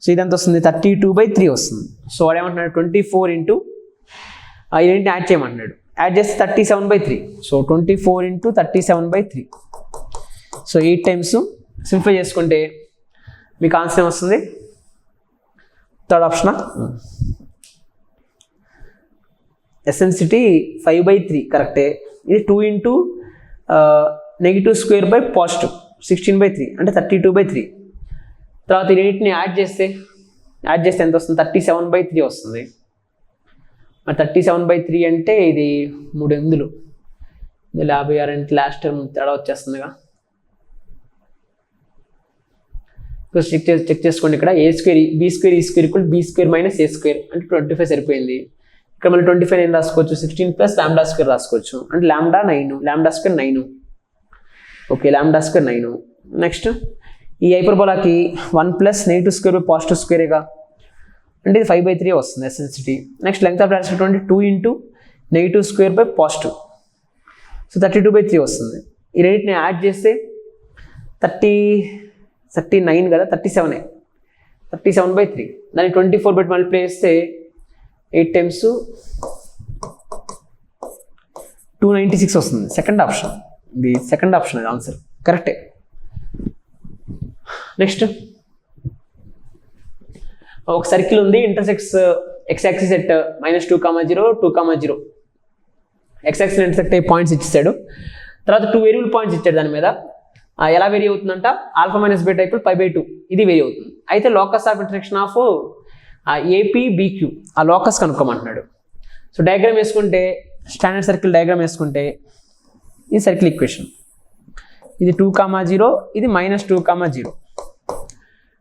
సో ఇదంతా వస్తుంది 32/3 వస్తుంది. సో వాడు ఏమంటున్నాడు 24 ఇంటూ ఇదేంటి యాడ్ చేయమంటున్నాడు, యాడ్ చేస్తే 37/3. సో 24 × 37/3. సో 8 టైమ్స్ సింప్లిఫై చేసుకుంటే మీకు ఆన్సర్ ఏమొస్తుంది, థర్డ్ ఆప్షనా, ఎసెన్సిటీ 5/3 కరెక్టే. ఇది 2 × -2² / +2 16/3 అంటే 32/3. తర్వాత ఈ రెండింటిని యాడ్ చేస్తే ఎంత వస్తుంది, 37/3 వస్తుంది. మరి 37/3 అంటే ఇది 3 ఎందులు, ఇది 56 అంటే లాస్ట్ టైం తేడా వచ్చేస్తుందిగా. చెక్ చేసుకోండి, ఇక్కడ b² ఈ square equal b² minus a² అంటే 25 సరిపోయింది. ఇక్కడ మళ్ళీ 25 ఏం రాసుకోవచ్చు, 16 ప్లస్ λ² రాసుకోవచ్చు, అంటే లాంబ్డా 9, λ² 9. ఓకే, λ² 9. నెక్స్ట్ ఈ హైపర్బోలాకి 1 ప్లస్ -2² / +2²గా, అంటే ఇది 5/3 వస్తుంది eccentricity. Next length of latitude 2 × -2² / +2, so 32/3 వస్తుంది. ఈ రెండింటిని యాడ్ చేస్తే 39 కదా, 37/3. దాన్ని 24 పెట్టి మల్టిప్లై చేస్తే 8 టైమ్స్ 296 వస్తుంది. సెకండ్ ఆప్షన్, ఇది సెకండ్ ఆప్షన్, అది ఆన్సర్ కరెక్టే. నెక్స్ట్ ఒక సర్కిల్ ఉంది, intersects x axis at -2, 0, 2, 0. x axis intersect అయ్యే పాయింట్స్ ఇచ్చాడు. తర్వాత 2 వేరియబుల్ పాయింట్స్ ఇచ్చాడు. దాని మీద ఎలా వేరీ అవుతుందంట, α - β = π/2 ఇది వేరీ అవుతుంది. అయితే locus of intersection of AP-BQ ఆ లోకస్ కనుక్కోమంటున్నాడు. సో డయాగ్రామ్ వేసుకుంటే, స్టాండర్డ్ సర్కిల్ డయాగ్రామ్ వేసుకుంటే ఇది సర్కిల్ ఈక్వేషన్, ఇది 2, 0, ఇది -2, 0.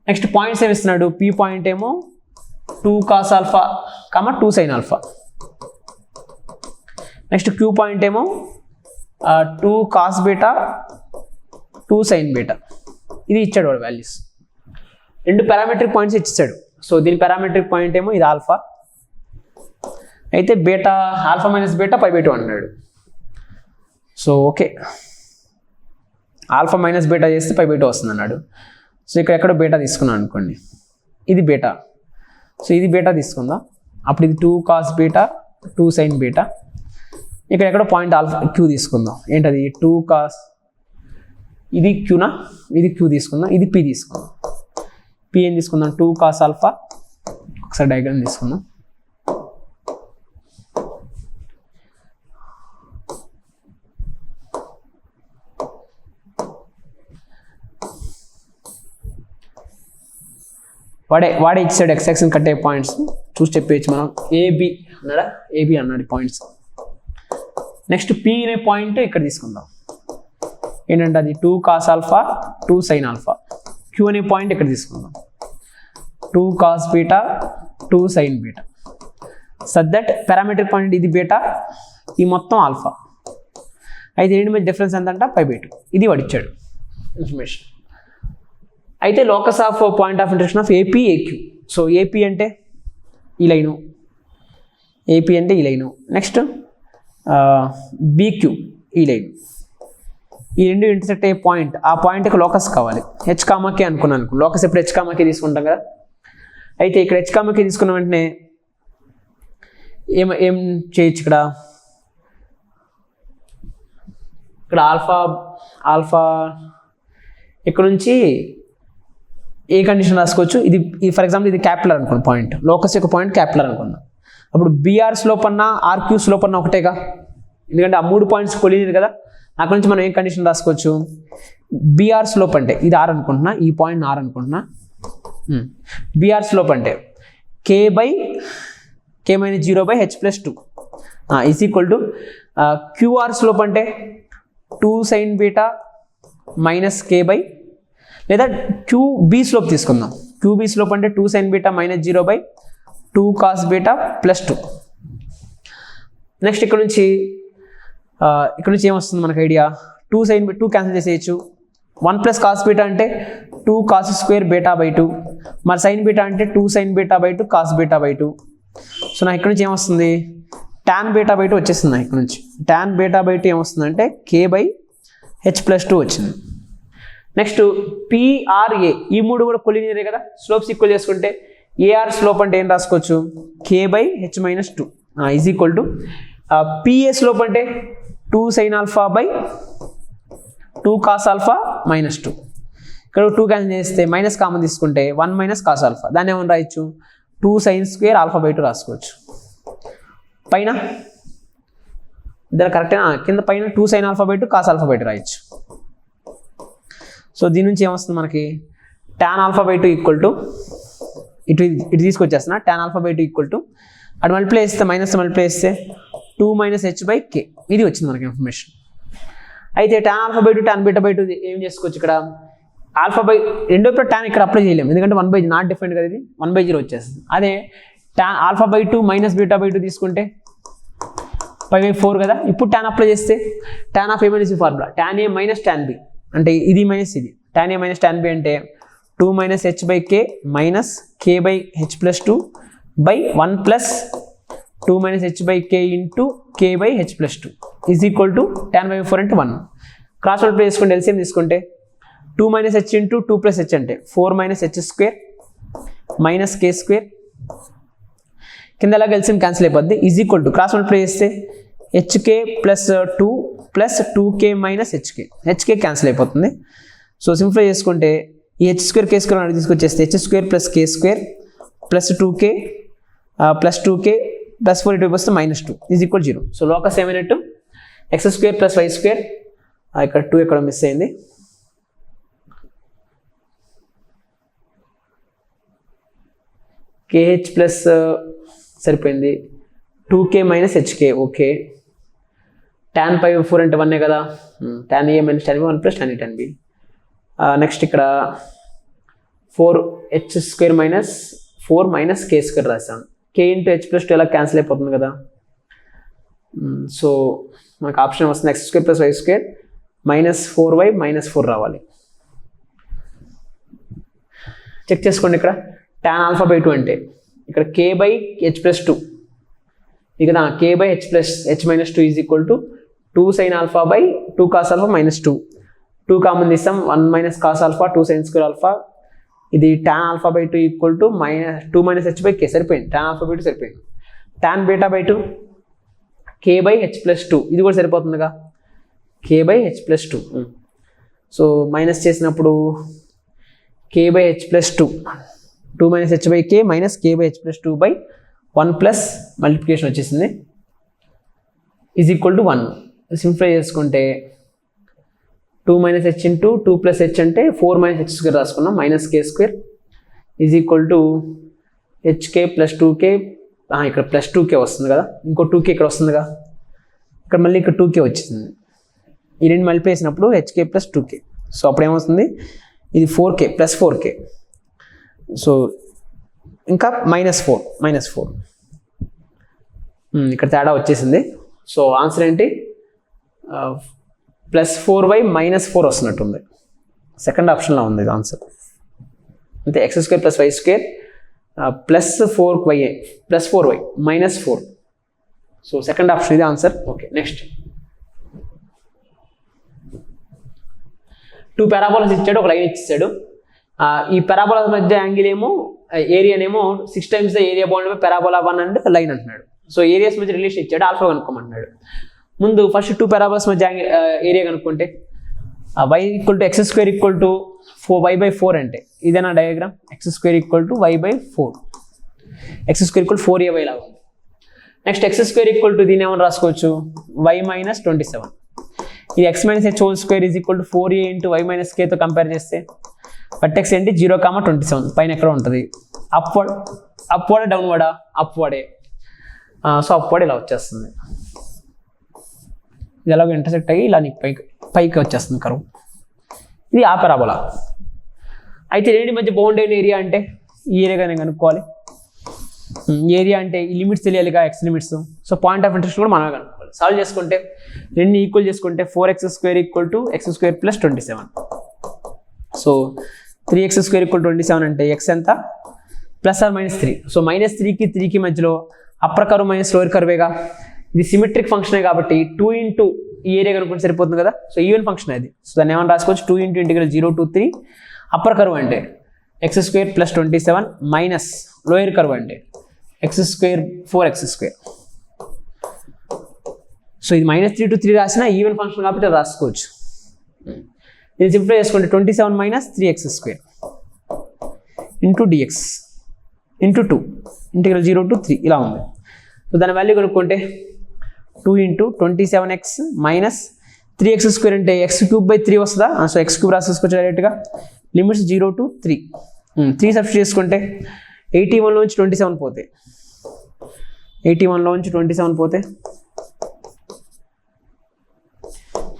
నెక్స్ట్ పాయింట్స్ ఏమి ఇస్తున్నాడు, P పాయింట్ ఏమో 2 cos α, 2 sin α. Next Q point ఏమో 2 cos β, 2 sin β. ఇది ఇచ్చాడు వాడు వాల్యూస్. 2 పారామెట్రిక్ పాయింట్స్ ఇచ్చాడు. సో దీని పారామెట్రిక్ పాయింట్ ఏమో ఇది ఆల్ఫా, అయితే బీటా α - β π/2 అన్నాడు. సో ఓకే, α - β చేస్తే π/2 వస్తుంది అన్నాడు. సో ఇక్కడ ఎక్కడో బీటా తీసుకున్నాను అనుకోండి, ఇది బీటా. సో ఇది బీటా తీసుకుందాం, అప్పుడు ఇది 2 cos β, 2 sin β. ఇక్కడ ఎక్కడో పాయింట్ ఆల్ఫా Q తీసుకుందాం, ఏంటది 2 cos, ఇది Qనా, ఇది Q తీసుకుందాం, ఇది P తీసుకుందాం. P ఏం తీసుకుందాం, 2 cos α. ఒకసారి డయాగ్రామ్ తీసుకుందాం. వాడే ఇచ్చాడు x యాక్సిస్ కట్టే పాయింట్స్ చూసి చెప్పేయచ్చు మనం. AB అన్నాడా, AB అన్నాడు పాయింట్స్. నెక్స్ట్ P అనే పాయింట్ ఇక్కడ తీసుకుందాం, ఏంటంటే అది 2 cos α, 2 sin α. Q అనే పాయింట్ ఇక్కడ తీసుకుందాం, 2 cos β, 2 sin β. Such that parametric point ఇది బీటా, ఈ మొత్తం ఆల్ఫా. అయితే రెండు మధ్య డిఫరెన్స్ ఎంతంట π/2. ఇది వాడిచ్చాడు ఇన్ఫర్మేషన్. అయితే locus of point of intersection of AP, AQ. So AP అంటే ఈ లైను, AP అంటే ఈ లైను. నెక్స్ట్ BQ ఈ లైన్, ఈ రెండు ఇంటర్సెక్ట్ అయ్యే పాయింట్, ఆ పాయింట్కి లోకస్ కావాలి. హెచ్ కామాకి అనుకున్నాను, లోకస్ ఎప్పుడు హెచ్ కామాకి తీసుకుంటాం కదా. అయితే ఇక్కడ హెచ్ కామాకి తీసుకున్న వెంటనే ఏం చేయొచ్చు, ఇక్కడ ఆల్ఫా ఇక్కడ నుంచి ఏ కండిషన్ రాసుకోవచ్చు. ఇది ఫర్ ఎగ్జాంపుల్ ఇది క్యాపిటల్ అనుకోండి, పాయింట్ లోకస్ యొక్క పాయింట్ క్యాపిటల్ అనుకుందాం. అప్పుడు బీఆర్ స్లోప్ అన్నా ఆర్క్యూ స్లోప్ అన్నా ఒకటేగా, ఎందుకంటే ఆ 3 పాయింట్స్ కొలినియర్ కదా. అక్కడ నుంచి మనం ఏం కండిషన్ రాసుకోవచ్చు, బీఆర్ స్లోప్ అంటే ఇది ఆర్ అనుకుంటున్నా, ఈ పాయింట్ ఆర్ అనుకుంటున్నా. బీఆర్ స్లోప్ అంటే k - 0/h+2 is equal to QR slope అంటే 2 sin beta minus k by, లేదా క్యూబీ స్లోప్ తీసుకుందాం. క్యూబీ స్లోప్ అంటే 2 sin beta - 0/2 cos beta +2. Next ఇక్కడ నుంచి ఏమొస్తుంది మనకు ఐడియా, 2 క్యాన్సిల్ చేసేయచ్చు. 1 + cos బీటా అంటే 2 cos² β/2, మరి sin బీటా అంటే 2 sin β/2 cos β/2. సో నాకు ఇక్కడ నుంచి ఏమొస్తుంది, tan β/2 వచ్చేస్తుంది. ఇక్కడ నుంచి tan β/2 ఏమొస్తుందంటే k/h+2 వచ్చింది. నెక్స్ట్ PRA, ఈ 3 కూడా కొలినియరే కదా, స్లోప్స్ ఈక్వల్ చేసుకుంటే AR స్లోప్ అంటే ఏం రాసుకోవచ్చు, k/h-2 is equal to PA slope అంటే 2 sin α/2 cos α -2. ఇక్కడ 2 క్యాన్సిల్ చేస్తే మైనస్ కామన్ తీసుకుంటే 1 - cos α, దాన్ని ఏమని రాయొచ్చు, 2 sin² α/2 రాసుకోవచ్చు. పైన దాని కరెక్టేనా, కింద పైన 2 sin α/2 cos α/2 రాయొచ్చు. సో దీని నుంచి ఏమొస్తుంది మనకి, tan α/2 ఈక్వల్ టు ఇటు తీసుకొచ్చేస్తున్నా, tan α/2 ఈక్వల్ టు అటు మల్టిప్లై చేస్తే మల్టిప్లై చేస్తే 2 - h/k, ఇది వచ్చింది మనకి ఇన్ఫర్మేషన్. అయితే tan α/2 tan β/2 ఏం చేసుకోవచ్చు, ఇక్కడ రెండో tan ఇక్కడ అప్లై చేయలేము, ఎందుకంటే 1/0 నాట్ డిఫరెంట్ కదా, ఇది 1/0 వచ్చేస్తుంది. అదే tan α/2 - β/2 తీసుకుంటే π/4 కదా. ఇప్పుడు tan అప్లై చేస్తే tan of A - formula tan A - tan B అంటే ఇది మైనస్ ఇది, tan A - tan B అంటే 2 - h/k minus k/h+2 by 1 plus 2 - h/k into k/h+2 is equal to tan/4 అంటే 1. క్రాస్ మల్టిప్లై చేసుకుంటే ఎల్సిఎం తీసుకుంటే 2 - h ఇంటూ 2 + h అంటే 4 - h² మైనస్ k², కింద ఎలాగ ఎల్సిఎం క్యాన్సిల్ అయిపోద్ది, is equal to cross multiply చేస్తే hk + 2 + 2k - hk క్యాన్సిల్ అయిపోతుంది. సో సింప్లిఫై చేసుకుంటే ఈ h² k² అనేది తీసుకొచ్చేస్తే h² + k² + 2k + 2k + 4 ఇటు వస్తే -2 ఈజ్ ఈక్వల్ 0. సో లోకస్ ఏమైనట్టు, x² + y², ఇక్కడ 2 ఎక్కడ మిస్ అయింది, kh ప్లస్ సరిపోయింది 2k - hk, ఓకే. tan/4 అంటే 1 కదా, tan A - tan B 1 + tan A tan B. Next ఇక్కడ 4h² - 4 - k² రాసాను, k × h+2 ఎలా క్యాన్సిల్ అయిపోతుంది కదా. సో మనకు ఆప్షన్ వస్తుంది x² + y² -4y -4 రావాలి. చెక్ చేసుకోండి, ఇక్కడ tan α/2 అంటే ఇక్కడ k/h+2 ఇక్కడ k/h+h-2 is equal to 2 sin α/2 cos α -2. 2 common తీస్తాం, 1 - cos α 2 sin² α, ఇది tan α/2 ఈక్వల్ టు -2 - h/k సరిపోయింది, tan α/2 సరిపోయింది. tan β/2 k/h+2 ఇది కూడా సరిపోతుందిగా, k/h+2. సో మైనస్ చేసినప్పుడు k/h+2 2 - h/k minus k/h+2 by 1 plus multiplication వచ్చేసింది ఈజ్ ఈక్వల్ టు 1. సింప్లిఫై చేసుకుంటే 2 - h ఇంటూ 2 + h అంటే 4 - h² రాసుకున్నాం, -k² is equal to hk + 2k, ఇక్కడ +2k వస్తుంది కదా, ఇంకో 2k ఇక్కడ వస్తుందిగా, ఇక్కడ మళ్ళీ ఇక్కడ 2k వచ్చింది. ఈ రెండు మల్టిప్లై చేసినప్పుడు hk + 2k, సో అప్పుడు ఏమవుతుంది, ఇది 4k + 4k, సో ఇంకా -4 ఇక్కడ తేడా వచ్చేసింది. సో ఆన్సర్ ఏంటి, +4y -4 వస్తున్నట్టుంది, సెకండ్ ఆప్షన్లో ఉంది ఇది ఆన్సర్. అంటే x² + y² +4y -4 so second option ఇది ఆన్సర్. ఓకే, నెక్స్ట్ 2 పారాబోలాస్ ఇచ్చాడు, ఒక లైన్ ఇచ్చాడు. ఈ పారాబోలాస్ మధ్య యాంగిల్ ఏమో ఏరియానేమో 6 times the area bound by parabola 1 and line అంటున్నాడు. సో ఏరియాస్ మధ్య రిలేషన్ ఇచ్చాడు, ఆల్ఫా కనుక్కోమంటున్నాడు. ముందు ఫస్ట్ 2 పారాబోలాస్ మధ్య ఏరియా కనుక్కుంటే y equal to X square equal to 4y/4 అంటే ఇదేనా diagram. X square equal to y/4, X square equal 4ay లాగా ఉంది. Next X square equal to దీని ఏమని రాసుకోవచ్చు, y - 27. ఇది x - h whole square is equal to 4a into y - k తో కంపేర్ చేస్తే వర్టెక్స్ ఏంటి 0,27 పైన ఎక్కడ ఉంటుంది. అప్వర్డ్ డౌన్వర్డా, అప్వర్డే. సో అప్వర్డ్ ఇలా వచ్చేస్తుంది, ఇది ఎలాగో ఇంటర్సెక్ట్ అయ్యి ఇలా నీకు పైకి వచ్చేస్తుంది కర్వ్. ఇది ఆ పారాబోలా. అయితే రెండింటి మధ్య బౌండ్ అయిన ఏరియా అంటే ఈ ఏరియాగా నేను కనుక్కోవాలి. ఏరియా అంటే ఈ లిమిట్స్ తెలియాలిగా, x limits. So point of interest కూడా మనమే కనుక్కోవాలి. సాల్వ్ చేసుకుంటే రెండు ఈక్వల్ చేసుకుంటే 4x² equal to x² + 27. So 3x² equal 27 అంటే x ఎంత, +or-3. సో -3కి 3కి మధ్యలో అప్పర్ కర్వ్ మైనస్ లోయర్ కర్వేగా. ఇది సిమెట్రిక్ ఫంక్షనే కాబట్టి 2 ఇంటూ ఈ ఏరియా కనుక్కుంటే సరిపోతుంది కదా. సో ఈవెన్ ఫంక్షన్ అది. సో దాన్ని ఏమని రాసుకోవచ్చు, 2 into integral 0 to 3 upper curve అంటే x² + 27 మైనస్ లోయర్ కర్వ్ అంటే x², 4x². సో ఇది -3 to 3 రాసిన ఈవెన్ ఫంక్షన్ కాబట్టి అది రాసుకోవచ్చు. దీన్ని సింప్లిఫై చేసుకుంటే 27 - 3x² into dx into 2 integral 0 to 3 ఇలా ఉంది. సో దాని వాల్యూ కనుక్కుంటే 2 ఇంటూ 27x మైనస్ 3x² అంటే x³ / 3 వస్తుందా. సో x³ రాసేసుకోవచ్చు డైరెక్ట్గా. Limits 0 to 3. 3 సబ్స్టిట్యూట్ చేసుకుంటే 81లోంచి 27 పోతే 81లోంచి 27 పోతే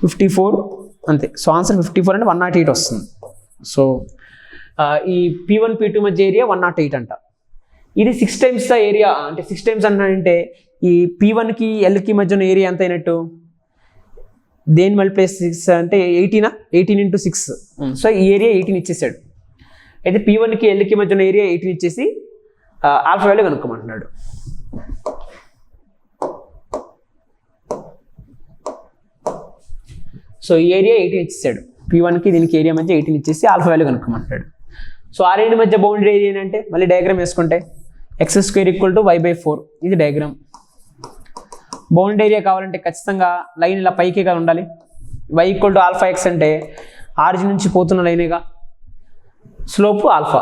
54 అంతే. సో ఆన్సర్ 54 అంటే 108 వస్తుంది. సో ఈ P1 P2 మధ్య ఏరియా 108 అంట. ఇది 6 times ద ఏరియా అంటే 6 times అంటే ఈ P1కి Lకి మధ్య ఉన్న ఏరియా ఎంత అయినట్టు, దేని మల్టిప్లై 6 అంటే 18 ఇంటూ 6. సో ఈ ఏరియా 18 ఇచ్చేసాడు. అయితే P1కి Lకి మధ్య ఉన్న ఏరియా 18 ఇచ్చేసి ఆల్ఫా వాల్యూ కనుక్కోమంటున్నాడు. సో ఈ ఏరియా 18 ఇచ్చేసాడు. P1కి దీనికి ఏరియా మధ్య 18 ఇచ్చేసి ఆల్ఫా వాల్యూ కనుక్కోమంటున్నాడు. సో ఆ రెండు మధ్య బౌండరీ ఏరియా ఏంటంటే మళ్ళీ డయాగ్రామ్ వేసుకుంటే x² ఈక్వల్ టు y/4 ఇది డయాగ్రామ్. బౌండ్ ఏరియా కావాలంటే ఖచ్చితంగా లైన్ ఇలా పైకే కదా ఉండాలి. y ఈక్వల్ టు α(x) అంటే ఆరిజిన్ నుంచి పోతున్న లైనేగా, స్లోప్ ఆల్ఫా.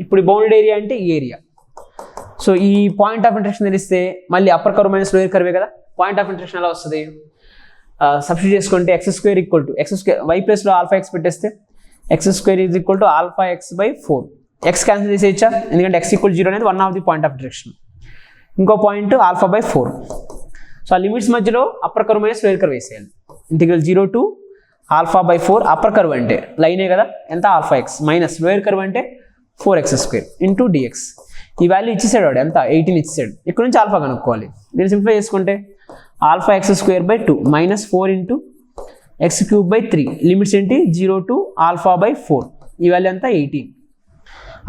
ఇప్పుడు ఈ బౌండ్ ఏరియా అంటే ఈ ఏరియా. సో ఈ పాయింట్ ఆఫ్ ఇంటరెక్షన్ తెలిస్తే మళ్ళీ upper curve minus lower Karve కదా. పాయింట్ ఆఫ్ ఇంటరెక్షన్ ఎలా వస్తుంది, సబ్స్టిట్యూట్ చేసుకుంటే x² equal to x² y ప్లేస్లో α(x) పెట్టేస్తే x² is equal to α(x/4). x cancel చేసేయచ్చా, ఎందుకంటే x ఈక్వల్ 0 అనేది 1 of the point of intersection. ఇంకో పాయింట్ α/4. సో ఆ లిమిట్స్ మధ్యలో upper curve minus lower curve వేసేయాలి. ఇంటిగ్రల్ 0 to α/4 అప్పర్ కర్వ్ అంటే లైనే కదా, ఎంత α(x) మైనస్ లోయర్ కర్వ్ అంటే 4x² ఇంటూ dx. ఈ వాల్యూ ఇచ్చేసాడు వాడు, ఎంత 18 ఇచ్చేసాడు. ఇక్కడ నుంచి ఆల్ఫా కనుక్కోవాలి. దీన్ని సింప్లిఫై చేసుకుంటే α(x²/2 minus 4 into x³ / 3 limits ఏంటి 0 to α/4. ఈ వాల్యూ అంతా 18.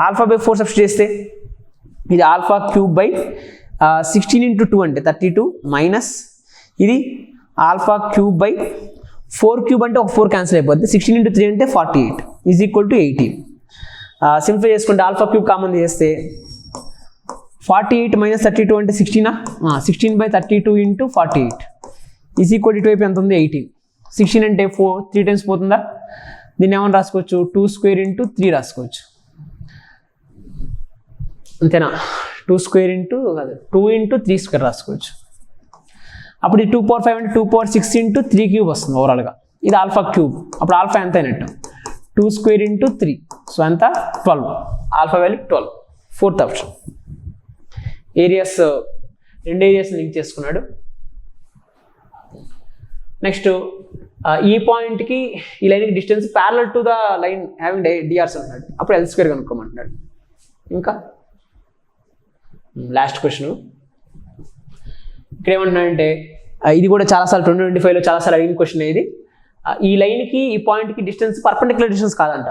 α/4 సబ్స్టిట్యూట్ చేస్తే ఇది α³ / 16 ఇంటూ 2 అంటే 32 మైనస్ ఇది α³ / 4³ అంటే ఒక 4 క్యాన్సిల్ అయిపోద్ది. 16 ఇంటూ 3 అంటే 48 ఈజ్ ఈక్వల్ టు 18. సింప్లిఫై చేసుకుంటే α³ కామన్ చేస్తే 48 మైనస్ 32 అంటే 16/32 ఇంటూ 48 ఈజ్ ఈక్వల్ టు ఇటువైపు ఎంత ఉంది 18. 16 అంటే 3 times పోతుందా, దీన్ని ఏమని రాసుకోవచ్చు 2² ఇంటూ 3 రాసుకోవచ్చు అంతేనా. 2² ఇంటూ 2 ఇంటూ 3² రాసుకోవచ్చు. అప్పుడు ఈ 2/5 అంటే 2/6 ఇంటూ 3³ వస్తుంది ఓవరాల్గా. ఇది α³. అప్పుడు ఆల్ఫా ఎంత అయినట్టు 2² ఇంటూ 3. సో ఎంత 12. Alpha value 12. 4th option. Areas రెండు ఏరియాస్ లింక్ చేసుకున్నాడు. నెక్స్ట్ ఈ పాయింట్కి ఈ లైన్కి distance parallel to the line having DRs అంటున్నాడు. అప్పుడు L² కనుక్కోమంటున్నాడు. ఇంకా లాస్ట్ క్వశ్చన్ ఇక్కడ ఏమంటున్నాడంటే ఇది కూడా చాలాసార్లు 2025లో చాలాసార్లు అడిగిన క్వశ్చన్. ఇది ఈ లైన్కి ఈ పాయింట్కి డిస్టెన్స్ పర్పెండిక్యులర్ డిస్టెన్స్ కాదంట.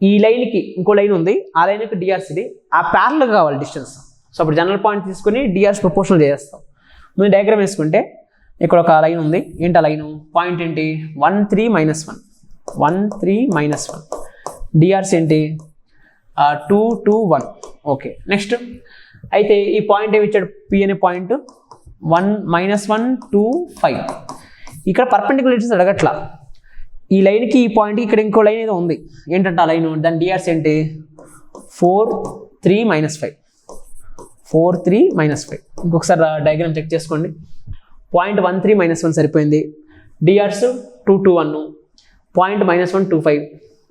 ఈ లైన్కి ఇంకో లైన్ ఉంది, ఆ లైన్కి డిఆర్స్ ఇది, ఆ ప్యారలల్ కావాలి డిస్టెన్స్. సో అప్పుడు జనరల్ పాయింట్ తీసుకుని డిఆర్స్ ప్రపోర్షనల్ చేస్తాం. ముందు డయాగ్రామ్ వేసుకుంటే ఇక్కడ ఒక లైన్ ఉంది. ఏంటి ఆ లైన్ పాయింట్ ఏంటి 1 3 - 1. 1 3 -1. డిఆర్స్ ఏంటి 2 2 1. ఓకే, నెక్స్ట్ అయితే ఈ పాయింట్ ఏమి ఇచ్చాడు, పి అనే పాయింట్ 1 -1 2 5. ఇక్కడ పర్పెండిక్యులర్ డిస్టెన్స్ అడగట్లా, ఈ లైన్కి ఈ పాయింట్కి ఇక్కడ ఇంకో లైన్ ఏదో ఉంది, ఏంటంటే ఆ లైన్, దాని డిఆర్స్ ఏంటి 4 3 -5. 4 3 -5. ఇంకొకసారి డయాగ్రామ్ చెక్ చేసుకోండి. పాయింట్ 1 3 -1 సరిపోయింది. DRs 2 2 1, point -1 2 5,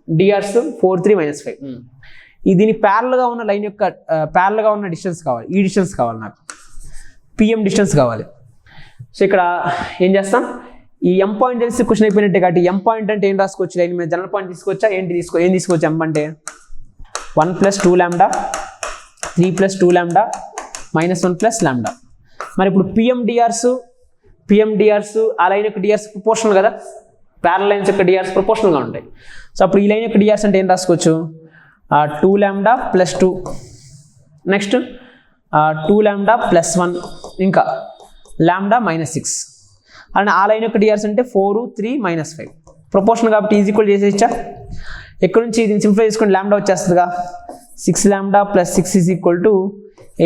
DRs 4 3 -5. దీని ప్యారల్గా ఉన్న లైన్ యొక్క ప్యారల్గా ఉన్న డిస్టెన్స్ కావాలి, ఈ డిస్టెన్స్ కావాలి నాకు, పిఎం డిస్టెన్స్ కావాలి. సో ఇక్కడ ఏం చేస్తాం, ఈ ఎం పాయింట్ తెలిసి క్వశ్చన్ అయిపోయినట్టే. కాబట్టి ఎం పాయింట్ అంటే ఏం రాసుకోవచ్చు, లైన్ మీద జనరల్ పాయింట్ తీసుకోవచ్చా, ఏం తీసుకోవచ్చు ఎం అంటే 1 + 2 λ 3 + 2 λ -1 + λ. మరి ఇప్పుడు పిఎం డిఆర్స్ ఆ లైన్ యొక్క డిఆర్స్ ప్రపోర్షనల్ కదా, ప్యారల్ లైన్స్ యొక్క డిఆర్స్ ప్రపోర్షనల్గా ఉంటాయి. సో అప్పుడు ఈ లైన్ యొక్క డిఆర్స్ అంటే ఏం రాసుకోవచ్చు 2 λ + 2, నెక్స్ట్ 2 λ + 1, ఇంకా λ -6. అలానే ఆ లైన్ యొక్క డిఆర్స్ అంటే 4 3 -5. ప్రపోర్షనల్ కాబట్టి ఈజ్ ఈక్వల్ చేసేయచ్చా, ఎక్కడ నుంచి దీన్ని సింప్లిఫై చేసుకుంటే λ వచ్చేస్తుందిగా, 6 λ + 6 =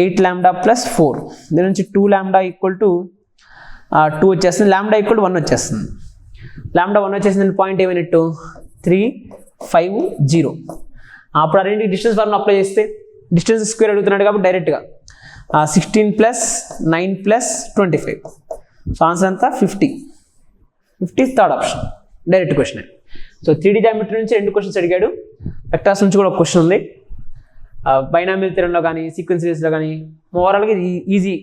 8 λ + 4. దీని నుంచి 2 λ = 2 వచ్చేస్తుంది, λ = 1 వచ్చేస్తుంది. λ 1 వచ్చేసింది, పాయింట్ ఏమైనట్టు 3 5 0. అప్పుడు ఆ రెండు డిస్టెన్స్ ఫార్ములా అప్లై చేస్తే డిస్టెన్స్ స్క్వేర్ అడుగుతున్నాడు కాబట్టి డైరెక్ట్గా 16 + 9 + 25. సో ఆన్సర్ అంతా 50. Third option, direct question. So 3D geometry నుంచి 2 క్వశ్చన్స్ అడిగాడు, వెక్టార్స్ నుంచి కూడా ఒక క్వశ్చన్ ఉంది, బైనామియల్ థియరంలో కానీ సీక్వెన్స్ సిరీస్లో కానీ ఓవరాల్గా ఇది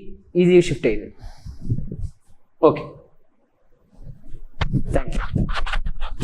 ఈజీ షిఫ్ట్ అయ్యింది. Okay, thank you.